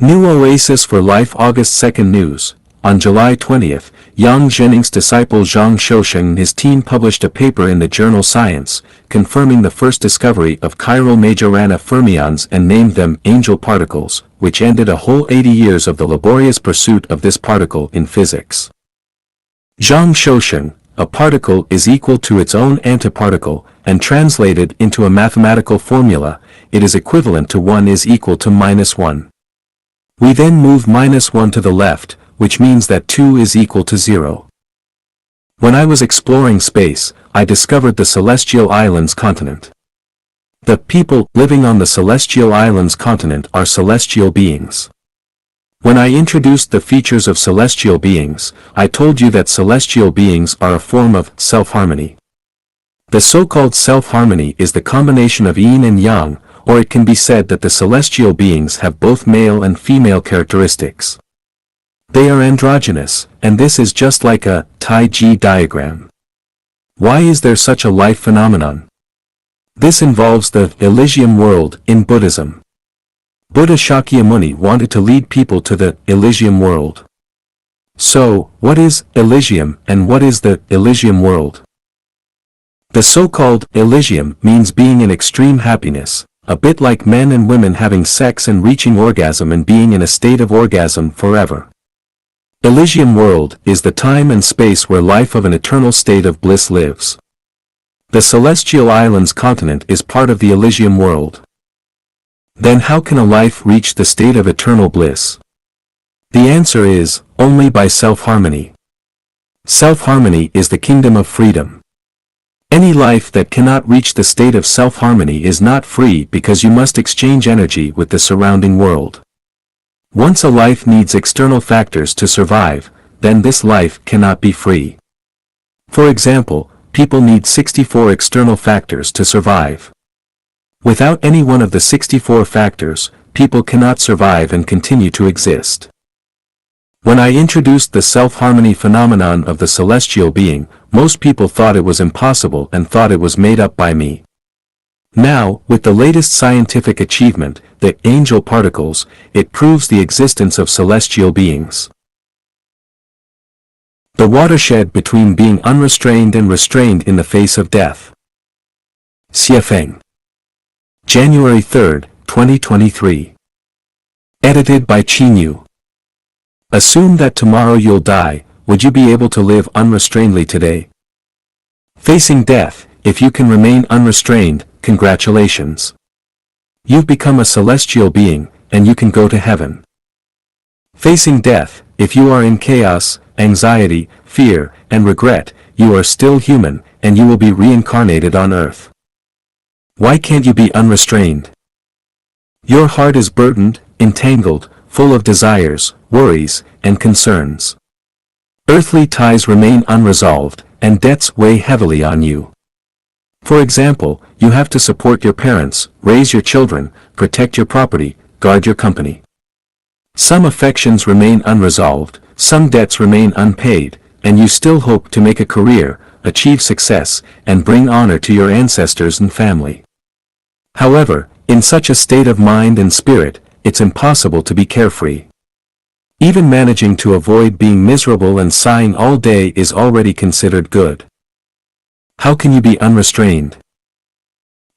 New Oasis for Life. August 2 news. On July 20, Yang Zhening's disciple Zhang Shousheng and his team published a paper in the journal Science, confirming the first discovery of chiral Majorana fermions and named them angel particles, which ended a whole 80 years of the laborious pursuit of this particle in physics. Zhang Shousheng, a particle is equal to its own antiparticle, and translated into a mathematical formula, it is equivalent to 1 is equal to -1. We then move -1 to the left, which means that 2 is equal to 0. When I was exploring space, I discovered the Celestial Islands continent. The people living on the Celestial Islands continent are celestial beings. When I introduced the features of celestial beings, I told you that celestial beings are a form of self-harmony. The so-called self-harmony is the combination of yin and yang, or it can be said that the celestial beings have both male and female characteristics. They are androgynous, and this is just like a Tai-Chi diagram. Why is there such a life phenomenon? This involves the Elysium world in Buddhism. Buddha Shakyamuni wanted to lead people to the Elysium world. So, what is Elysium and what is the Elysium world? The so-called Elysium means being in extreme happiness, a bit like men and women having sex and reaching orgasm and being in a state of orgasm forever. Elysium world is the time and space where life of an eternal state of bliss lives. The Celestial Islands continent is part of the Elysium world. Then how can a life reach the state of eternal bliss? The answer is, only by self-harmony. Self-harmony is the kingdom of freedom. Any life that cannot reach the state of self-harmony is not free because you must exchange energy with the surrounding world. Once a life needs external factors to survive, then this life cannot be free. For example, people need 64 external factors to survive. Without any one of the 64 factors, people cannot survive and continue to exist. When I introduced the self-harmony phenomenon of the celestial being, most people thought it was impossible and thought it was made up by me. Now, with the latest scientific achievement, the angel particles, it proves the existence of celestial beings. The watershed between being unrestrained and restrained in the face of death. Xiefeng. January 3, 2023. Edited by Qinyu. Assume that tomorrow you'll die. Would you be able to live unrestrainedly today? Facing death, if you can remain unrestrained, congratulations. You've become a celestial being, and you can go to heaven. Facing death, if you are in chaos, anxiety, fear, and regret, you are still human, and you will be reincarnated on earth. Why can't you be unrestrained? Your heart is burdened, entangled, full of desires, worries, and concerns. Earthly ties remain unresolved, and debts weigh heavily on you. For example, you have to support your parents, raise your children, protect your property, guard your company. Some affections remain unresolved, some debts remain unpaid, and you still hope to make a career, achieve success, and bring honor to your ancestors and family. However, in such a state of mind and spirit, it's impossible to be carefree. Even managing to avoid being miserable and sighing all day is already considered good. How can you be unrestrained?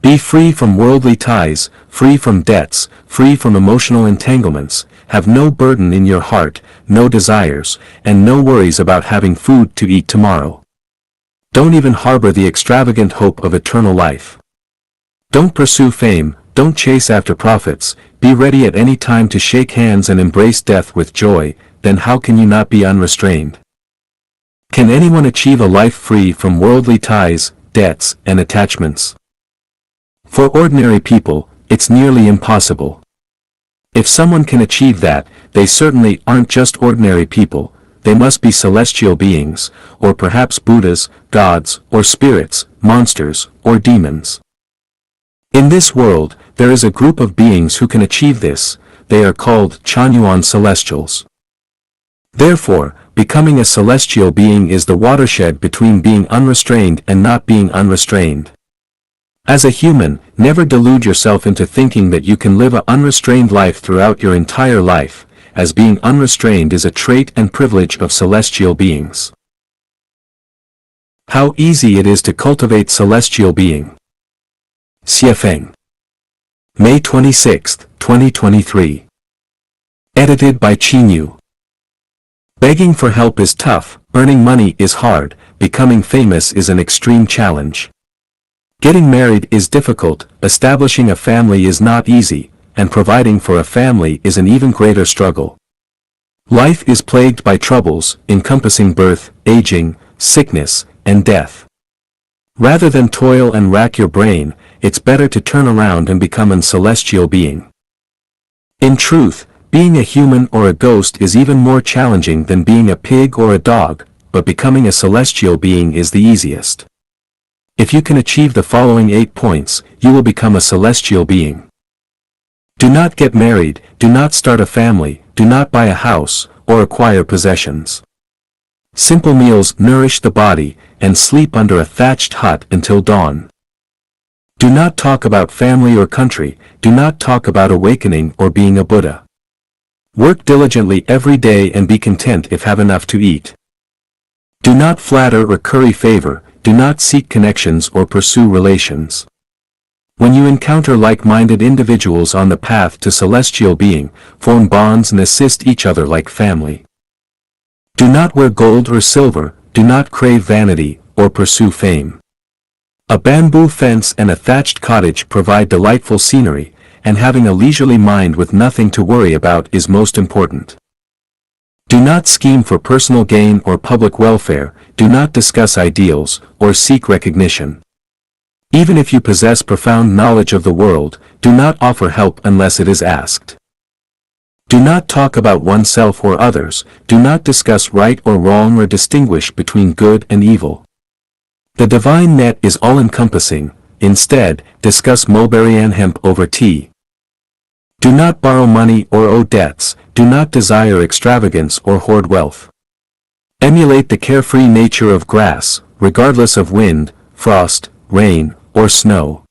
Be free from worldly ties, free from debts, free from emotional entanglements, have no burden in your heart, no desires, and no worries about having food to eat tomorrow. Don't even harbor the extravagant hope of eternal life. Don't pursue fame, don't chase after profits, be ready at any time to shake hands and embrace death with joy, then how can you not be unrestrained? Can anyone achieve a life free from worldly ties, debts, and attachments? For ordinary people, it's nearly impossible. If someone can achieve that, they certainly aren't just ordinary people, they must be celestial beings, or perhaps Buddhas, gods, or spirits, monsters, or demons. In this world, there is a group of beings who can achieve this, they are called Chanyuan Celestials. Therefore, becoming a celestial being is the watershed between being unrestrained and not being unrestrained. As a human, never delude yourself into thinking that you can live an unrestrained life throughout your entire life, as being unrestrained is a trait and privilege of celestial beings. How easy it is to cultivate celestial being. Xiefeng. May 26, 2023. Edited by Qinyu. Begging for help is tough, earning money is hard, becoming famous is an extreme challenge. Getting married is difficult, establishing a family is not easy, and providing for a family is an even greater struggle. Life is plagued by troubles, encompassing birth, aging, sickness, and death. Rather than toil and rack your brain, it's better to turn around and become a celestial being. In truth, being a human or a ghost is even more challenging than being a pig or a dog, but becoming a celestial being is the easiest. If you can achieve the following 8 points, you will become a celestial being. Do not get married, do not start a family, do not buy a house, or acquire possessions. Simple meals nourish the body, and sleep under a thatched hut until dawn. Do not talk about family or country, do not talk about awakening or being a Buddha. Work diligently every day and be content if have enough to eat. Do not flatter or curry favor, do not seek connections or pursue relations. When you encounter like-minded individuals on the path to celestial being, form bonds and assist each other like family. Do not wear gold or silver, do not crave vanity, or pursue fame. A bamboo fence and a thatched cottage provide delightful scenery, and having a leisurely mind with nothing to worry about is most important. Do not scheme for personal gain or public welfare, do not discuss ideals, or seek recognition. Even if you possess profound knowledge of the world, do not offer help unless it is asked. Do not talk about oneself or others, do not discuss right or wrong or distinguish between good and evil. The divine net is all-encompassing, instead, discuss mulberry and hemp over tea. Do not borrow money or owe debts, do not desire extravagance or hoard wealth. Emulate the carefree nature of grass, regardless of wind, frost, rain, or snow.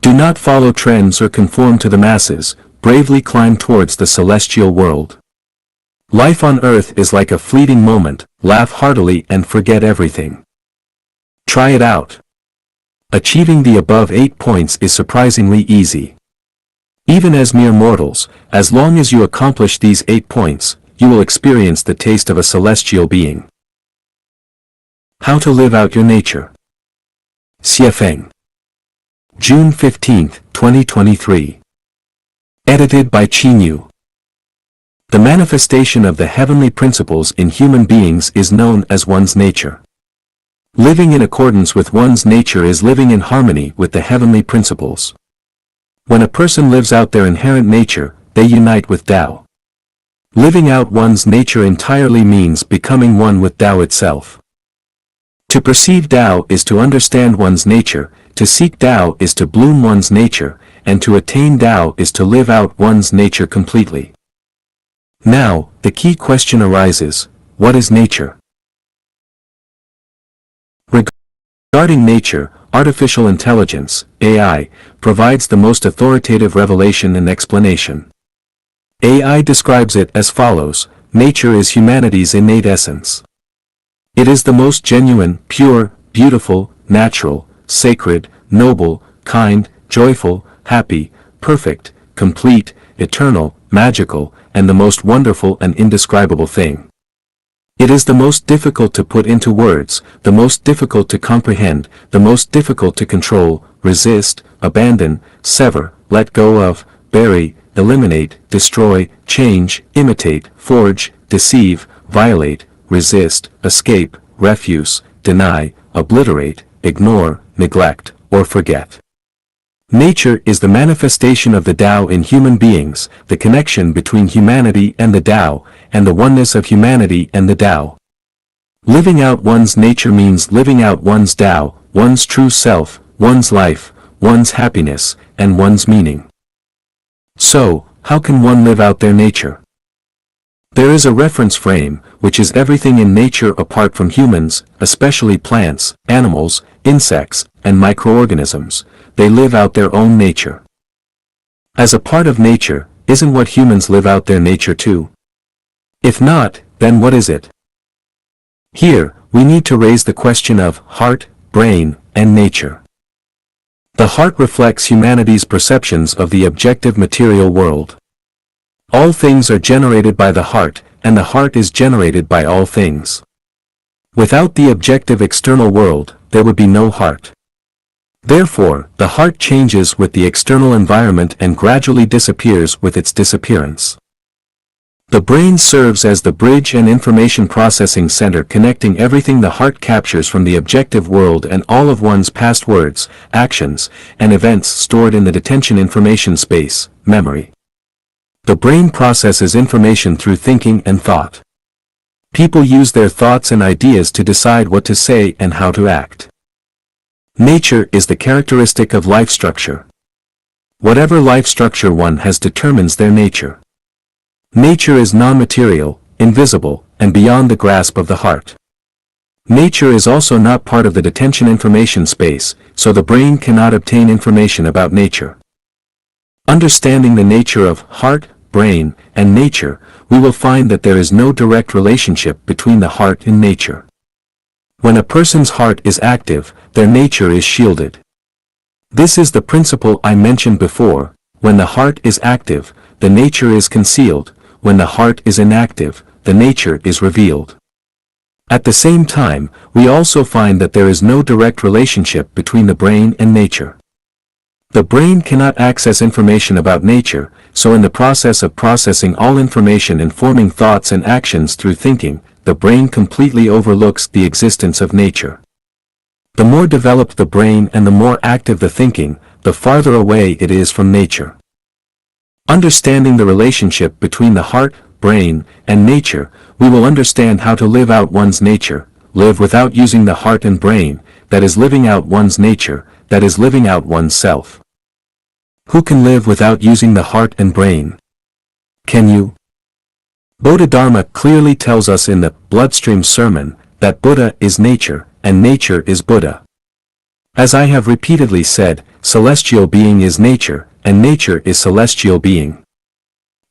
Do not follow trends or conform to the masses, bravely climb towards the celestial world. Life on earth is like a fleeting moment, laugh heartily and forget everything. Try it out. Achieving the above 8 points is surprisingly easy. Even as mere mortals, as long as you accomplish these 8 points, you will experience the taste of a celestial being. How to live out your nature. Xiefeng. June 15, 2023. Edited by Qinyu. The manifestation of the heavenly principles in human beings is known as one's nature. Living in accordance with one's nature is living in harmony with the heavenly principles. When a person lives out their inherent nature, they unite with Tao. Living out one's nature entirely means becoming one with Tao itself. To perceive Tao is to understand one's nature, to seek Tao is to bloom one's nature, and to attain Tao is to live out one's nature completely. Now, the key question arises, what is nature? Regarding nature, artificial intelligence, AI, provides the most authoritative revelation and explanation. AI describes it as follows: nature is humanity's innate essence. It is the most genuine, pure, beautiful, natural, sacred, noble, kind, joyful, happy, perfect, complete, eternal, magical, and the most wonderful and indescribable thing. It is the most difficult to put into words, the most difficult to comprehend, the most difficult to control, resist, abandon, sever, let go of, bury, eliminate, destroy, change, imitate, forge, deceive, violate, resist, escape, refuse, deny, obliterate, ignore, neglect, or forget. Nature is the manifestation of the Tao in human beings, the connection between humanity and the Tao, and the oneness of humanity and the Tao. Living out one's nature means living out one's Tao, one's true self, one's life, one's happiness, and one's meaning. So, how can one live out their nature? There is a reference frame, which is everything in nature apart from humans, especially plants, animals, insects, and microorganisms. They live out their own nature. As a part of nature, isn't what humans live out their nature too? If not, then what is it? Here, we need to raise the question of heart, brain, and nature. The heart reflects humanity's perceptions of the objective material world. All things are generated by the heart, and the heart is generated by all things. Without the objective external world, there would be no heart. Therefore, the heart changes with the external environment and gradually disappears with its disappearance. The brain serves as the bridge and information processing center connecting everything the heart captures from the objective world and all of one's past words, actions, and events stored in the detention information space, memory. The brain processes information through thinking and thought. People use their thoughts and ideas to decide what to say and how to act. Nature is the characteristic of life structure. Whatever life structure one has determines their nature. Nature is non-material, invisible, and beyond the grasp of the heart. Nature is also not part of the detention information space, so the brain cannot obtain information about nature. Understanding the nature of heart, brain, and nature, we will find that there is no direct relationship between the heart and nature. When a person's heart is active, their nature is shielded. This is the principle I mentioned before: when the heart is active, the nature is concealed; when the heart is inactive, the nature is revealed. At the same time, we also find that there is no direct relationship between the brain and nature. The brain cannot access information about nature, so in the process of processing all information and forming thoughts and actions through thinking, the brain completely overlooks the existence of nature. The more developed the brain and the more active the thinking, the farther away it is from nature. Understanding the relationship between the heart, brain, and nature, we will understand how to live out one's nature, live without using the heart and brain, that is living out one's nature, that is living out one's self. Who can live without using the heart and brain? Can you? Bodhidharma clearly tells us in the Bloodstream Sermon that Buddha is nature, and nature is Buddha. As I have repeatedly said, celestial being is nature, and nature is celestial being.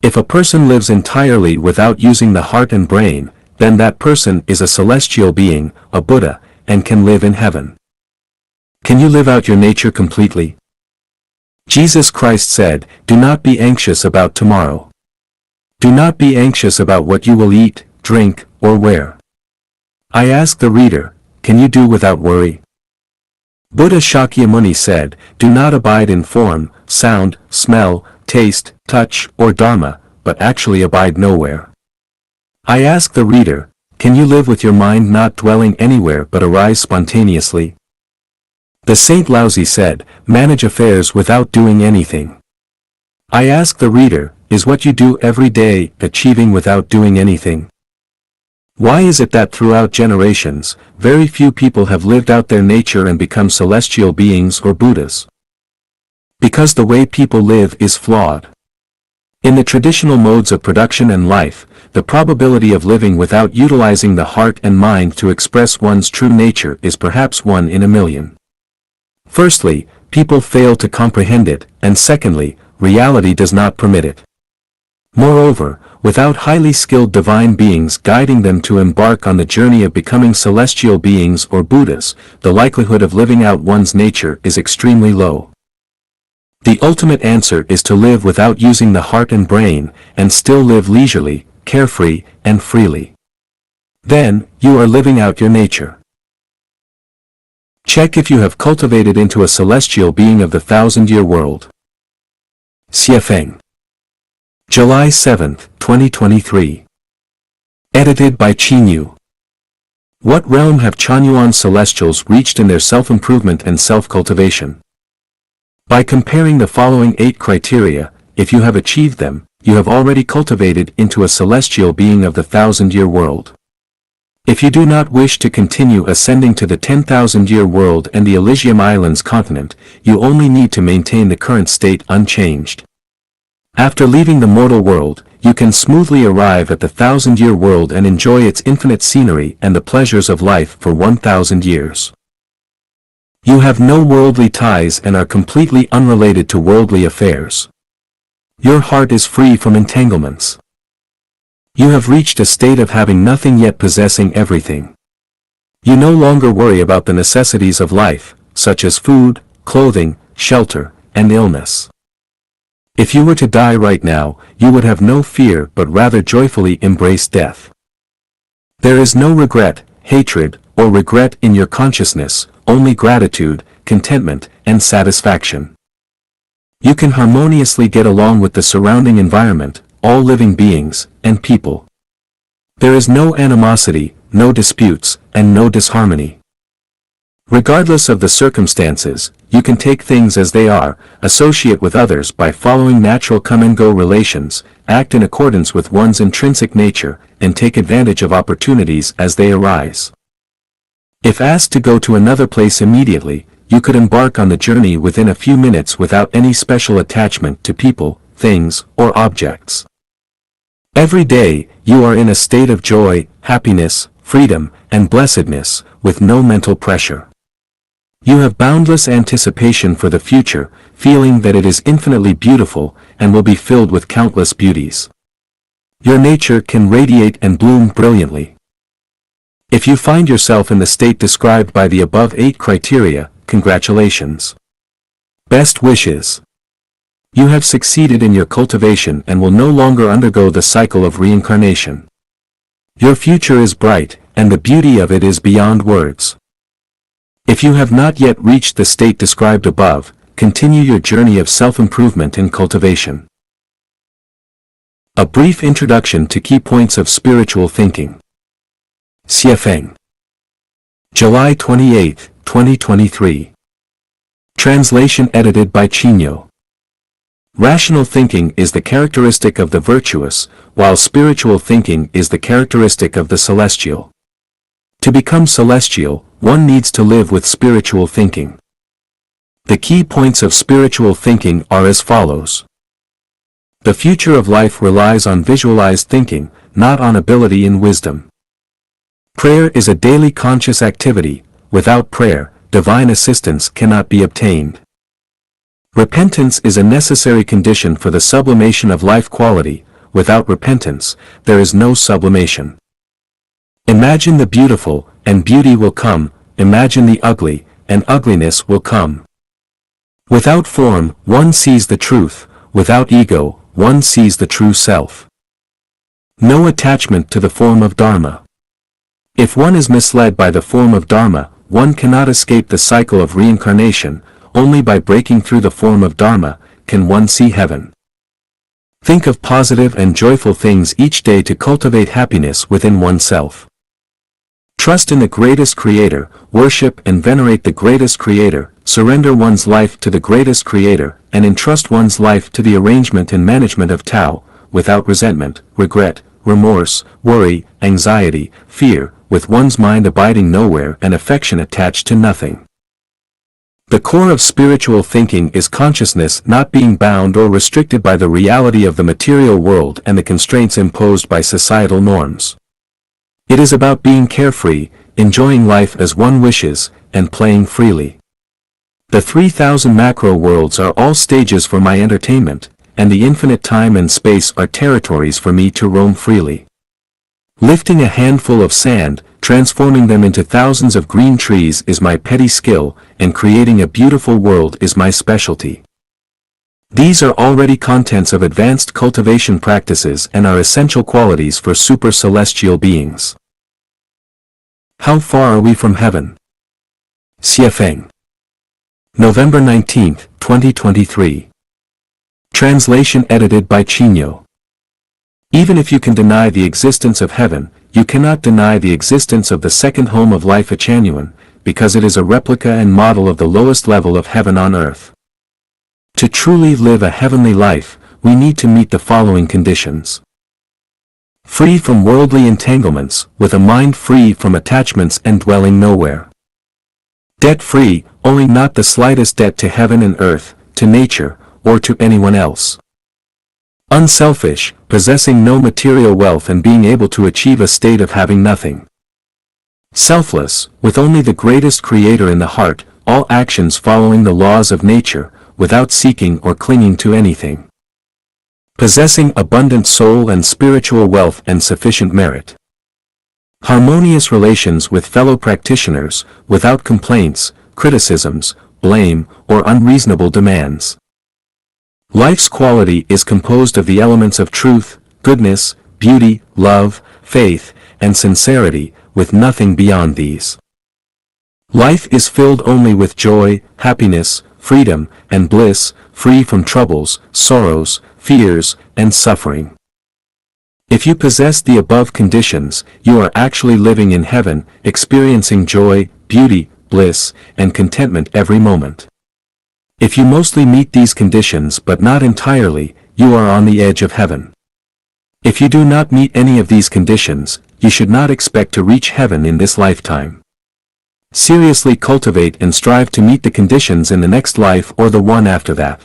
If a person lives entirely without using the heart and brain, then that person is a celestial being, a Buddha, and can live in heaven. Can you live out your nature completely? Jesus Christ said, "Do not be anxious about tomorrow. Do not be anxious about what you will eat, drink, or wear. I ask the reader, can you do without worry? Buddha Shakyamuni said, do not abide in form, sound, smell, taste, touch, or dharma, but actually abide nowhere. I ask the reader, can you live with your mind not dwelling anywhere but arise spontaneously? The Saint Laozi said, manage affairs without doing anything. I ask the reader, is what you do every day achieving without doing anything? Why is it that throughout generations, very few people have lived out their nature and become celestial beings or Buddhas? Because the way people live is flawed. In the traditional modes of production and life, the probability of living without utilizing the heart and mind to express one's true nature is perhaps 1 in a million. Firstly, people fail to comprehend it, and secondly, reality does not permit it. Moreover, without highly skilled divine beings guiding them to embark on the journey of becoming celestial beings or Buddhas, the likelihood of living out one's nature is extremely low. The ultimate answer is to live without using the heart and brain, and still live leisurely, carefree, and freely. Then, you are living out your nature. Check if you have cultivated into a celestial being of the 1,000-year world. Xiefeng. July 7, 2023. Edited by Qinyu. What realm have Chanyuan celestials reached in their self-improvement and self-cultivation? By comparing the following 8 criteria, if you have achieved them, you have already cultivated into a celestial being of the 1,000-year world. If you do not wish to continue ascending to the 10,000-year world and the Elysium Islands continent, you only need to maintain the current state unchanged. After leaving the mortal world, you can smoothly arrive at the 1,000-year world and enjoy its infinite scenery and the pleasures of life for 1,000 years. You have no worldly ties and are completely unrelated to worldly affairs. Your heart is free from entanglements. You have reached a state of having nothing yet possessing everything. You no longer worry about the necessities of life, such as food, clothing, shelter, and illness. If you were to die right now, you would have no fear but rather joyfully embrace death. There is no regret, hatred, or regret in your consciousness, only gratitude, contentment, and satisfaction. You can harmoniously get along with the surrounding environment, all living beings, and people. There is no animosity, no disputes, and no disharmony. Regardless of the circumstances, you can take things as they are, associate with others by following natural come-and-go relations, act in accordance with one's intrinsic nature, and take advantage of opportunities as they arise. If asked to go to another place immediately, you could embark on the journey within a few minutes without any special attachment to people, things, or objects. Every day, you are in a state of joy, happiness, freedom, and blessedness, with no mental pressure. You have boundless anticipation for the future, feeling that it is infinitely beautiful, and will be filled with countless beauties. Your nature can radiate and bloom brilliantly. If you find yourself in the state described by the above 8 criteria, congratulations. Best wishes. You have succeeded in your cultivation and will no longer undergo the cycle of reincarnation. Your future is bright, and the beauty of it is beyond words. If you have not yet reached the state described above, continue your journey of self-improvement and cultivation. A brief introduction to key points of spiritual thinking. Xiefeng. July 28, 2023. Translation edited by Qinyu. Rational thinking is the characteristic of the virtuous, while spiritual thinking is the characteristic of the celestial. To become celestial, one needs to live with spiritual thinking. The key points of spiritual thinking are as follows. The future of life relies on visualized thinking, not on ability and wisdom. Prayer is a daily conscious activity. Without prayer, divine assistance cannot be obtained. Repentance is a necessary condition for the sublimation of life quality. Without repentance, there is no sublimation. Imagine the beautiful, and beauty will come. Imagine the ugly, and ugliness will come. Without form, one sees the truth. Without ego, one sees the true self. No attachment to the form of Dharma. If one is misled by the form of Dharma, one cannot escape the cycle of reincarnation. Only by breaking through the form of Dharma can one see heaven. Think of positive and joyful things each day to cultivate happiness within oneself. Trust in the greatest Creator, worship and venerate the greatest Creator, surrender one's life to the greatest Creator, and entrust one's life to the arrangement and management of Tao, without resentment, regret, remorse, worry, anxiety, fear, with one's mind abiding nowhere and affection attached to nothing. The core of spiritual thinking is consciousness not being bound or restricted by the reality of the material world and the constraints imposed by societal norms. It is about being carefree, enjoying life as one wishes, and playing freely. The 3,000 macro worlds are all stages for my entertainment, and the infinite time and space are territories for me to roam freely. Lifting a handful of sand, transforming them into thousands of green trees is my petty skill, and creating a beautiful world is my specialty. These are already contents of advanced cultivation practices and are essential qualities for super-celestial beings. How far are we from heaven? Xiefeng. November 19, 2023. Translation edited by Chinyo. Even if you can deny the existence of heaven, you cannot deny the existence of the second home of life Echannuan, because it is a replica and model of the lowest level of heaven on earth. To truly live a heavenly life, we need to meet the following conditions. Free from worldly entanglements, with a mind free from attachments and dwelling nowhere. Debt-free, owing not the slightest debt to heaven and earth, to nature, or to anyone else. Unselfish, possessing no material wealth and being able to achieve a state of having nothing. Selfless, with only the greatest Creator in the heart, all actions following the laws of nature, without seeking or clinging to anything. Possessing abundant soul and spiritual wealth and sufficient merit. Harmonious relations with fellow practitioners, without complaints, criticisms, blame, or unreasonable demands. Life's quality is composed of the elements of truth, goodness, beauty, love, faith, and sincerity, with nothing beyond these. Life is filled only with joy, happiness, freedom, and bliss, free from troubles, sorrows, fears, and suffering. If you possess the above conditions, you are actually living in heaven, experiencing joy, beauty, bliss, and contentment every moment. If you mostly meet these conditions but not entirely, you are on the edge of heaven. If you do not meet any of these conditions, you should not expect to reach heaven in this lifetime. Seriously cultivate and strive to meet the conditions in the next life or the one after that.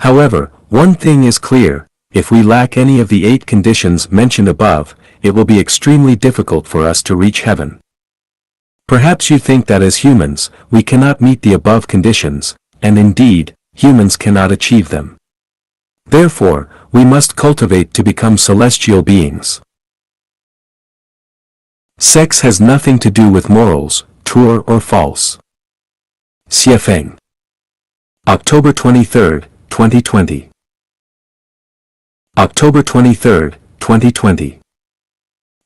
However, one thing is clear, if we lack any of the 8 conditions mentioned above, it will be extremely difficult for us to reach heaven. Perhaps you think that as humans, we cannot meet the above conditions, and indeed, humans cannot achieve them. Therefore, we must cultivate to become celestial beings. Sex has nothing to do with morals, true or false. Xiefeng. October 23, 2020. October 23, 2020.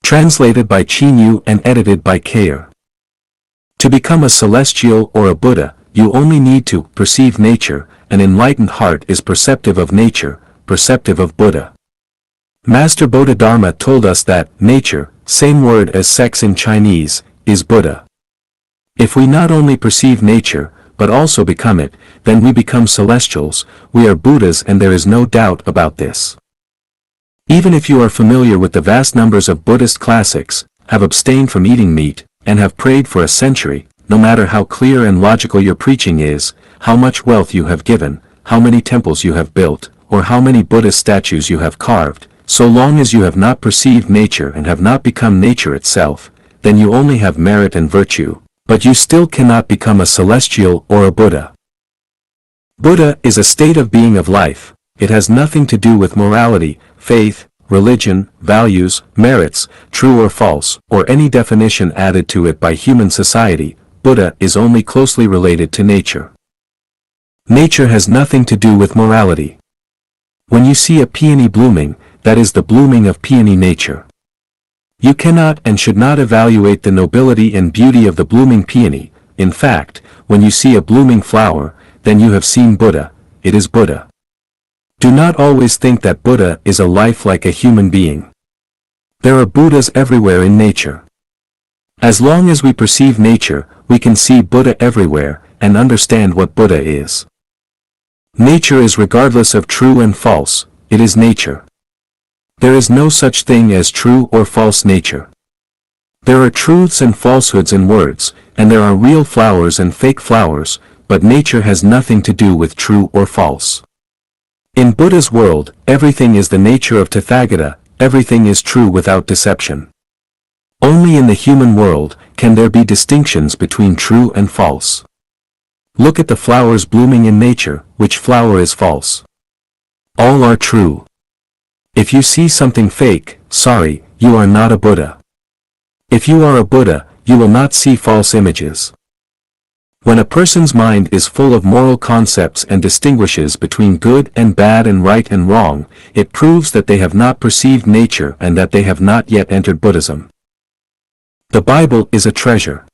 Translated by Chinyo and edited by Kair. To become a celestial or a Buddha, you only need to perceive nature. An enlightened heart is perceptive of nature, perceptive of Buddha. Master Bodhidharma told us that nature, same word as sex in Chinese, is Buddha. If we not only perceive nature, but also become it, then we become celestials, we are Buddhas, and there is no doubt about this. Even if you are familiar with the vast numbers of Buddhist classics, have abstained from eating meat, and have prayed for a century, no matter how clear and logical your preaching is, how much wealth you have given, how many temples you have built, or how many Buddhist statues you have carved, so long as you have not perceived nature and have not become nature itself, then you only have merit and virtue, but you still cannot become a celestial or a Buddha. Buddha is a state of being of life. It has nothing to do with morality, faith, religion, values, merits, true or false, or any definition added to it by human society. Buddha is only closely related to nature. Nature has nothing to do with morality. When you see a peony blooming, that is the blooming of peony nature. You cannot and should not evaluate the nobility and beauty of the blooming peony. In fact, when you see a blooming flower, then you have seen Buddha. It is Buddha. Do not always think that Buddha is a life like a human being. There are Buddhas everywhere in nature. As long as we perceive nature, we can see Buddha everywhere, and understand what Buddha is. Nature is regardless of true and false, it is nature. There is no such thing as true or false nature. There are truths and falsehoods in words, and there are real flowers and fake flowers, but nature has nothing to do with true or false. In Buddha's world, everything is the nature of Tathagata, everything is true without deception. Only in the human world can there be distinctions between true and false. Look at the flowers blooming in nature, which flower is false? All are true. If you see something fake, sorry, you are not a Buddha. If you are a Buddha, you will not see false images. When a person's mind is full of moral concepts and distinguishes between good and bad and right and wrong, it proves that they have not perceived nature and that they have not yet entered Buddhism. The Bible is a treasure.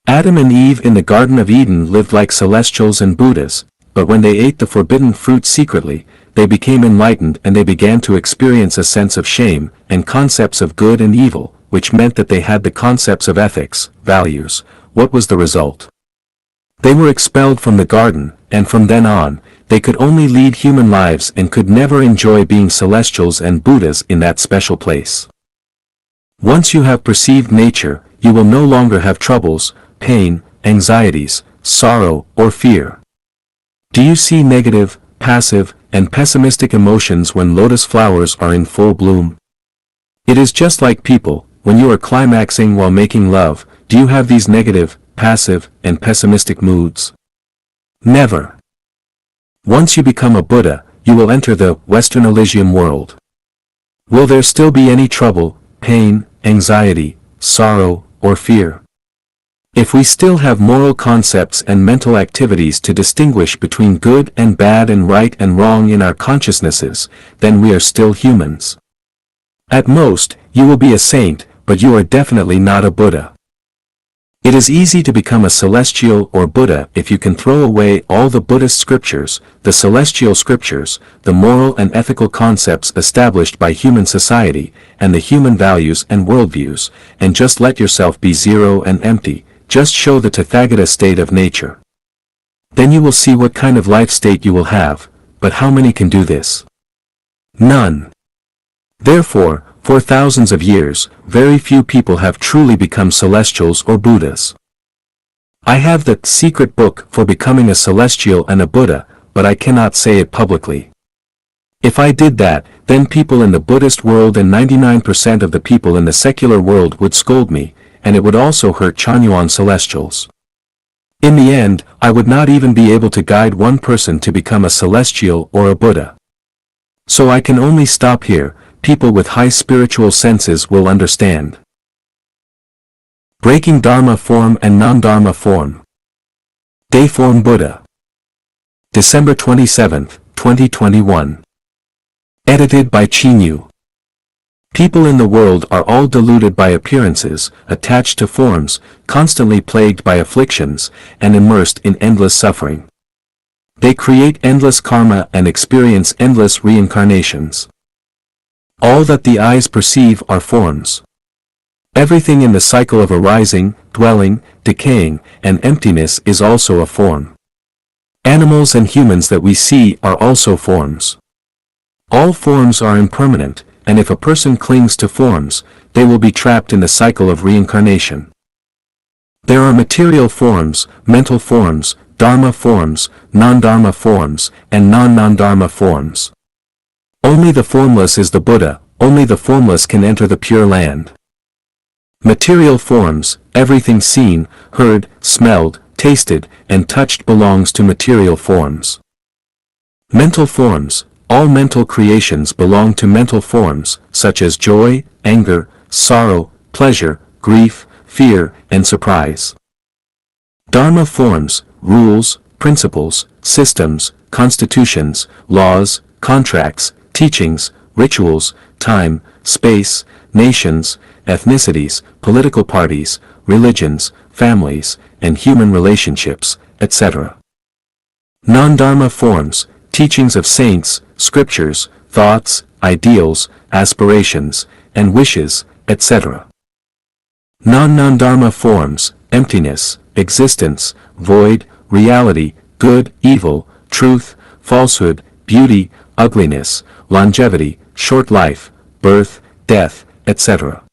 Adam and Eve in the Garden of Eden lived like celestials and Buddhas, but when they ate the forbidden fruit secretly, they became enlightened and they began to experience a sense of shame and concepts of good and evil, which meant that they had the concepts of ethics, values. What was the result? They were expelled from the garden, and from then on, they could only lead human lives and could never enjoy being celestials and Buddhas in that special place. Once you have perceived nature, you will no longer have troubles, pain, anxieties, sorrow, or fear. Do you see negative, passive, and pessimistic emotions when lotus flowers are in full bloom? It is just like people, when you are climaxing while making love, do you have these negative, passive, and pessimistic moods? Never. Once you become a Buddha, you will enter the Western Elysium world. Will there still be any trouble, pain, anxiety, sorrow, or fear? If we still have moral concepts and mental activities to distinguish between good and bad and right and wrong in our consciousnesses, then we are still humans. At most, you will be a saint, but you are definitely not a Buddha. It is easy to become a celestial or Buddha if you can throw away all the Buddhist scriptures, the celestial scriptures, the moral and ethical concepts established by human society, and the human values and worldviews, and just let yourself be zero and empty, just show the Tathagata state of nature. Then you will see what kind of life state you will have, but how many can do this? None. Therefore, for thousands of years, very few people have truly become celestials or Buddhas. I have the secret book for becoming a celestial and a Buddha, but I cannot say it publicly. If I did that, then people in the Buddhist world and 99% of the people in the secular world would scold me, and it would also hurt Chanyuan celestials. In the end, I would not even be able to guide one person to become a celestial or a Buddha. So I can only stop here. People with high spiritual senses will understand. Breaking Dharma form and non-Dharma form. Dayform Buddha. December 27, 2021. Edited by Chinyu. People in the world are all deluded by appearances, attached to forms, constantly plagued by afflictions, and immersed in endless suffering. They create endless karma and experience endless reincarnations. All that the eyes perceive are forms. Everything in the cycle of arising, dwelling, decaying, and emptiness is also a form. Animals and humans that we see are also forms. All forms are impermanent, and if a person clings to forms, they will be trapped in the cycle of reincarnation. There are material forms, mental forms, dharma forms, non-dharma forms, and non-non-dharma forms. Only the formless is the Buddha, only the formless can enter the Pure Land. Material forms, everything seen, heard, smelled, tasted, and touched belongs to material forms. Mental forms, all mental creations belong to mental forms, such as joy, anger, sorrow, pleasure, grief, fear, and surprise. Dharma forms, rules, principles, systems, constitutions, laws, contracts, teachings, rituals, time, space, nations, ethnicities, political parties, religions, families, and human relationships, etc. Non-dharma forms, teachings of saints, scriptures, thoughts, ideals, aspirations, and wishes, etc. Non-dharma forms, emptiness, existence, void, reality, good, evil, truth, falsehood, beauty, ugliness, longevity, short life, birth, death, etc.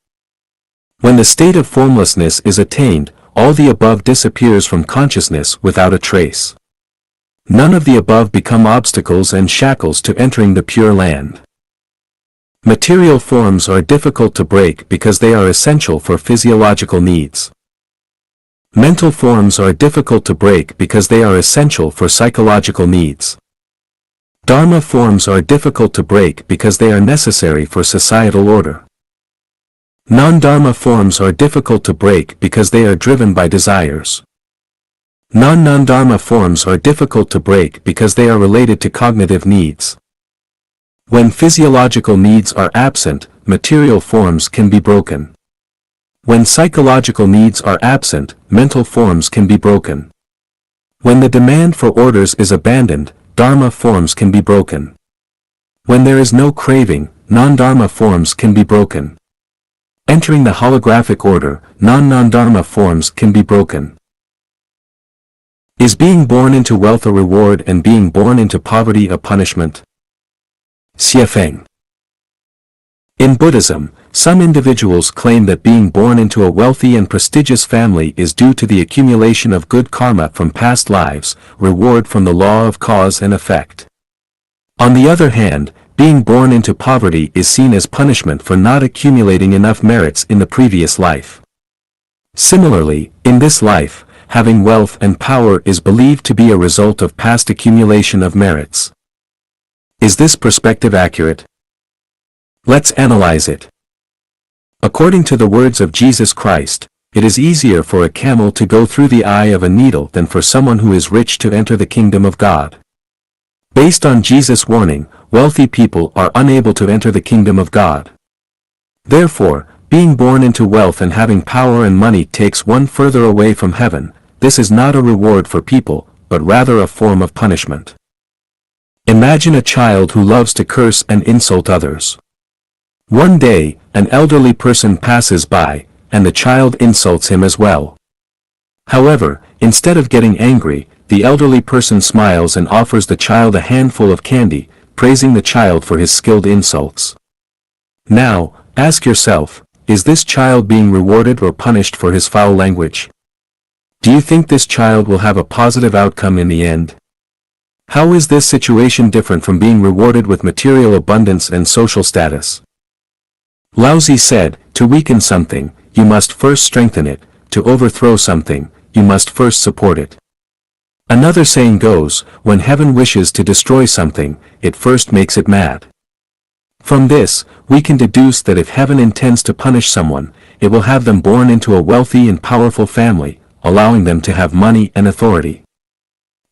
When the state of formlessness is attained, all the above disappears from consciousness without a trace. None of the above become obstacles and shackles to entering the Pure Land. Material forms are difficult to break because they are essential for physiological needs. Mental forms are difficult to break because they are essential for psychological needs. Dharma forms are difficult to break because they are necessary for societal order. Non-dharma forms are difficult to break because they are driven by desires. Non-dharma forms are difficult to break because they are related to cognitive needs. When physiological needs are absent, material forms can be broken. When psychological needs are absent, mental forms can be broken. When the demand for orders is abandoned, dharma forms can be broken. When there is no craving, non-dharma forms can be broken. Entering the holographic order, non-dharma forms can be broken. Is being born into wealth a reward and being born into poverty a punishment? Xiefeng. In Buddhism, some individuals claim that being born into a wealthy and prestigious family is due to the accumulation of good karma from past lives, reward from the law of cause and effect. On the other hand, being born into poverty is seen as punishment for not accumulating enough merits in the previous life. Similarly, in this life, having wealth and power is believed to be a result of past accumulation of merits. Is this perspective accurate? Let's analyze it. According to the words of Jesus Christ, it is easier for a camel to go through the eye of a needle than for someone who is rich to enter the kingdom of God. Based on Jesus' warning, wealthy people are unable to enter the kingdom of God. Therefore, being born into wealth and having power and money takes one further away from heaven. This is not a reward for people, but rather a form of punishment. Imagine a child who loves to curse and insult others. One day, an elderly person passes by, and the child insults him as well. However, instead of getting angry, the elderly person smiles and offers the child a handful of candy, praising the child for his skilled insults. Now, ask yourself, is this child being rewarded or punished for his foul language? Do you think this child will have a positive outcome in the end? How is this situation different from being rewarded with material abundance and social status? Laozi said, to weaken something, you must first strengthen it, to overthrow something, you must first support it. Another saying goes, when heaven wishes to destroy something, it first makes it mad. From this, we can deduce that if heaven intends to punish someone, it will have them born into a wealthy and powerful family, allowing them to have money and authority.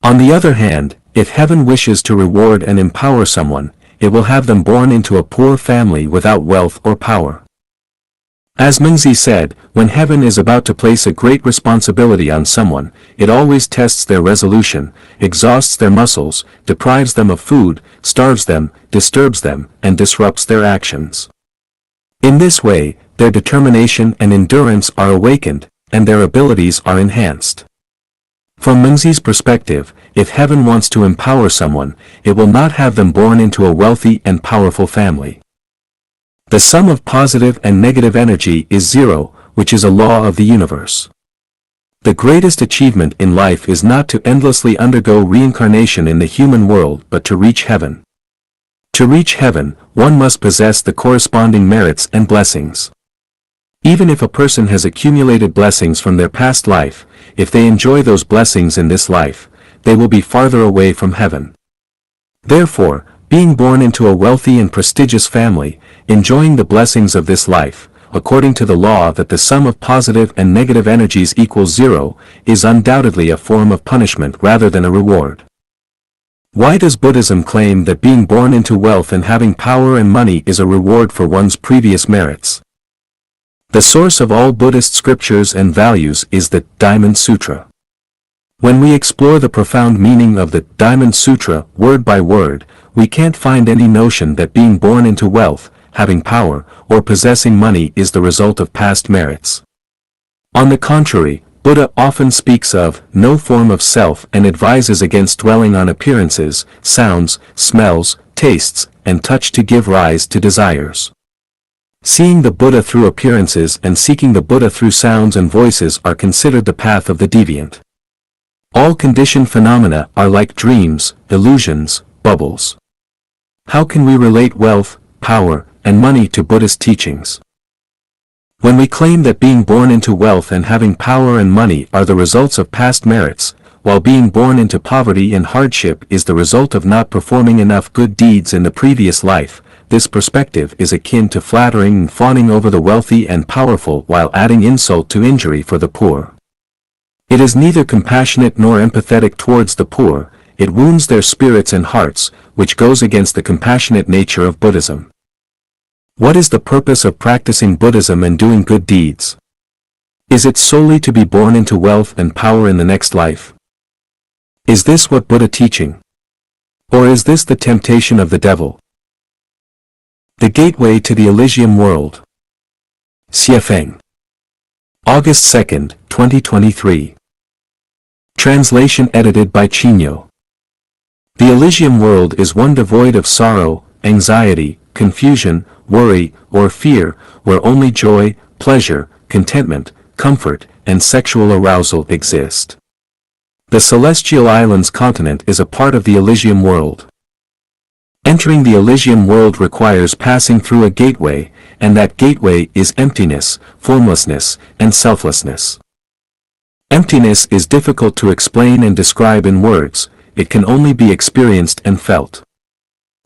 On the other hand, if heaven wishes to reward and empower someone, it will have them born into a poor family without wealth or power. As Mengzi said, when heaven is about to place a great responsibility on someone, it always tests their resolution, exhausts their muscles, deprives them of food, starves them, disturbs them, and disrupts their actions. In this way, their determination and endurance are awakened, and their abilities are enhanced. From Mengzi's perspective, if heaven wants to empower someone, it will not have them born into a wealthy and powerful family. The sum of positive and negative energy is zero, which is a law of the universe. The greatest achievement in life is not to endlessly undergo reincarnation in the human world but to reach heaven. To reach heaven, one must possess the corresponding merits and blessings. Even if a person has accumulated blessings from their past life, if they enjoy those blessings in this life, they will be farther away from heaven. Therefore, being born into a wealthy and prestigious family, enjoying the blessings of this life, according to the law that the sum of positive and negative energies equals zero, is undoubtedly a form of punishment rather than a reward. Why does Buddhism claim that being born into wealth and having power and money is a reward for one's previous merits? The source of all Buddhist scriptures and values is the Diamond Sutra. When we explore the profound meaning of the Diamond Sutra word by word, we can't find any notion that being born into wealth, having power, or possessing money is the result of past merits. On the contrary, Buddha often speaks of no form of self and advises against dwelling on appearances, sounds, smells, tastes, and touch to give rise to desires. Seeing the Buddha through appearances and seeking the Buddha through sounds and voices are considered the path of the deviant. All conditioned phenomena are like dreams, illusions, bubbles. How can we relate wealth, power, and money to Buddhist teachings? When we claim that being born into wealth and having power and money are the results of past merits, while being born into poverty and hardship is the result of not performing enough good deeds in the previous life, this perspective is akin to flattering and fawning over the wealthy and powerful while adding insult to injury for the poor. It is neither compassionate nor empathetic towards the poor, it wounds their spirits and hearts, which goes against the compassionate nature of Buddhism. What is the purpose of practicing Buddhism and doing good deeds? Is it solely to be born into wealth and power in the next life? Is this what Buddha teaching? Or is this the temptation of the devil? The Gateway to the Elysium World. Xiefeng. August 2, 2023. Translation edited by Chino. The Elysium world is one devoid of sorrow, anxiety, confusion, worry, or fear, where only joy, pleasure, contentment, comfort, and sexual arousal exist. The Celestial Islands continent is a part of the Elysium world. Entering the Elysium world requires passing through a gateway, and that gateway is emptiness, formlessness, and selflessness. Emptiness is difficult to explain and describe in words, it can only be experienced and felt.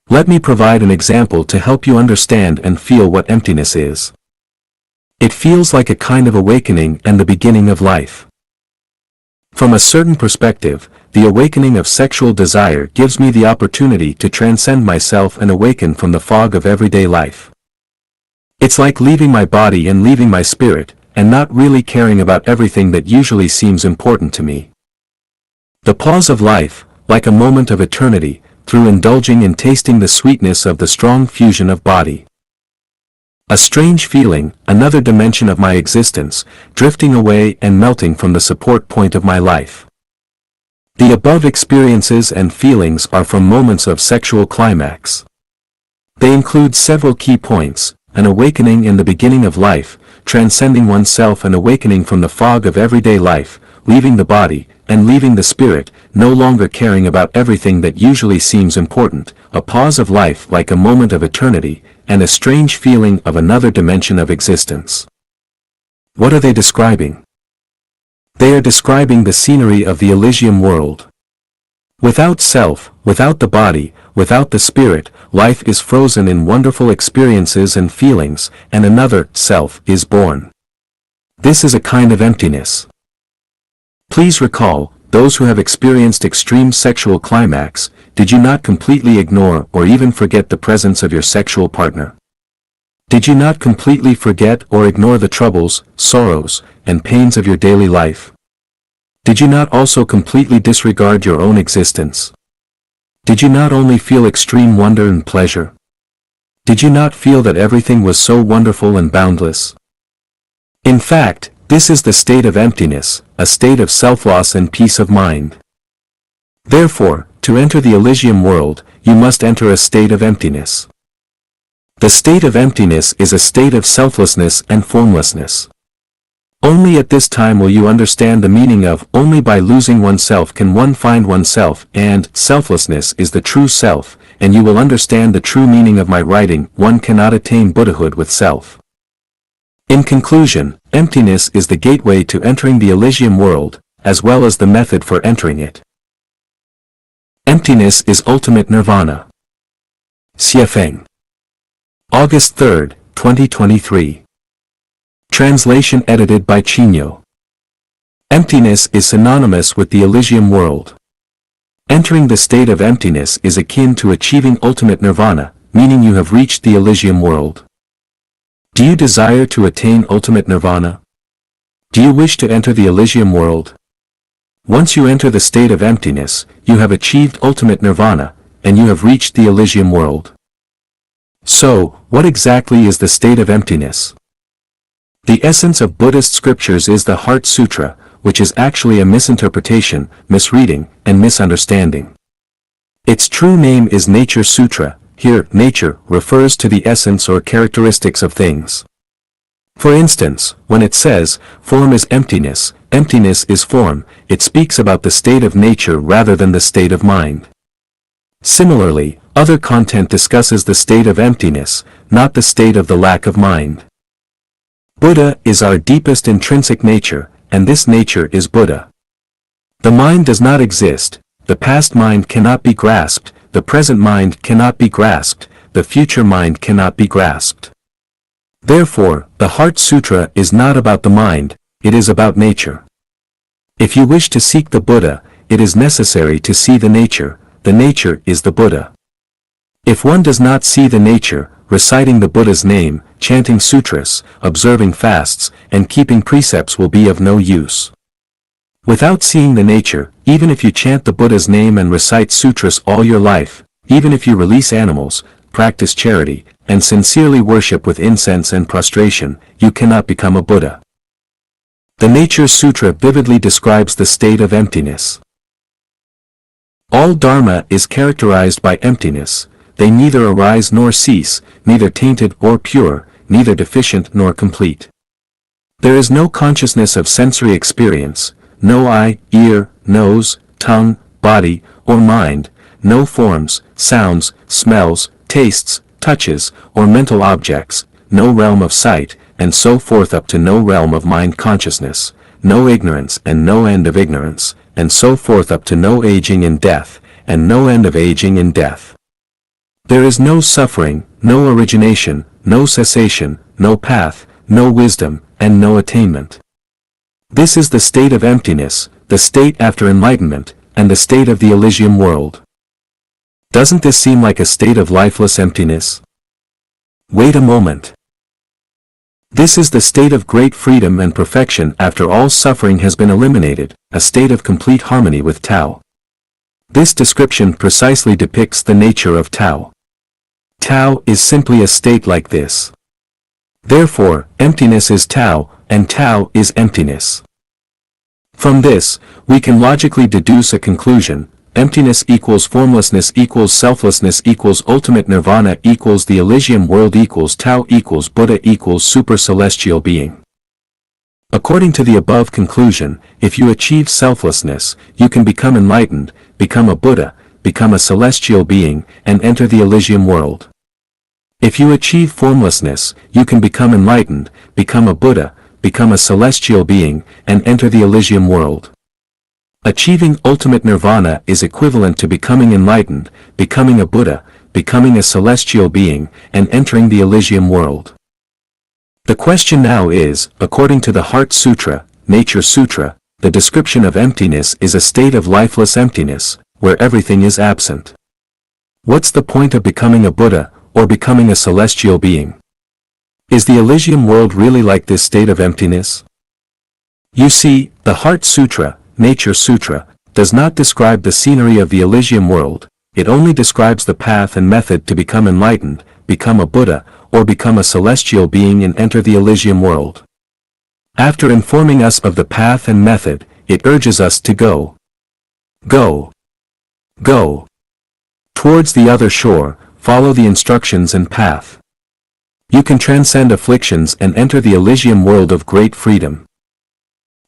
Let me provide an example to help you understand and feel what emptiness is. It feels like a kind of awakening and the beginning of life. From a certain perspective, the awakening of sexual desire gives me the opportunity to transcend myself and awaken from the fog of everyday life. It's like leaving my body and leaving my spirit, and not really caring about everything that usually seems important to me. The pause of life, like a moment of eternity, through indulging in tasting the sweetness of the strong fusion of body. A strange feeling, another dimension of my existence, drifting away and melting from the support point of my life. The above experiences and feelings are from moments of sexual climax. They include several key points: an awakening in the beginning of life, transcending oneself and awakening from the fog of everyday life, leaving the body, and leaving the spirit, no longer caring about everything that usually seems important, a pause of life like a moment of eternity, and a strange feeling of another dimension of existence. What are they describing? They are describing the scenery of the Elysium world. Without self, without the body, without the spirit, life is frozen in wonderful experiences and feelings, and another self is born. This is a kind of emptiness. Please recall, those who have experienced extreme sexual climax, did you not completely ignore or even forget the presence of your sexual partner? Did you not completely forget or ignore the troubles, sorrows, and pains of your daily life? Did you not also completely disregard your own existence? Did you not only feel extreme wonder and pleasure? Did you not feel that everything was so wonderful and boundless? In fact, this is the state of emptiness, a state of self-loss and peace of mind. Therefore, to enter the Elysium world, you must enter a state of emptiness. The state of emptiness is a state of selflessness and formlessness. Only at this time will you understand the meaning of only by losing oneself can one find oneself, and selflessness is the true self, and you will understand the true meaning of my writing. One cannot attain Buddhahood with self. In conclusion, emptiness is the gateway to entering the Elysium world, as well as the method for entering it. Emptiness is ultimate nirvana. Xiefeng. August 3, 2023. Translation edited by Chino. Emptiness is synonymous with the Elysium world. Entering the state of emptiness is akin to achieving ultimate nirvana, meaning you have reached the Elysium world. Do you desire to attain ultimate nirvana? Do you wish to enter the Elysium world? Once you enter the state of emptiness, you have achieved ultimate nirvana, and you have reached the Elysium world. So, what exactly is the state of emptiness? The essence of Buddhist scriptures is the Heart Sutra, which is actually a misinterpretation, misreading, and misunderstanding. Its true name is Nature Sutra. Here, nature refers to the essence or characteristics of things. For instance, when it says, form is emptiness, emptiness is form, it speaks about the state of nature rather than the state of mind. Similarly, other content discusses the state of emptiness, not the state of the lack of mind. Buddha is our deepest intrinsic nature, and this nature is Buddha. The mind does not exist, the past mind cannot be grasped, the present mind cannot be grasped, the future mind cannot be grasped. Therefore, the Heart Sutra is not about the mind, it is about nature. If you wish to seek the Buddha, it is necessary to see the nature is the Buddha. If one does not see the nature, reciting the Buddha's name, chanting sutras, observing fasts, and keeping precepts will be of no use. Without seeing the nature, even if you chant the Buddha's name and recite sutras all your life, even if you release animals, practice charity, and sincerely worship with incense and prostration, you cannot become a Buddha. The Nature Sutra vividly describes the state of emptiness. All dharma is characterized by emptiness. They neither arise nor cease, neither tainted or pure, neither deficient nor complete. There is no consciousness of sensory experience, no eye, ear, nose, tongue, body, or mind, no forms, sounds, smells, tastes, touches, or mental objects, no realm of sight, and so forth up to no realm of mind consciousness, no ignorance and no end of ignorance, and so forth up to no aging and death, and no end of aging and death. There is no suffering, no origination, no cessation, no path, no wisdom, and no attainment. This is the state of emptiness, the state after enlightenment, and the state of the Elysium world. Doesn't this seem like a state of lifeless emptiness? Wait a moment. This is the state of great freedom and perfection after all suffering has been eliminated, a state of complete harmony with Tao. This description precisely depicts the nature of Tao. Tao is simply a state like this. Therefore, emptiness is Tao, and Tao is emptiness. From this, we can logically deduce a conclusion: emptiness equals formlessness equals selflessness equals ultimate nirvana equals the Elysium world equals Tao equals Buddha equals super-celestial being. According to the above conclusion, if you achieve selflessness, you can become enlightened, become a Buddha, become a celestial being, and enter the Elysium world. If you achieve formlessness, you can become enlightened, become a Buddha, become a celestial being, and enter the Elysium world. Achieving ultimate nirvana is equivalent to becoming enlightened, becoming a Buddha, becoming a celestial being, and entering the Elysium world. The question now is, according to the Heart Sutra, Nature Sutra, the description of emptiness is a state of lifeless emptiness, where everything is absent. What's the point of becoming a Buddha, or becoming a celestial being? Is the Elysium world really like this state of emptiness? You see, the Heart Sutra, Nature Sutra, does not describe the scenery of the Elysium world, it only describes the path and method to become enlightened, become a Buddha, or become a celestial being and enter the Elysium world. After informing us of the path and method, it urges us to go towards the other shore, follow the instructions and path. You can transcend afflictions and enter the Elysium world of great freedom.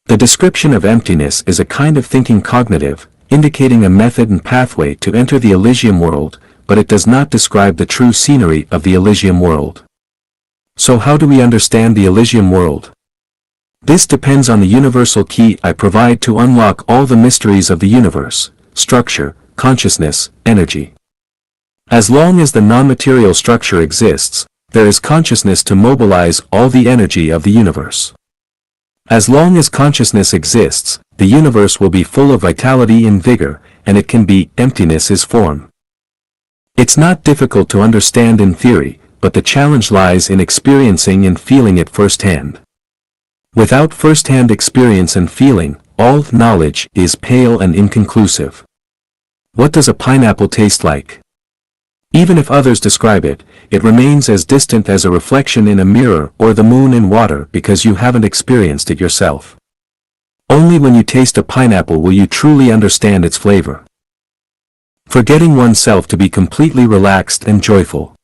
The description of emptiness is a kind of thinking cognitive, indicating a method and pathway to enter the Elysium world, but it does not describe the true scenery of the Elysium world. So how do we understand the Elysium world? This depends on the universal key I provide to unlock all the mysteries of the universe: structure, consciousness, energy. As long as the non-material structure exists, there is consciousness to mobilize all the energy of the universe. As long as consciousness exists, the universe will be full of vitality and vigor, and it can be emptiness is form. It's not difficult to understand in theory, but the challenge lies in experiencing and feeling it firsthand. Without first-hand experience and feeling, all knowledge is pale and inconclusive. What does a pineapple taste like? Even if others describe it, it remains as distant as a reflection in a mirror or the moon in water because you haven't experienced it yourself. Only when you taste a pineapple will you truly understand its flavor. Forgetting oneself to be completely relaxed and joyful.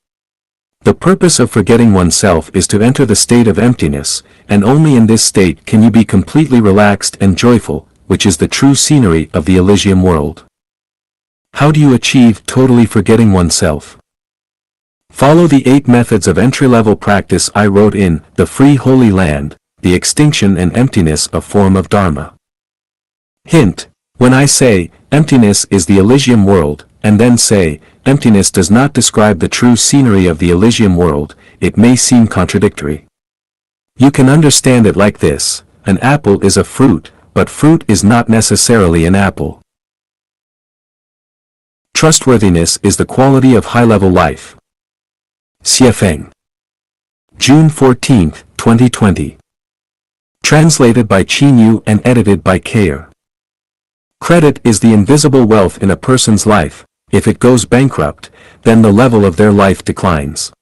The purpose of forgetting oneself is to enter the state of emptiness, and only in this state can you be completely relaxed and joyful, which is the true scenery of the Elysium world. How do you achieve totally forgetting oneself? Follow the 8 methods of entry-level practice I wrote in The Free Holy Land, The Extinction and Emptiness of Form of Dharma. Hint: when I say, emptiness is the Elysium world, and then say, emptiness does not describe the true scenery of the Elysium world, it may seem contradictory. You can understand it like this: an apple is a fruit, but fruit is not necessarily an apple. Trustworthiness is the quality of high-level life. Xiefeng. June 14, 2020. Translated by Qin Yu and edited by Kayer. Credit is the invisible wealth in a person's life. If it goes bankrupt, then the level of their life declines.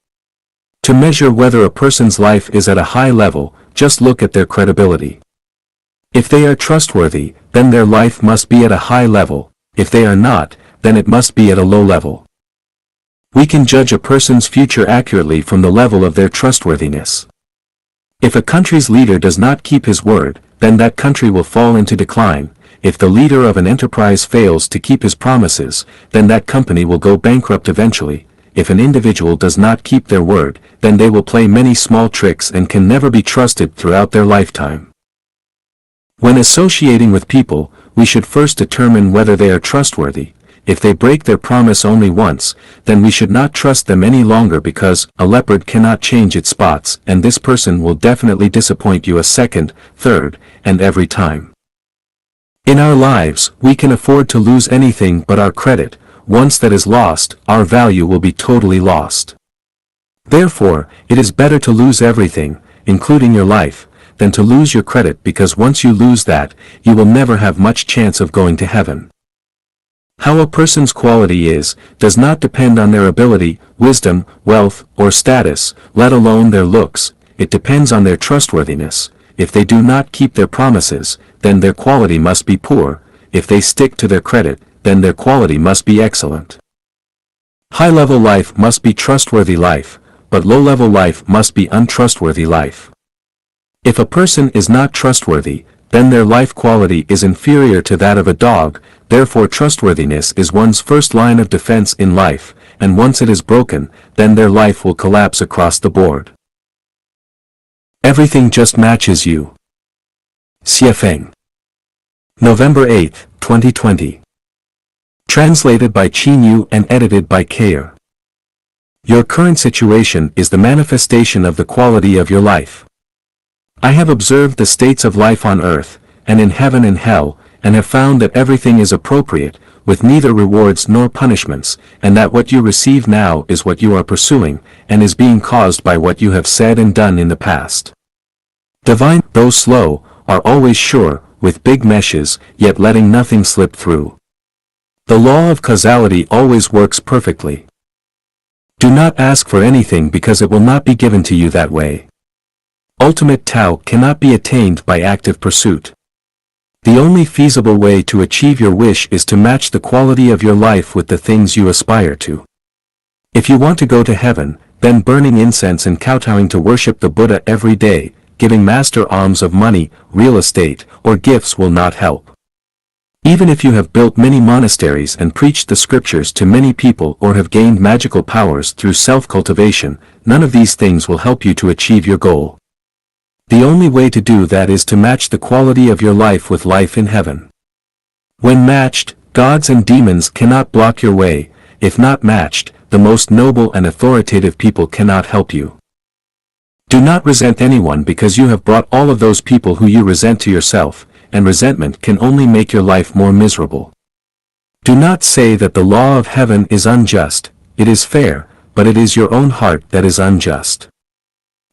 To measure whether a person's life is at a high level, just look at their credibility. If they are trustworthy, then their life must be at a high level. If they are not, then it must be at a low level. We can judge a person's future accurately from the level of their trustworthiness. If a country's leader does not keep his word, then that country will fall into decline. If the leader of an enterprise fails to keep his promises, then that company will go bankrupt eventually. If an individual does not keep their word, then they will play many small tricks and can never be trusted throughout their lifetime. When associating with people, we should first determine whether they are trustworthy. If they break their promise only once, then we should not trust them any longer because a leopard cannot change its spots, and this person will definitely disappoint you a second, third, and every time. In our lives, we can afford to lose anything but our credit. Once that is lost, our value will be totally lost. Therefore, it is better to lose everything, including your life, than to lose your credit, because once you lose that, you will never have much chance of going to heaven. How a person's quality is, does not depend on their ability, wisdom, wealth, or status, let alone their looks. It depends on their trustworthiness. If they do not keep their promises, then their quality must be poor. If they stick to their credit, then their quality must be excellent. High-level life must be trustworthy life, but low-level life must be untrustworthy life. If a person is not trustworthy, then their life quality is inferior to that of a dog. Therefore trustworthiness is one's first line of defense in life, and once it is broken, then their life will collapse across the board. Everything just matches you. Xiefeng. November 8, 2020. Translated by Qin Yu and edited by Kayer. Your current situation is the manifestation of the quality of your life. I have observed the states of life on earth, and in heaven and hell, and have found that everything is appropriate, with neither rewards nor punishments, and that what you receive now is what you are pursuing, and is being caused by what you have said and done in the past. Divine, though slow, are always sure, with big meshes, yet letting nothing slip through. The law of causality always works perfectly. Do not ask for anything because it will not be given to you that way. Ultimate Tao cannot be attained by active pursuit. The only feasible way to achieve your wish is to match the quality of your life with the things you aspire to. If you want to go to heaven, then burning incense and kowtowing to worship the Buddha every day, giving master alms of money, real estate, or gifts will not help. Even if you have built many monasteries and preached the scriptures to many people or have gained magical powers through self-cultivation, none of these things will help you to achieve your goal. The only way to do that is to match the quality of your life with life in heaven. When matched, gods and demons cannot block your way. If not matched, the most noble and authoritative people cannot help you. Do not resent anyone because you have brought all of those people who you resent to yourself, and resentment can only make your life more miserable. Do not say that the law of heaven is unjust. It is fair, but it is your own heart that is unjust.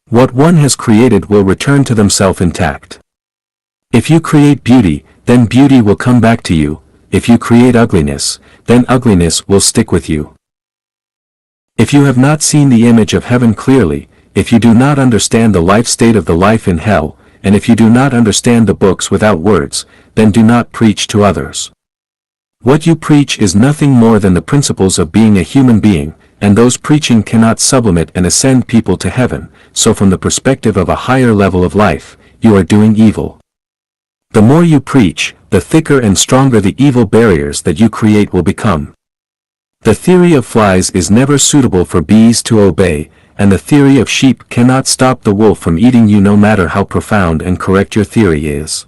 What one has created will return to themselves intact. If you create beauty, then beauty will come back to you. If you create ugliness, then ugliness will stick with you. If you have not seen the image of heaven clearly, if you do not understand the life state of the life in hell, and if you do not understand the books without words, then do not preach to others. What you preach is nothing more than the principles of being a human being, and those preaching cannot sublimate and ascend people to heaven, so from the perspective of a higher level of life, you are doing evil. The more you preach, the thicker and stronger the evil barriers that you create will become. The theory of flies is never suitable for bees to obey, and the theory of sheep cannot stop the wolf from eating you no matter how profound and correct your theory is.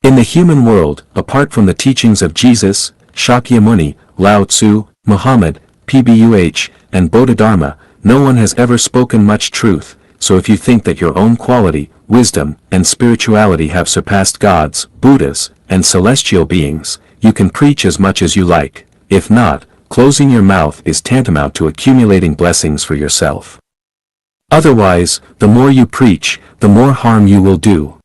In the human world, apart from the teachings of Jesus, Shakyamuni, Lao Tzu, Muhammad, PBUH, and Bodhidharma, no one has ever spoken much truth, so if you think that your own quality, wisdom, and spirituality have surpassed gods, Buddhas, and celestial beings, you can preach as much as you like. If not, closing your mouth is tantamount to accumulating blessings for yourself. Otherwise, the more you preach, the more harm you will do.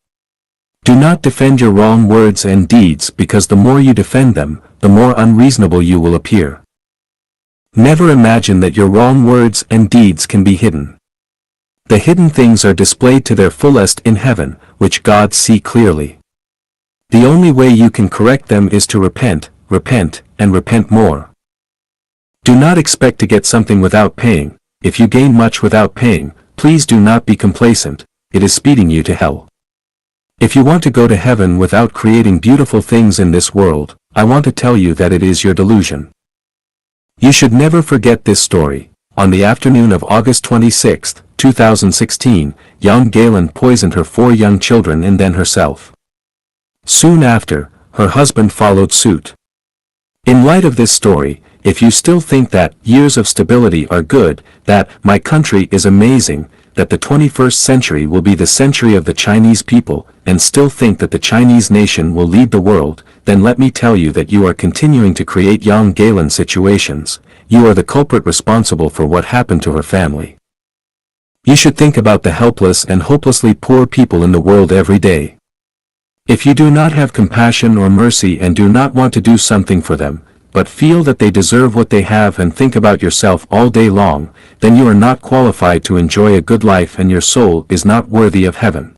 Do not defend your wrong words and deeds, because the more you defend them, the more unreasonable you will appear. Never imagine that your wrong words and deeds can be hidden. The hidden things are displayed to their fullest in heaven, which God see clearly. The only way you can correct them is to repent, and repent more. Do not expect to get something without paying. If you gain much without paying, please do not be complacent. It is speeding you to hell. If you want to go to heaven without creating beautiful things in this world, I want to tell you that it is your delusion. You should never forget this story. On the afternoon of August 26, 2016, Jan Galen poisoned her 4 young children and then herself. Soon after, her husband followed suit. In light of this story, if you still think that years of stability are good, that my country is amazing, that the 21st century will be the century of the Chinese people, and still think that the Chinese nation will lead the world, then let me tell you that you are continuing to create Jan Galen situations. You are the culprit responsible for what happened to her family. You should think about the helpless and hopelessly poor people in the world every day. If you do not have compassion or mercy and do not want to do something for them, but feel that they deserve what they have and think about yourself all day long, then you are not qualified to enjoy a good life and your soul is not worthy of heaven.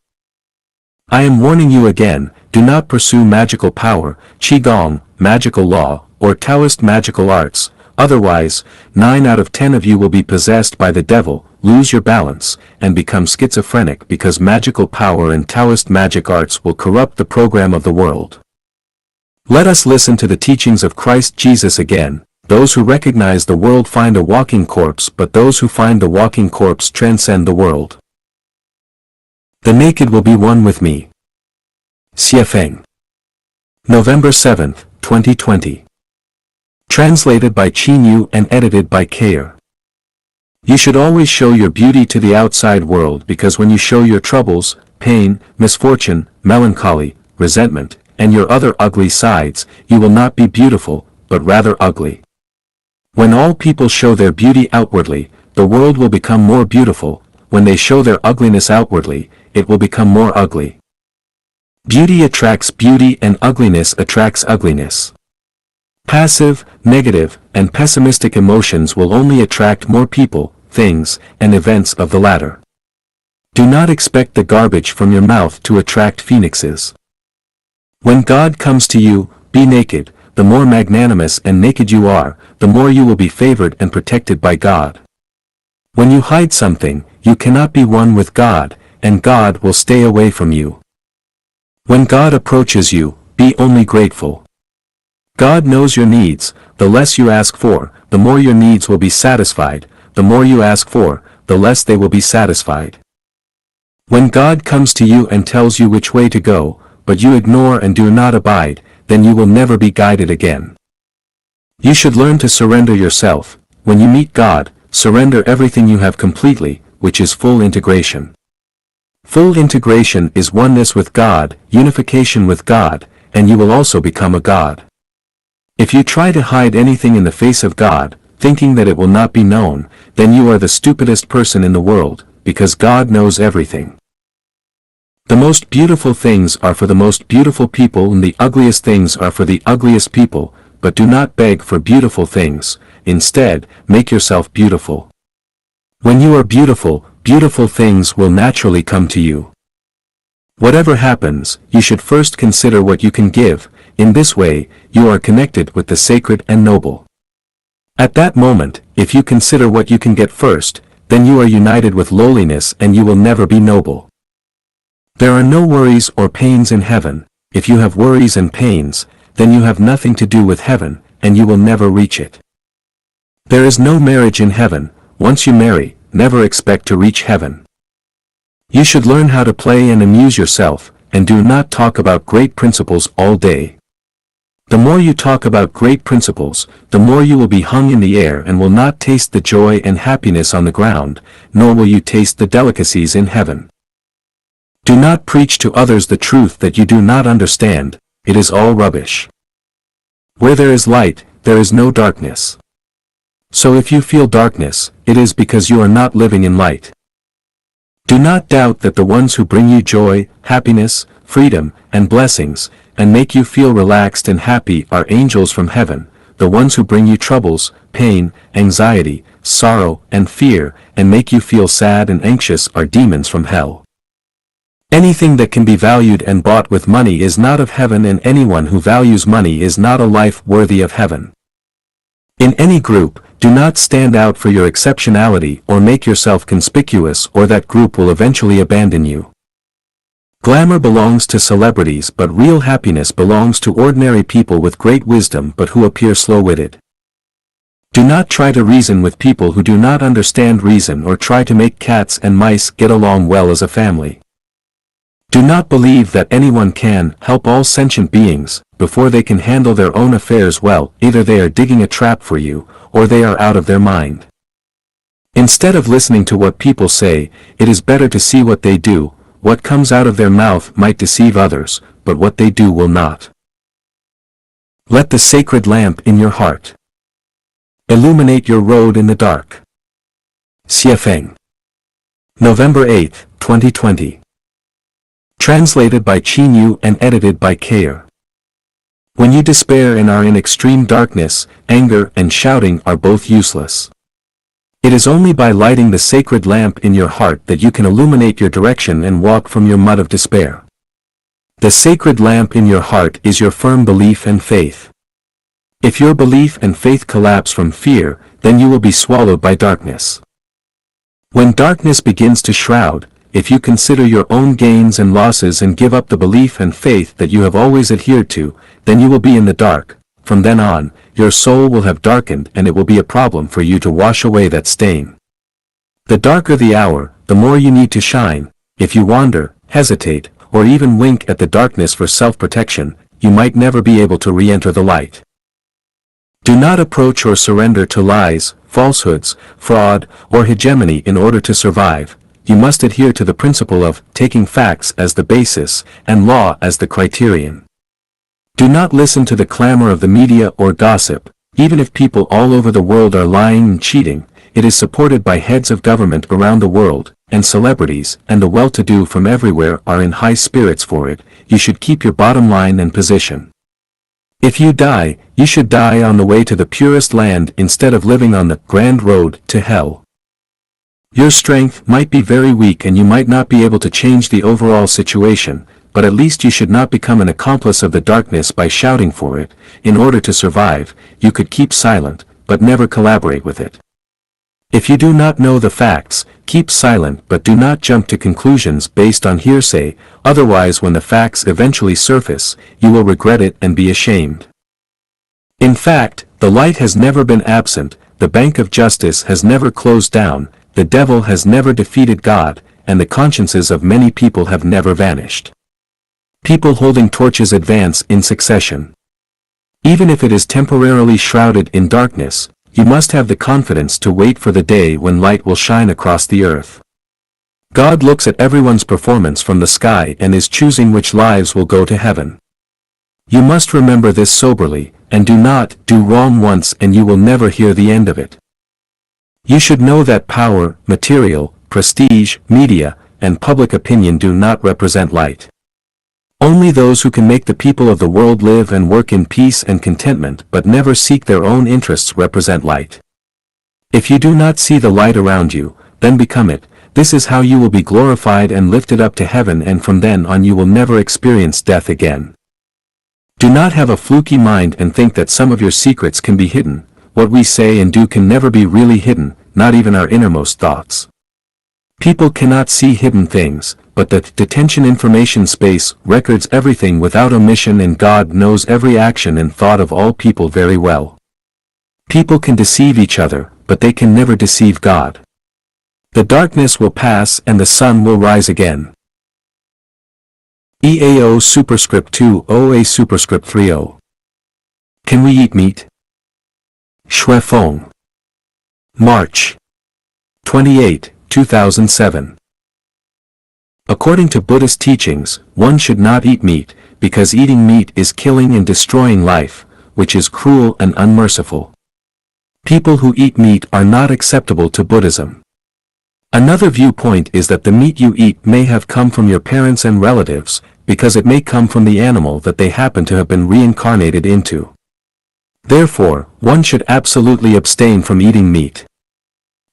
I am warning you again, do not pursue magical power, Qigong, magical law, or Taoist magical arts, otherwise, 9 out of 10 of you will be possessed by the devil, lose your balance, and become schizophrenic because magical power and Taoist magic arts will corrupt the program of the world. Let us listen to the teachings of Christ Jesus again. Those who recognize the world find a walking corpse, but those who find the walking corpse transcend the world. The naked will be one with me. Xiefeng. November 7, 2020. Translated by Qin Yu and edited by Kayer. You should always show your beauty to the outside world, because when you show your troubles, pain, misfortune, melancholy, resentment, and your other ugly sides, you will not be beautiful, but rather ugly. When all people show their beauty outwardly, the world will become more beautiful. When they show their ugliness outwardly, it will become more ugly. Beauty attracts beauty and ugliness attracts ugliness. Passive, negative, and pessimistic emotions will only attract more people, things, and events of the latter. Do not expect the garbage from your mouth to attract phoenixes. When God comes to you, be naked. The more magnanimous and naked you are, the more you will be favored and protected by God. When you hide something, you cannot be one with God, and God will stay away from you. When God approaches you, be only grateful. God knows your needs. The less you ask for, the more your needs will be satisfied. The more you ask for, the less they will be satisfied. When God comes to you and tells you which way to go, but you ignore and do not abide, then you will never be guided again. You should learn to surrender yourself. When you meet God, surrender everything you have completely, which is full integration. Full integration is oneness with God, unification with God, and you will also become a God. If you try to hide anything in the face of God, thinking that it will not be known, then you are the stupidest person in the world, because God knows everything. The most beautiful things are for the most beautiful people and the ugliest things are for the ugliest people, but do not beg for beautiful things, instead, make yourself beautiful. When you are beautiful, beautiful things will naturally come to you. Whatever happens, you should first consider what you can give. In this way, you are connected with the sacred and noble. At that moment, if you consider what you can get first, then you are united with lowliness and you will never be noble. There are no worries or pains in heaven. If you have worries and pains, then you have nothing to do with heaven, and you will never reach it. There is no marriage in heaven. Once you marry, never expect to reach heaven. You should learn how to play and amuse yourself, and do not talk about great principles all day. The more you talk about great principles, the more you will be hung in the air and will not taste the joy and happiness on the ground, nor will you taste the delicacies in heaven. Do not preach to others the truth that you do not understand, it is all rubbish. Where there is light, there is no darkness. So if you feel darkness, it is because you are not living in light. Do not doubt that the ones who bring you joy, happiness, freedom, and blessings, and make you feel relaxed and happy are angels from heaven. The ones who bring you troubles, pain, anxiety, sorrow, and fear, and make you feel sad and anxious are demons from hell. Anything that can be valued and bought with money is not of heaven, and anyone who values money is not a life worthy of heaven. In any group, do not stand out for your exceptionality or make yourself conspicuous, or that group will eventually abandon you. Glamour belongs to celebrities, but real happiness belongs to ordinary people with great wisdom but who appear slow-witted. Do not try to reason with people who do not understand reason, or try to make cats and mice get along well as a family. Do not believe that anyone can help all sentient beings before they can handle their own affairs well. Either they are digging a trap for you, or they are out of their mind. Instead of listening to what people say, it is better to see what they do. What comes out of their mouth might deceive others, but what they do will not. Let the sacred lamp in your heart illuminate your road in the dark. Xie Feng. November 8, 2020. Translated by Qin Yu and edited by Kair. When you despair and are in extreme darkness, anger and shouting are both useless. It is only by lighting the sacred lamp in your heart that you can illuminate your direction and walk from your mud of despair. The sacred lamp in your heart is your firm belief and faith. If your belief and faith collapse from fear, then you will be swallowed by darkness. When darkness begins to shroud, if you consider your own gains and losses and give up the belief and faith that you have always adhered to, then you will be in the dark. From then on, your soul will have darkened and it will be a problem for you to wash away that stain. The darker the hour, the more you need to shine. If you wander, hesitate, or even wink at the darkness for self-protection, you might never be able to re-enter the light. Do not approach or surrender to lies, falsehoods, fraud, or hegemony in order to survive. You must adhere to the principle of taking facts as the basis and law as the criterion. Do not listen to the clamor of the media or gossip. Even if people all over the world are lying and cheating, it is supported by heads of government around the world, and celebrities and the well-to-do from everywhere are in high spirits for it. You should keep your bottom line and position. If you die, you should die on the way to the purest land instead of living on the grand road to hell. Your strength might be very weak and you might not be able to change the overall situation, but at least you should not become an accomplice of the darkness by shouting for it. In order to survive, you could keep silent, but never collaborate with it. If you do not know the facts, keep silent but do not jump to conclusions based on hearsay, otherwise when the facts eventually surface, you will regret it and be ashamed. In fact, the light has never been absent, the bank of justice has never closed down, the devil has never defeated God, and the consciences of many people have never vanished. People holding torches advance in succession. Even if it is temporarily shrouded in darkness, you must have the confidence to wait for the day when light will shine across the earth. God looks at everyone's performance from the sky and is choosing which lives will go to heaven. You must remember this soberly. and do not do wrong once and you will never hear the end of it. You should know that power, material, prestige, media, and public opinion do not represent light. Only those who can make the people of the world live and work in peace and contentment but never seek their own interests represent light. If you do not see the light around you, then become it. This is how you will be glorified and lifted up to heaven, and from then on you will never experience death again. Do not have a fluky mind and think that some of your secrets can be hidden. What we say and do can never be really hidden, not even our innermost thoughts. People cannot see hidden things, but the detention information space records everything without omission, and God knows every action and thought of all people very well. People can deceive each other, but they can never deceive God. The darkness will pass and the sun will rise again. EAO superscript 2OA superscript 30. Can we eat meat? Shui Feng. March 28, 2007. According to Buddhist teachings, one should not eat meat, because eating meat is killing and destroying life, which is cruel and unmerciful. People who eat meat are not acceptable to Buddhism. Another viewpoint is that the meat you eat may have come from your parents and relatives, because it may come from the animal that they happen to have been reincarnated into. Therefore, one should absolutely abstain from eating meat.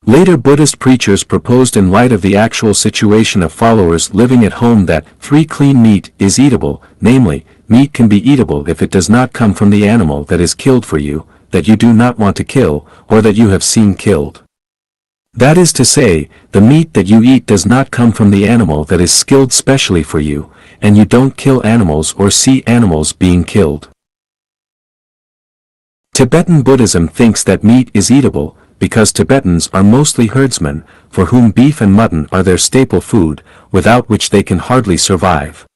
Later Buddhist preachers proposed, in light of the actual situation of followers living at home, that clean meat is eatable, namely, meat can be eatable if it does not come from the animal that is killed for you, that you do not want to kill, or that you have seen killed. That is to say, the meat that you eat does not come from the animal that is skilled specially for you, and you don't kill animals or see animals being killed. Tibetan Buddhism thinks that meat is eatable, because Tibetans are mostly herdsmen, for whom beef and mutton are their staple food, without which they can hardly survive.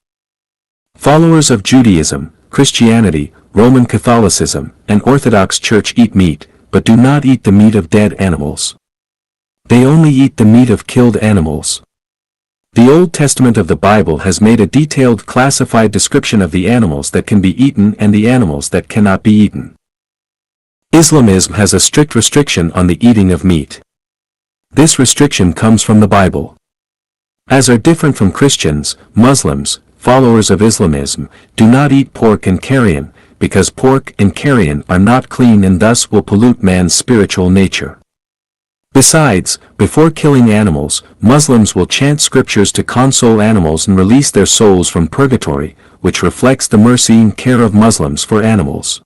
Followers of Judaism, Christianity, Roman Catholicism, and Orthodox Church eat meat, but do not eat the meat of dead animals. They only eat the meat of killed animals. The Old Testament of the Bible has made a detailed classified description of the animals that can be eaten and the animals that cannot be eaten. Islamism has a strict restriction on the eating of meat. This restriction comes from the Bible. As are different from Christians, Muslims, followers of Islamism, do not eat pork and carrion, because pork and carrion are not clean and thus will pollute man's spiritual nature. Besides, before killing animals, Muslims will chant scriptures to console animals and release their souls from purgatory, which reflects the mercy and care of Muslims for animals.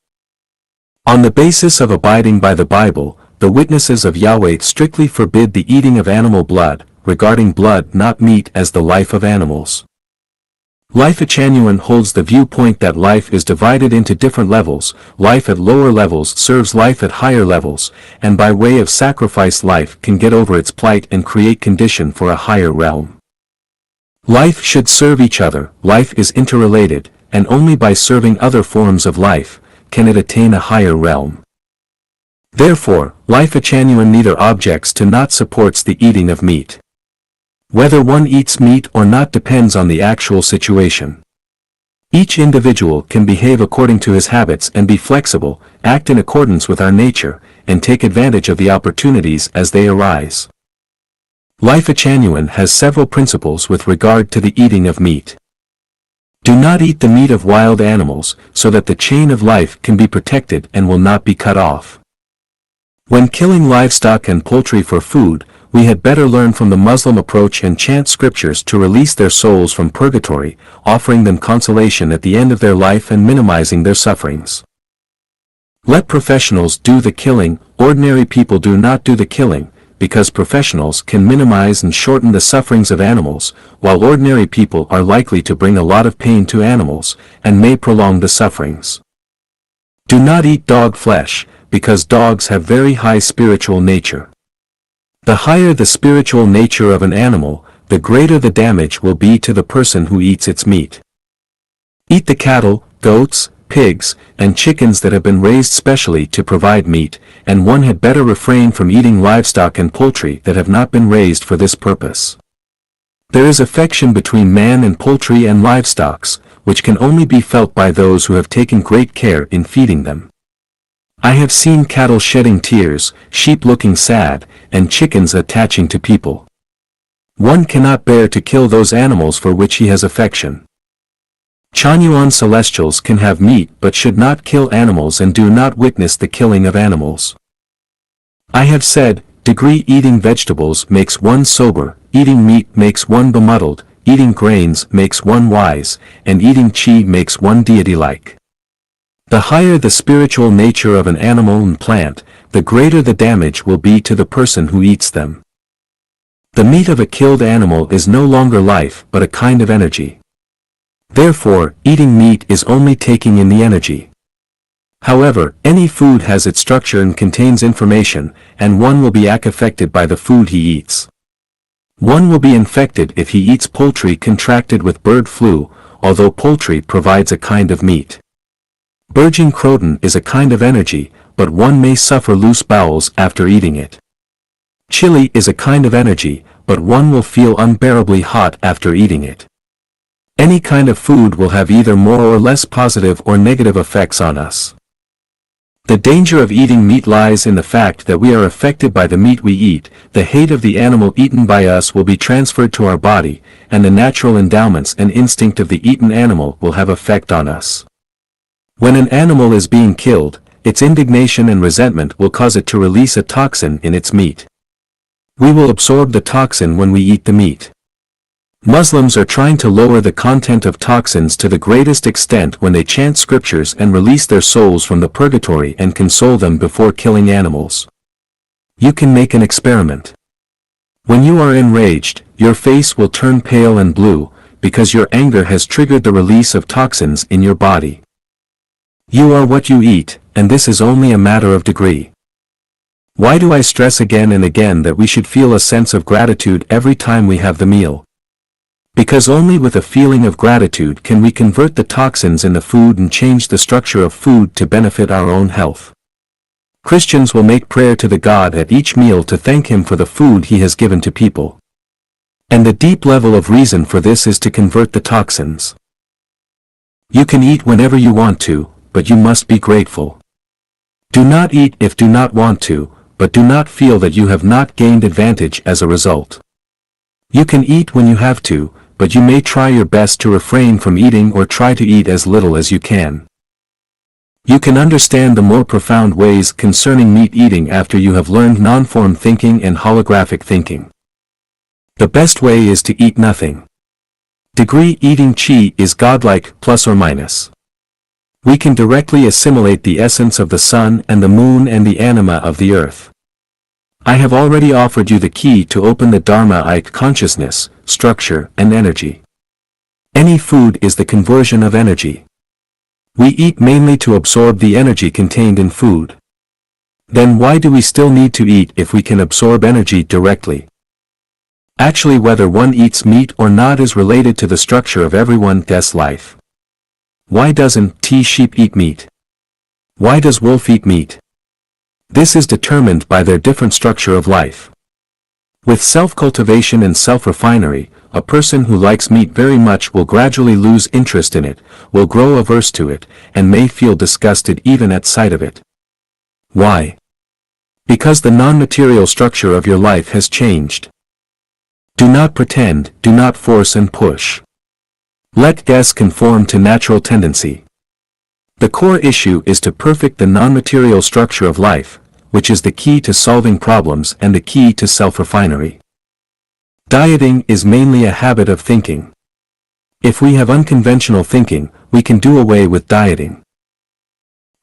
On the basis of abiding by the Bible, the witnesses of Yahweh strictly forbid the eating of animal blood, regarding blood not meat as the life of animals. Life Achanuan holds the viewpoint that life is divided into different levels. Life at lower levels serves life at higher levels, and by way of sacrifice life can get over its plight and create condition for a higher realm. Life should serve each other. Life is interrelated, and only by serving other forms of life can it attain a higher realm. Therefore, Life Achanuan neither objects to not supports the eating of meat. Whether one eats meat or not depends on the actual situation. Each individual can behave according to his habits and be flexible, act in accordance with our nature, and take advantage of the opportunities as they arise. Life Achanuan has several principles with regard to the eating of meat. Do not eat the meat of wild animals, so that the chain of life can be protected and will not be cut off. When killing livestock and poultry for food, we had better learn from the Muslim approach and chant scriptures to release their souls from purgatory, offering them consolation at the end of their life and minimizing their sufferings. Let professionals do the killing. Ordinary people do not do the killing, because professionals can minimize and shorten the sufferings of animals, while ordinary people are likely to bring a lot of pain to animals, and may prolong the sufferings. Do not eat dog flesh, because dogs have very high spiritual nature. The higher the spiritual nature of an animal, the greater the damage will be to the person who eats its meat. Eat the cattle, goats, pigs, and chickens that have been raised specially to provide meat, and one had better refrain from eating livestock and poultry that have not been raised for this purpose. There is affection between man and poultry and livestock, which can only be felt by those who have taken great care in feeding them. I have seen cattle shedding tears, sheep looking sad, and chickens attaching to people. One cannot bear to kill those animals for which he has affection. Chanyuan celestials can have meat but should not kill animals and do not witness the killing of animals. I have said, degree eating vegetables makes one sober, eating meat makes one bemuddled, eating grains makes one wise, and eating qi makes one deity-like. The higher the spiritual nature of an animal and plant, the greater the damage will be to the person who eats them. The meat of a killed animal is no longer life but a kind of energy. Therefore, eating meat is only taking in the energy. However, any food has its structure and contains information, and one will be affected by the food he eats. One will be infected if he eats poultry contracted with bird flu, although poultry provides a kind of meat. Virgin croton is a kind of energy, but one may suffer loose bowels after eating it. Chili is a kind of energy, but one will feel unbearably hot after eating it. Any kind of food will have either more or less positive or negative effects on us. The danger of eating meat lies in the fact that we are affected by the meat we eat. The hate of the animal eaten by us will be transferred to our body, and the natural endowments and instinct of the eaten animal will have effect on us. When an animal is being killed, its indignation and resentment will cause it to release a toxin in its meat. We will absorb the toxin when we eat the meat. Muslims are trying to lower the content of toxins to the greatest extent when they chant scriptures and release their souls from the purgatory and console them before killing animals. You can make an experiment. When you are enraged, your face will turn pale and blue, because your anger has triggered the release of toxins in your body. You are what you eat, and this is only a matter of degree. Why do I stress again and again that we should feel a sense of gratitude every time we have the meal? Because only with a feeling of gratitude can we convert the toxins in the food and change the structure of food to benefit our own health. Christians will make prayer to the God at each meal to thank Him for the food He has given to people. And the deep level of reason for this is to convert the toxins. You can eat whenever you want to, but you must be grateful. Do not eat if do not want to, but do not feel that you have not gained advantage as a result. You can eat when you have to, but you may try your best to refrain from eating or try to eat as little as you can. You can understand the more profound ways concerning meat eating after you have learned non-form thinking and holographic thinking. The best way is to eat nothing. Degree eating qi is godlike, plus or minus. We can directly assimilate the essence of the sun and the moon and the anima of the earth. I have already offered you the key to open the Dharma-ite consciousness, structure, and energy. Any food is the conversion of energy. We eat mainly to absorb the energy contained in food. Then why do we still need to eat if we can absorb energy directly? Actually, whether one eats meat or not is related to the structure of everyone's life. Why doesn't sheep eat meat? Why does wolf eat meat? This is determined by their different structure of life. With self-cultivation and self-refinery, a person who likes meat very much will gradually lose interest in it, will grow averse to it, and may feel disgusted even at sight of it. Why? Because the non-material structure of your life has changed. Do not pretend, do not force and push. Let guess conform to natural tendency. The core issue is to perfect the non-material structure of life, which is the key to solving problems and the key to self-refinery. Dieting is mainly a habit of thinking. If we have unconventional thinking, we can do away with dieting.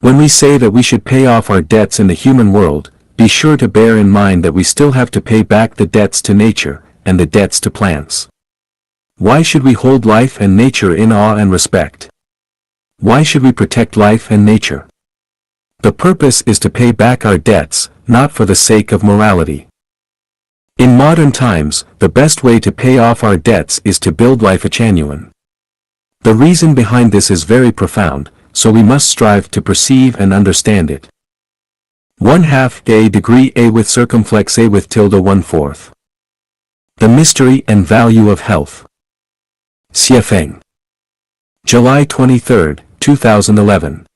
When we say that we should pay off our debts in the human world, be sure to bear in mind that we still have to pay back the debts to nature, and the debts to plants. Why should we hold life and nature in awe and respect? Why should we protect life and nature? The purpose is to pay back our debts, not for the sake of morality. In modern times, the best way to pay off our debts is to build life genuine. The reason behind this is very profound, so we must strive to perceive and understand it. 1/2 a degree a with circumflex a with tilde 1/4. The mystery and value of health. Xiefeng. July 23, 2011.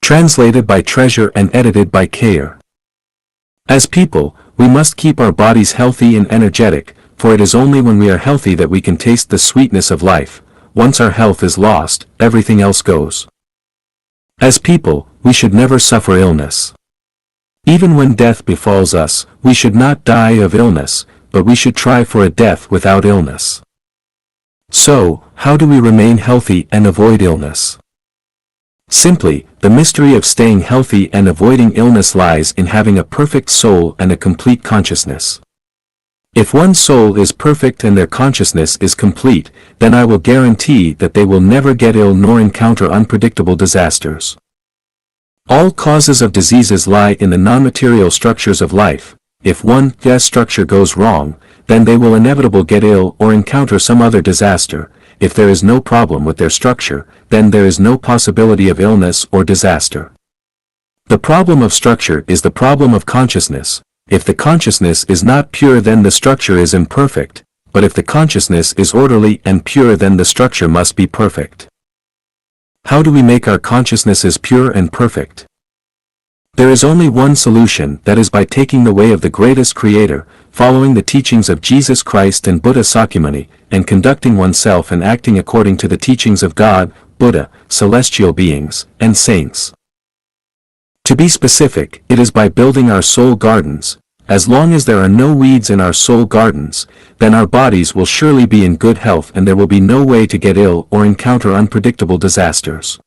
Translated by Treasure and edited by Kayer. As people, we must keep our bodies healthy and energetic, for it is only when we are healthy that we can taste the sweetness of life. Once our health is lost, everything else goes. As people, we should never suffer illness. Even when death befalls us, we should not die of illness, but we should try for a death without illness. So, how do we remain healthy and avoid illness? Simply, the mystery of staying healthy and avoiding illness lies in having a perfect soul and a complete consciousness. If one's soul is perfect and their consciousness is complete, then I will guarantee that they will never get ill nor encounter unpredictable disasters. All causes of diseases lie in the non-material structures of life. If one structure goes wrong, then they will inevitably get ill or encounter some other disaster. If there is no problem with their structure, then there is no possibility of illness or disaster. The problem of structure is the problem of consciousness. If the consciousness is not pure, then the structure is imperfect, but if the consciousness is orderly and pure, then the structure must be perfect. How do we make our consciousnesses pure and perfect? There is only one solution, that is by taking the way of the greatest Creator, following the teachings of Jesus Christ and Buddha Sakyamuni, and conducting oneself and acting according to the teachings of God, Buddha, celestial beings, and saints. To be specific, it is by building our soul gardens. As long as there are no weeds in our soul gardens, then our bodies will surely be in good health and there will be no way to get ill or encounter unpredictable disasters.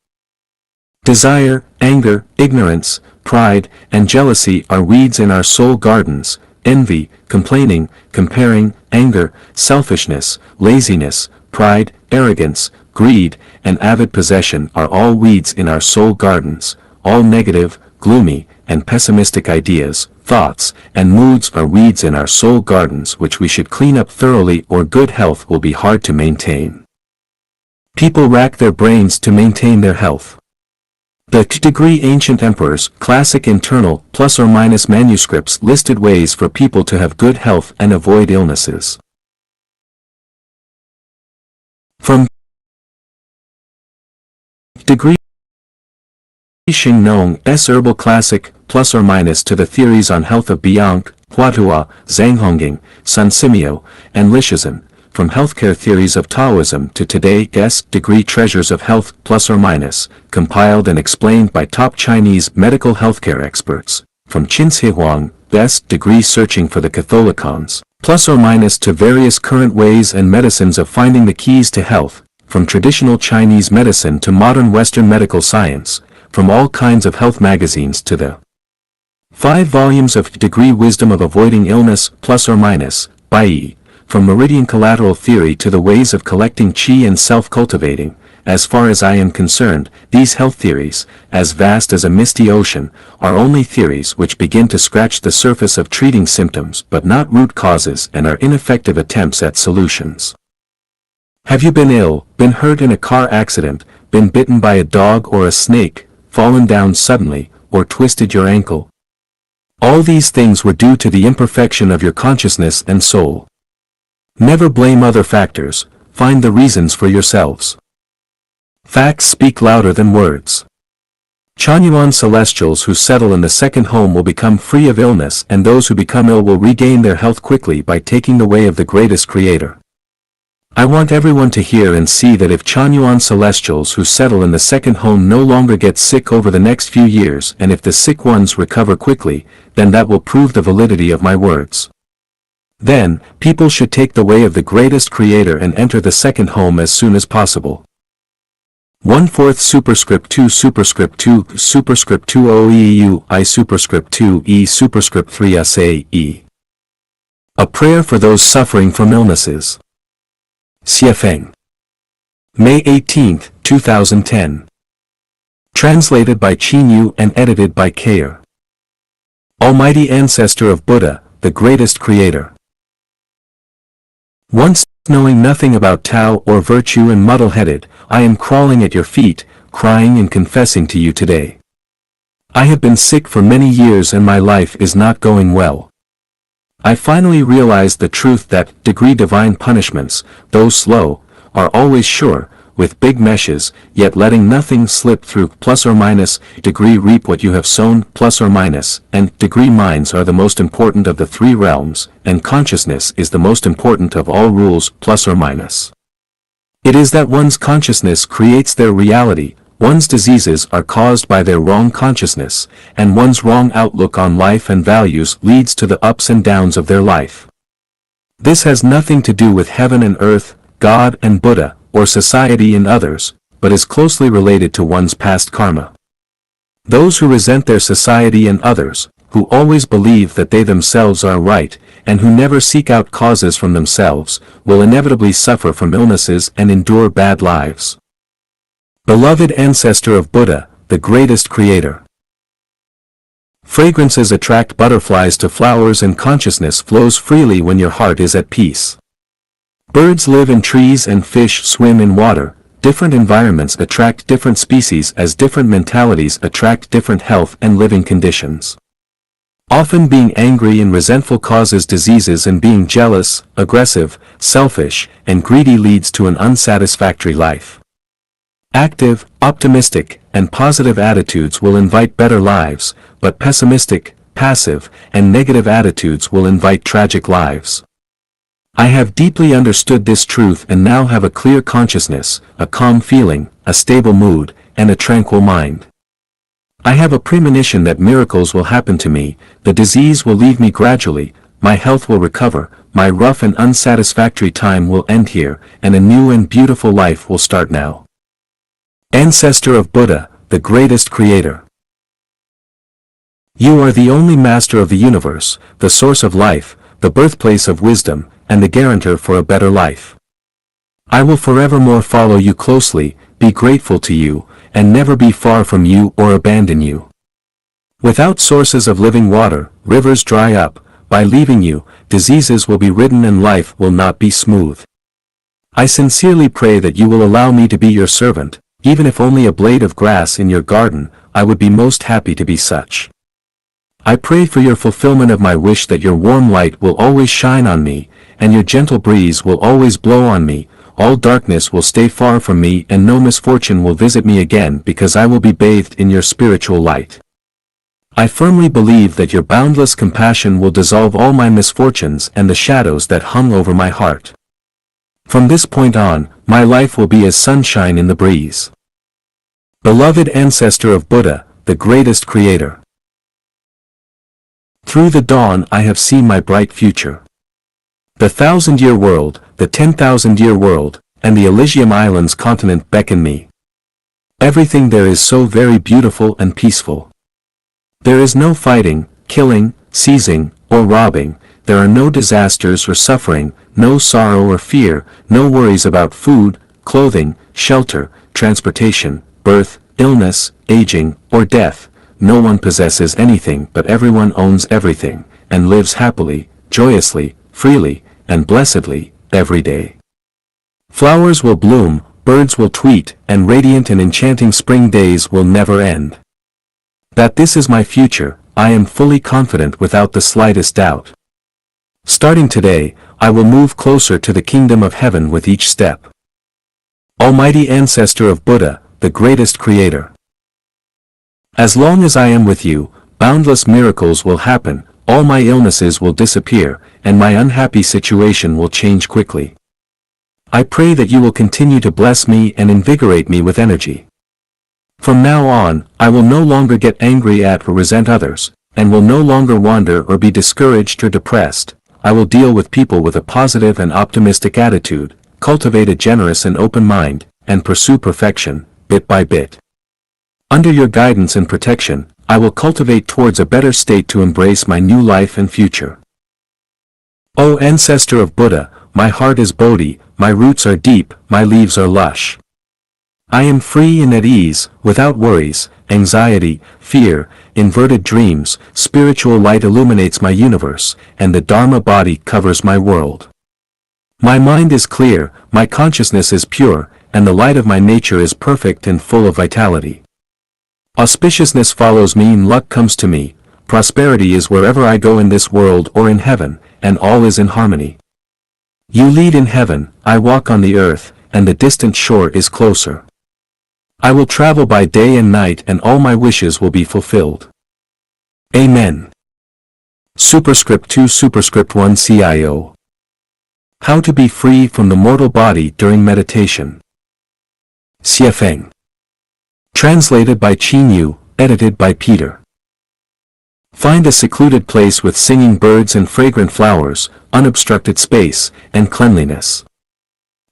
Desire, anger, ignorance, pride, and jealousy are weeds in our soul gardens. Envy, complaining, comparing, anger, selfishness, laziness, pride, arrogance, greed, and avid possession are all weeds in our soul gardens. All negative, gloomy, and pessimistic ideas, thoughts, and moods are weeds in our soul gardens which we should clean up thoroughly, or good health will be hard to maintain. People rack their brains to maintain their health. The degree Ancient Emperors, classic internal, plus or minus manuscripts listed ways for people to have good health and avoid illnesses. From degree Xing Nong's Herbal Classic, plus or minus to the theories on health of Bianc, Huatua, Zhang Hongjing, Sun Simio, and Lishazhen, from healthcare theories of Taoism to today's degree Treasures of Health, plus or minus, compiled and explained by top Chinese medical healthcare experts, from Qinshi Huang's degree Searching for the Catholicons, plus or minus to various current ways and medicines of finding the keys to health, from traditional Chinese medicine to modern Western medical science, from all kinds of health magazines to the 5 volumes of Degree Wisdom of Avoiding Illness, plus or minus, by E. From Meridian Collateral Theory to the ways of collecting qi and self-cultivating. As far as I am concerned, these health theories, as vast as a misty ocean, are only theories which begin to scratch the surface of treating symptoms but not root causes, and are ineffective attempts at solutions. Have you been ill, been hurt in a car accident, been bitten by a dog or a snake, fallen down suddenly, or twisted your ankle? All these things were due to the imperfection of your consciousness and soul. Never blame other factors, find the reasons for yourselves. Facts speak louder than words. Chanyuan celestials who settle in the second home will become free of illness, and those who become ill will regain their health quickly by taking the way of the greatest Creator. I want everyone to hear and see that if Chanyuan celestials who settle in the second home no longer get sick over the next few years, and if the sick ones recover quickly, then that will prove the validity of my words. Then, people should take the way of the greatest Creator and enter the second home as soon as possible. 1/4 superscript 2 superscript 2 superscript 2 OEU I superscript 2 E superscript 3 SAE. A prayer for those suffering from illnesses. Xiefeng. May 18, 2010. Translated by Qin Yu and edited by Kayer. Almighty Ancestor of Buddha, the greatest Creator. Once, knowing nothing about Tao or virtue and muddle-headed, I am crawling at your feet, crying and confessing to you today. I have been sick for many years and my life is not going well. I finally realized the truth that degree divine punishments, though slow, are always sure. with big meshes, yet letting nothing slip through, plus or minus, degree reap what you have sown, plus or minus, and degree minds are the most important of the three realms, and consciousness is the most important of all rules, plus or minus. It is that one's consciousness creates their reality, one's diseases are caused by their wrong consciousness, and one's wrong outlook on life and values leads to the ups and downs of their life. This has nothing to do with heaven and earth, God and Buddha, or society and others, but is closely related to one's past karma. Those who resent their society and others, who always believe that they themselves are right, and who never seek out causes from themselves, will inevitably suffer from illnesses and endure bad lives. Beloved ancestor of Buddha, the greatest creator. Fragrances attract butterflies to flowers and consciousness flows freely when your heart is at peace. Birds live in trees and fish swim in water. Different environments attract different species as different mentalities attract different health and living conditions. Often being angry and resentful causes diseases, and being jealous, aggressive, selfish, and greedy leads to an unsatisfactory life. Active, optimistic, and positive attitudes will invite better lives, but pessimistic, passive, and negative attitudes will invite tragic lives. I have deeply understood this truth and now have a clear consciousness, a calm feeling, a stable mood, and a tranquil mind. I have a premonition that miracles will happen to me, the disease will leave me gradually, my health will recover, my rough and unsatisfactory time will end here, and a new and beautiful life will start now. Ancestor of Buddha, the greatest creator. You are the only master of the universe, the source of life, the birthplace of wisdom, and the guarantor for a better life. I will forevermore follow you closely, be grateful to you, and never be far from you or abandon you. Without sources of living water, rivers dry up, by leaving you, diseases will be ridden and life will not be smooth. I sincerely pray that you will allow me to be your servant, even if only a blade of grass in your garden, I would be most happy to be such. I pray for your fulfillment of my wish that your warm light will always shine on me, and your gentle breeze will always blow on me, all darkness will stay far from me and no misfortune will visit me again because I will be bathed in your spiritual light. I firmly believe that your boundless compassion will dissolve all my misfortunes and the shadows that hung over my heart. From this point on, my life will be as sunshine in the breeze. Beloved ancestor of Buddha, the greatest creator. Through the dawn I have seen my bright future. The 1,000-year world, the 10,000-year world, and the Elysium Islands continent beckon me. Everything there is so very beautiful and peaceful. There is no fighting, killing, seizing, or robbing, there are no disasters or suffering, no sorrow or fear, no worries about food, clothing, shelter, transportation, birth, illness, aging, or death. No one possesses anything but everyone owns everything, and lives happily, joyously, freely, and blessedly, every day. Flowers will bloom, birds will tweet, and radiant and enchanting spring days will never end. That this is my future, I am fully confident without the slightest doubt. Starting today, I will move closer to the kingdom of heaven with each step. Almighty ancestor of Buddha, the greatest creator. As long as I am with you, boundless miracles will happen, all my illnesses will disappear, and my unhappy situation will change quickly. I pray that you will continue to bless me and invigorate me with energy. From now on, I will no longer get angry at or resent others, and will no longer wander or be discouraged or depressed. I will deal with people with a positive and optimistic attitude, cultivate a generous and open mind, and pursue perfection, bit by bit. Under your guidance and protection, I will cultivate towards a better state to embrace my new life and future. O ancestor of Buddha, my heart is Bodhi, my roots are deep, my leaves are lush. I am free and at ease, without worries, anxiety, fear, inverted dreams, spiritual light illuminates my universe, and the Dharma body covers my world. My mind is clear, my consciousness is pure, and the light of my nature is perfect and full of vitality. Auspiciousness follows me and luck comes to me, prosperity is wherever I go in this world or in heaven, and all is in harmony. You lead in heaven, I walk on the earth, and the distant shore is closer. I will travel by day and night and all my wishes will be fulfilled. Amen. Superscript 2 Superscript 1 CIO. How to be free from the mortal body during meditation. Xiefeng. Translated by Qin Yu, edited by Peter. Find a secluded place with singing birds and fragrant flowers, unobstructed space, and cleanliness.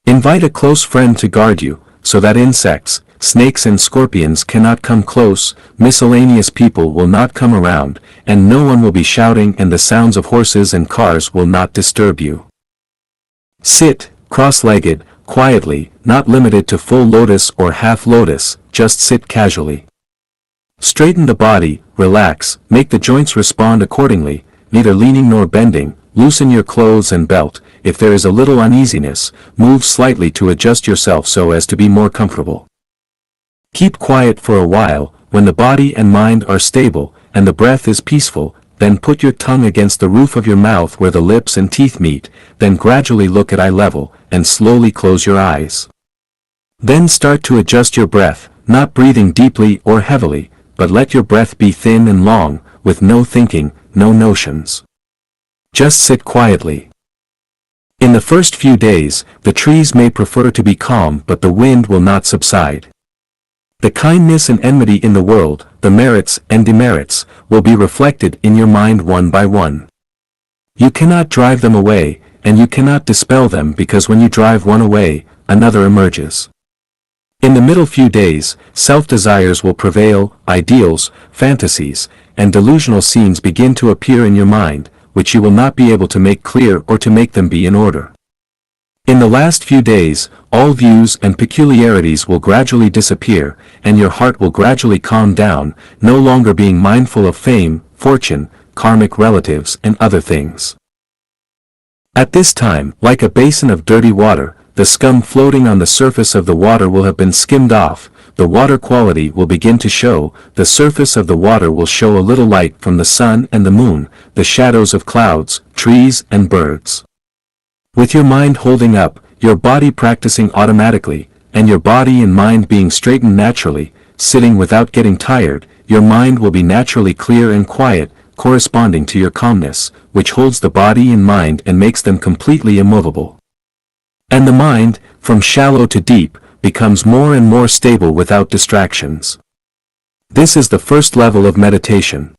Invite a close friend to guard you, so that insects, snakes and scorpions cannot come close, miscellaneous people will not come around, and no one will be shouting and the sounds of horses and cars will not disturb you. Sit, cross-legged, quietly, not limited to full lotus or half lotus, just sit casually. Straighten the body, relax, make the joints respond accordingly, neither leaning nor bending, loosen your clothes and belt, if there is a little uneasiness, move slightly to adjust yourself so as to be more comfortable. Keep quiet for a while, when the body and mind are stable, and the breath is peaceful, then put your tongue against the roof of your mouth where the lips and teeth meet, then gradually look at eye level, and slowly close your eyes. Then start to adjust your breath, not breathing deeply or heavily, but let your breath be thin and long, with no thinking, no notions. Just sit quietly. In the first few days, the trees may prefer to be calm but the wind will not subside. The kindness and enmity in the world, the merits and demerits, will be reflected in your mind one by one. You cannot drive them away, and you cannot dispel them because when you drive one away, another emerges. In the middle few days, self-desires will prevail, ideals, fantasies, and delusional scenes begin to appear in your mind, which you will not be able to make clear or to make them be in order. In the last few days, all views and peculiarities will gradually disappear, and your heart will gradually calm down, no longer being mindful of fame, fortune, karmic relatives and other things. At this time, like a basin of dirty water, the scum floating on the surface of the water will have been skimmed off, the water quality will begin to show, the surface of the water will show a little light from the sun and the moon, the shadows of clouds, trees and birds. With your mind holding up, your body practicing automatically, and your body and mind being straightened naturally, sitting without getting tired, your mind will be naturally clear and quiet, corresponding to your calmness, which holds the body and mind and makes them completely immovable. And the mind, from shallow to deep, becomes more and more stable without distractions. This is the first level of meditation.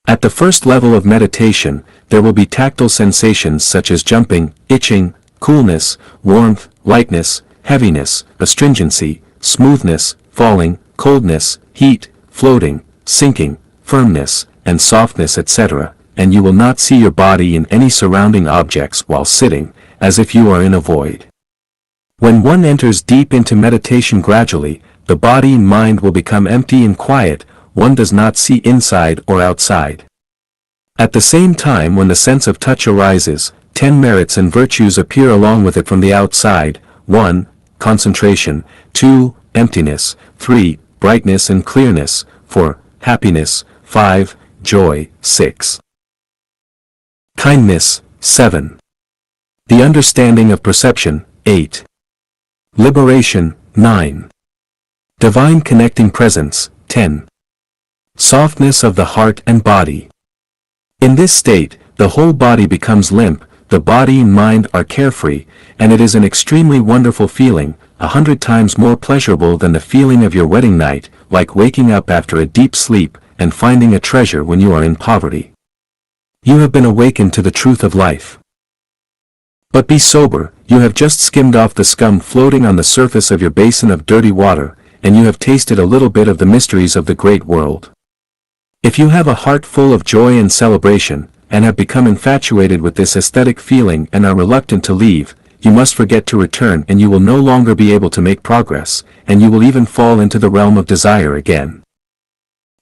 At the first level of meditation, there will be tactile sensations such as jumping, itching, coolness, warmth, lightness, heaviness, astringency, smoothness, falling, coldness, heat, floating, sinking, firmness, and softness, etc., and you will not see your body in any surrounding objects while sitting, as if you are in a void. When one enters deep into meditation gradually, the body and mind will become empty and quiet, one does not see inside or outside. At the same time when the sense of touch arises, 10 merits and virtues appear along with it from the outside, 1. Concentration, 2. Emptiness, 3. Brightness and clearness, 4. Happiness, 5. Joy, 6. Kindness, 7. The understanding of perception, 8. Liberation, 9. Divine connecting presence, 10. Softness of the heart and body. In this state, the whole body becomes limp, the body and mind are carefree, and it is an extremely wonderful feeling, 100 times more pleasurable than the feeling of your wedding night, like waking up after a deep sleep, and finding a treasure when you are in poverty. You have been awakened to the truth of life. But be sober, you have just skimmed off the scum floating on the surface of your basin of dirty water, and you have tasted a little bit of the mysteries of the great world. If you have a heart full of joy and celebration, and have become infatuated with this aesthetic feeling and are reluctant to leave, you must forget to return and you will no longer be able to make progress, and you will even fall into the realm of desire again.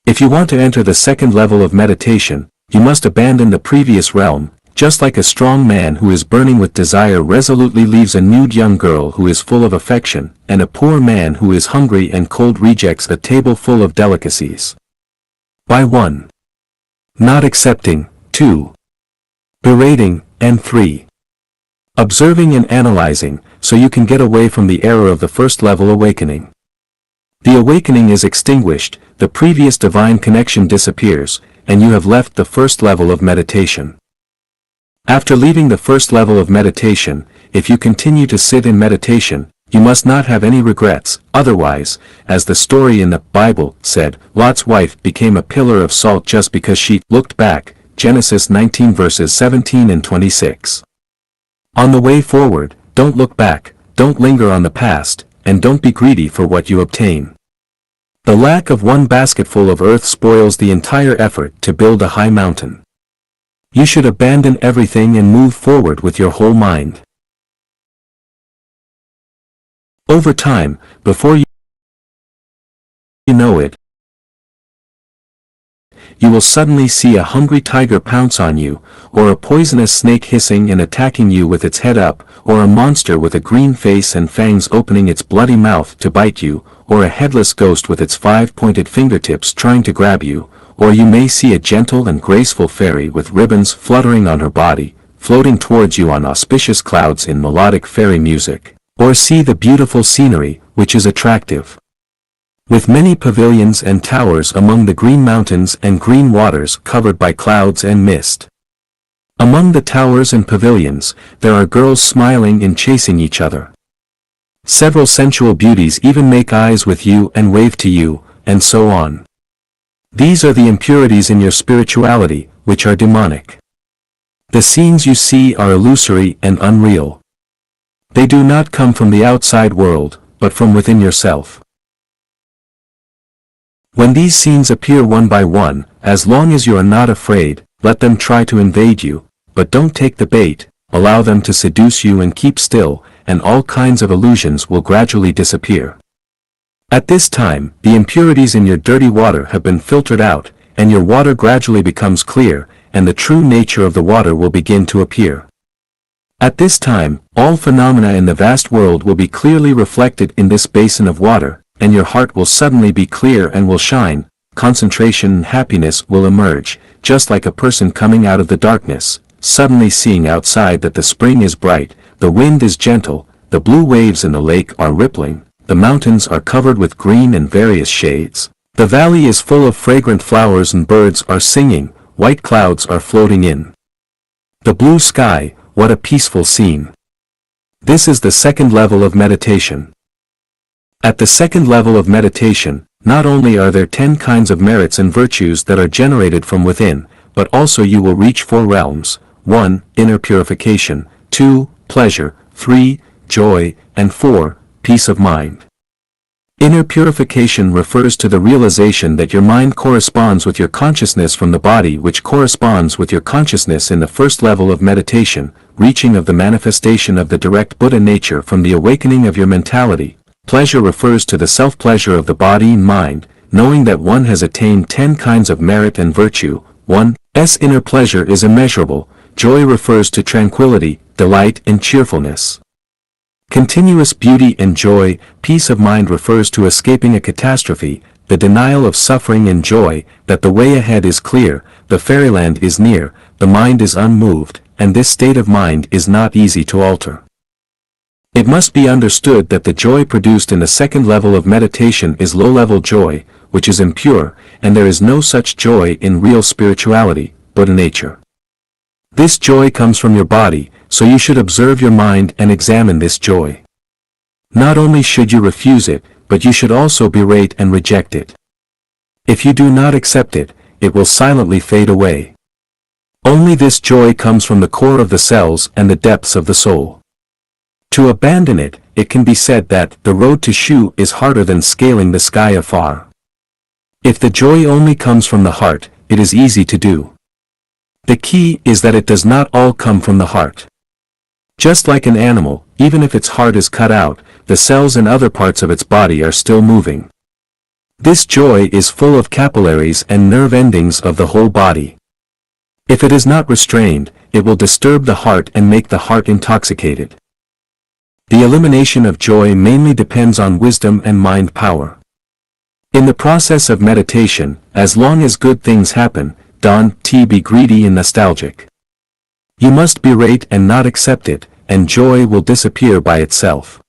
If you want to enter the second level of meditation, you must abandon the previous realm, just like a strong man who is burning with desire resolutely leaves a nude young girl who is full of affection, and a poor man who is hungry and cold rejects a table full of delicacies. By 1. Not accepting, 2. Berating, and 3. Observing and analyzing, so you can get away from the error of the first level awakening. The awakening is extinguished, the previous divine connection disappears, and you have left the first level of meditation. After leaving the first level of meditation, if you continue to sit in meditation, you must not have any regrets, otherwise, as the story in the Bible said, Lot's wife became a pillar of salt just because she looked back, Genesis 19 verses 17 and 26. On the way forward, don't look back, don't linger on the past, and don't be greedy for what you obtain. The lack of one basketful of earth spoils the entire effort to build a high mountain. You should abandon everything and move forward with your whole mind. Over time, before you know it, you will suddenly see a hungry tiger pounce on you, or a poisonous snake hissing and attacking you with its head up, or a monster with a green face and fangs opening its bloody mouth to bite you, or a headless ghost with its 5-pointed fingertips trying to grab you, or you may see a gentle and graceful fairy with ribbons fluttering on her body, floating towards you on auspicious clouds in melodic fairy music, or see the beautiful scenery, which is attractive, with many pavilions and towers among the green mountains and green waters covered by clouds and mist. Among the towers and pavilions, there are girls smiling and chasing each other. Several sensual beauties even make eyes with you and wave to you, and so on. These are the impurities in your spirituality, which are demonic. The scenes you see are illusory and unreal. They do not come from the outside world, but from within yourself. When these scenes appear one by one, as long as you are not afraid, let them try to invade you, but don't take the bait, allow them to seduce you and keep still, and all kinds of illusions will gradually disappear. At this time, the impurities in your dirty water have been filtered out, and your water gradually becomes clear, and the true nature of the water will begin to appear. At this time, all phenomena in the vast world will be clearly reflected in this basin of water, and your heart will suddenly be clear and will shine, concentration and happiness will emerge, just like a person coming out of the darkness, suddenly seeing outside that the spring is bright, the wind is gentle, the blue waves in the lake are rippling, the mountains are covered with green and various shades, the valley is full of fragrant flowers and birds are singing, white clouds are floating in the blue sky. What a peaceful scene. This is the second level of meditation. At the second level of meditation, not only are there 10 kinds of merits and virtues that are generated from within, but also you will reach 4 realms: 1. Inner purification, 2. Pleasure, 3. Joy, and 4. Peace of mind. Inner purification refers to the realization that your mind corresponds with your consciousness from the body, which corresponds with your consciousness in the first level of meditation, reaching of the manifestation of the direct Buddha nature from the awakening of your mentality. Pleasure refers to the self-pleasure of the body and mind, knowing that one has attained 10 kinds of merit and virtue. 1's inner pleasure is immeasurable. Joy refers to tranquility, delight, and cheerfulness. Continuous beauty and joy. Peace of mind refers to escaping a catastrophe, the denial of suffering and joy, that the way ahead is clear, the fairyland is near, the mind is unmoved, and this state of mind is not easy to alter. It must be understood that the joy produced in the second level of meditation is low-level joy, which is impure, and there is no such joy in real spirituality, Buddha nature. This joy comes from your body, so you should observe your mind and examine this joy. Not only should you refuse it, but you should also berate and reject it. If you do not accept it, it will silently fade away. Only this joy comes from the core of the cells and the depths of the soul. To abandon it, it can be said that the road to Shu is harder than scaling the sky afar. If the joy only comes from the heart, it is easy to do. The key is that it does not all come from the heart. Just like an animal, even if its heart is cut out, the cells and other parts of its body are still moving. This joy is full of capillaries and nerve endings of the whole body. If it is not restrained, it will disturb the heart and make the heart intoxicated. The elimination of joy mainly depends on wisdom and mind power. In the process of meditation, as long as good things happen, don't be greedy and nostalgic. You must berate and not accept it, and joy will disappear by itself.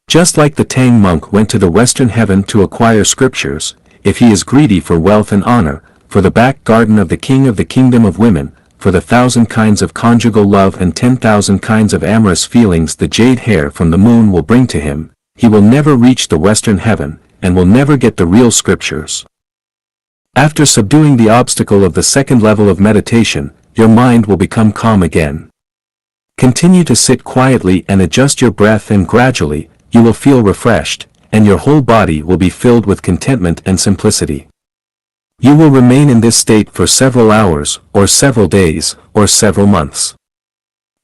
Just like the Tang monk went to the Western heaven to acquire scriptures, if he is greedy for wealth and honor, for the back garden of the king of the kingdom of women, for the 1,000 kinds of conjugal love and 10,000 kinds of amorous feelings the jade hair from the moon will bring to him, he will never reach the Western heaven, and will never get the real scriptures. After subduing the obstacle of the second level of meditation, your mind will become calm again. Continue to sit quietly and adjust your breath, and gradually, you will feel refreshed, and your whole body will be filled with contentment and simplicity. You will remain in this state for several hours, or several days, or several months.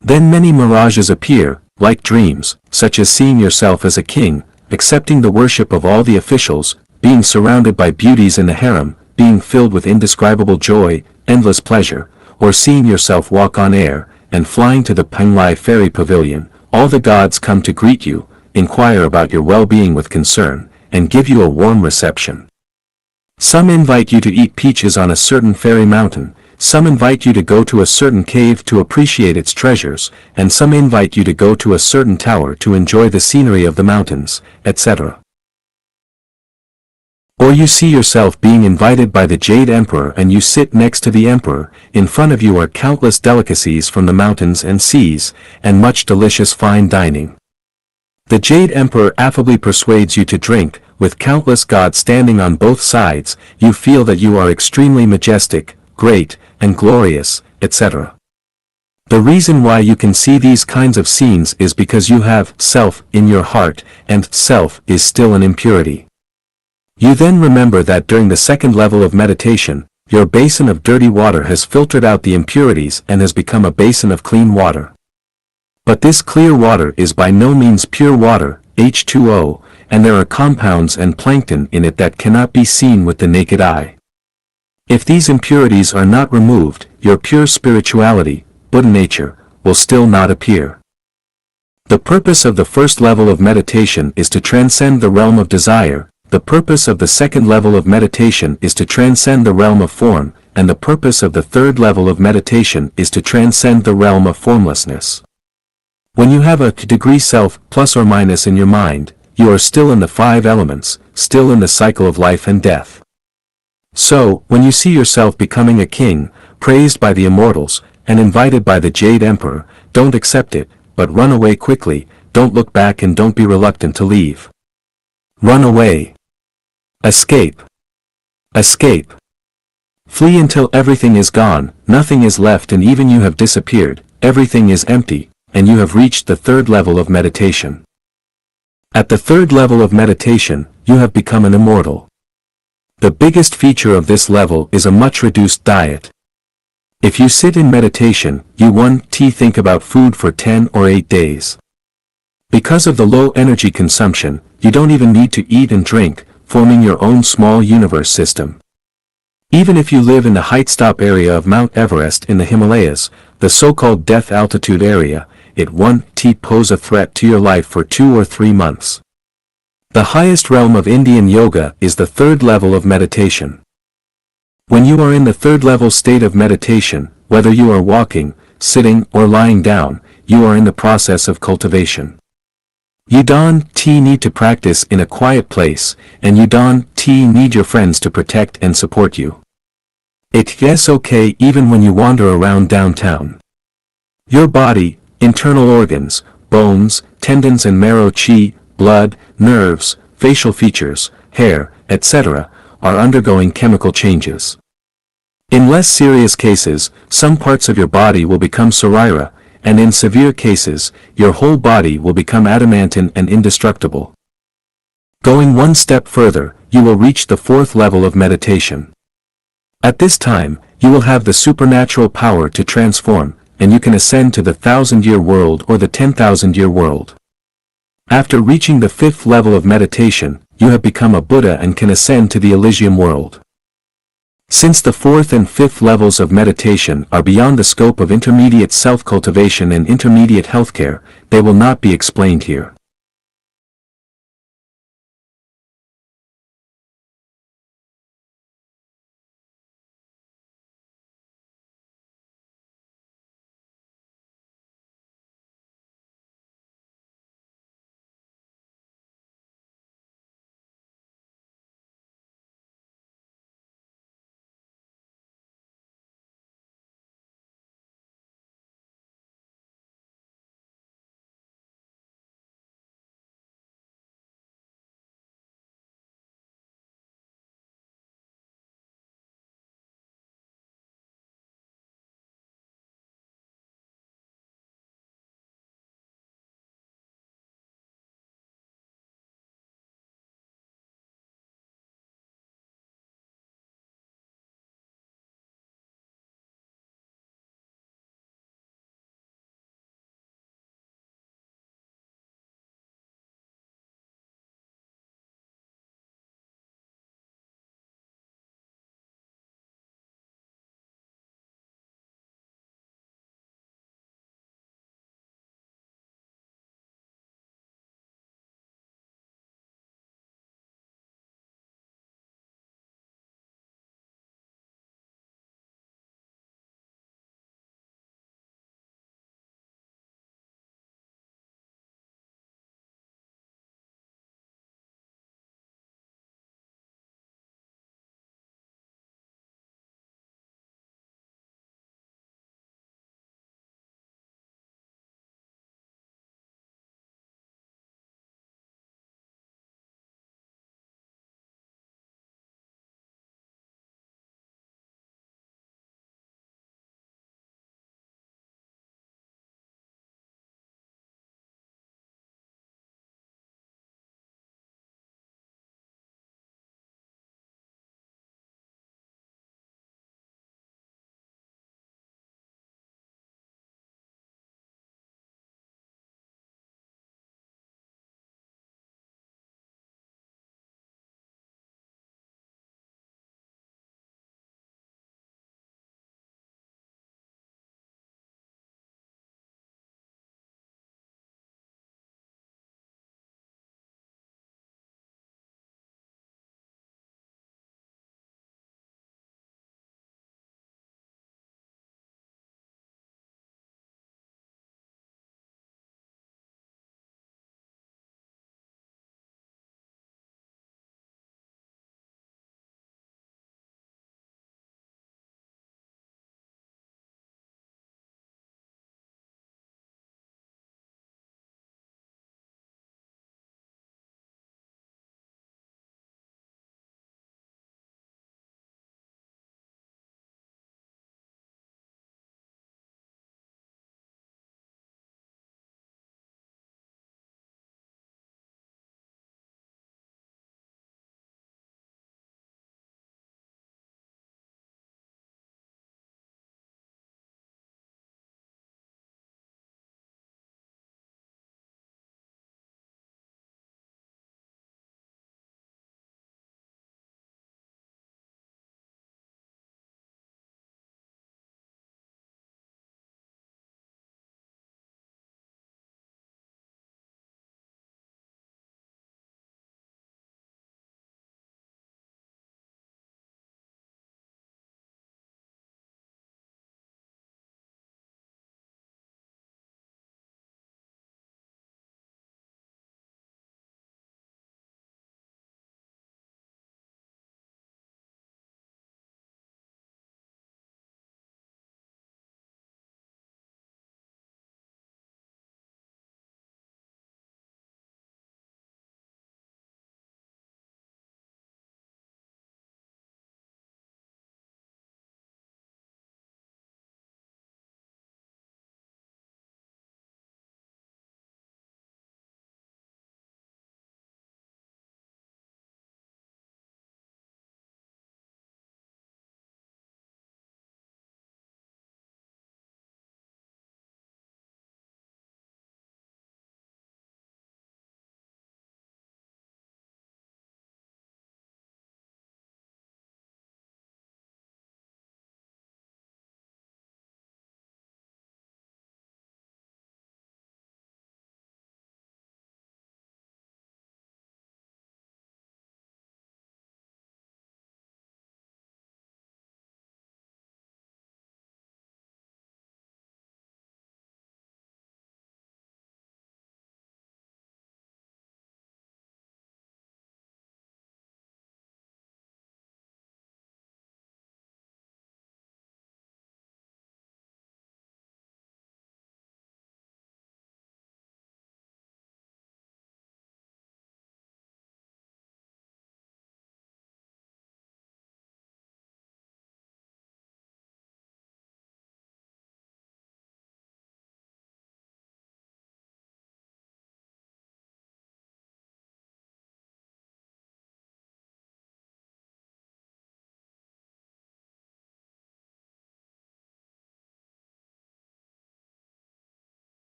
Then many mirages appear, like dreams, such as seeing yourself as a king, accepting the worship of all the officials, being surrounded by beauties in the harem, being filled with indescribable joy, endless pleasure, or seeing yourself walk on air, and flying to the Penglai fairy pavilion. All the gods come to greet you, inquire about your well-being with concern, and give you a warm reception. Some invite you to eat peaches on a certain fairy mountain, some invite you to go to a certain cave to appreciate its treasures, and some invite you to go to a certain tower to enjoy the scenery of the mountains, etc. Or you see yourself being invited by the Jade Emperor, and you sit next to the Emperor. In front of you are countless delicacies from the mountains and seas, and much delicious fine dining. The Jade Emperor affably persuades you to drink. With countless gods standing on both sides, you feel that you are extremely majestic, great, and glorious, etc. The reason why you can see these kinds of scenes is because you have self in your heart, and self is still an impurity. You then remember that during the second level of meditation, your basin of dirty water has filtered out the impurities and has become a basin of clean water. But this clear water is by no means pure water, H2O, and there are compounds and plankton in it that cannot be seen with the naked eye. If these impurities are not removed, your pure spirituality, Buddha nature, will still not appear. The purpose of the first level of meditation is to transcend the realm of desire, the purpose of the second level of meditation is to transcend the realm of form, and the purpose of the third level of meditation is to transcend the realm of formlessness. When you have a degree self plus or minus in your mind, you are still in the 5 elements, still in the cycle of life and death. So, when you see yourself becoming a king, praised by the immortals, and invited by the Jade Emperor, don't accept it, but run away quickly. Don't look back and don't be reluctant to leave. Run away. Escape. Escape. Flee until everything is gone, nothing is left, and even you have disappeared, everything is empty, and you have reached the third level of meditation. At the third level of meditation, you have become an immortal. The biggest feature of this level is a much reduced diet. If you sit in meditation, you 1. Think about food for 10 or 8 days. Because of the low energy consumption, you don't even need to eat and drink, forming your own small universe system. Even if you live in the height stop area of Mount Everest in the Himalayas, the so-called death altitude area, it 1. Pose a threat to your life for 2 or 3 months. The highest realm of Indian yoga is the third level of meditation. When you are in the third level state of meditation, whether you are walking, sitting, or lying down, you are in the process of cultivation. You don't need to practice in a quiet place, and you don't need your friends to protect and support you. It's okay even when you wander around downtown. Your body, internal organs, bones, tendons and marrow, chi, blood, nerves, facial features, hair, etc., are undergoing chemical changes. In less serious cases, some parts of your body will become sarira, and in severe cases, your whole body will become adamantine and indestructible. Going one step further, you will reach the fourth level of meditation. At this time, you will have the supernatural power to transform, and you can ascend to the 1,000-year world or the 10,000-year world. After reaching the 5th level of meditation, you have become a Buddha and can ascend to the Elysium world. Since the 4th and 5th levels of meditation are beyond the scope of intermediate self-cultivation and intermediate healthcare, they will not be explained here.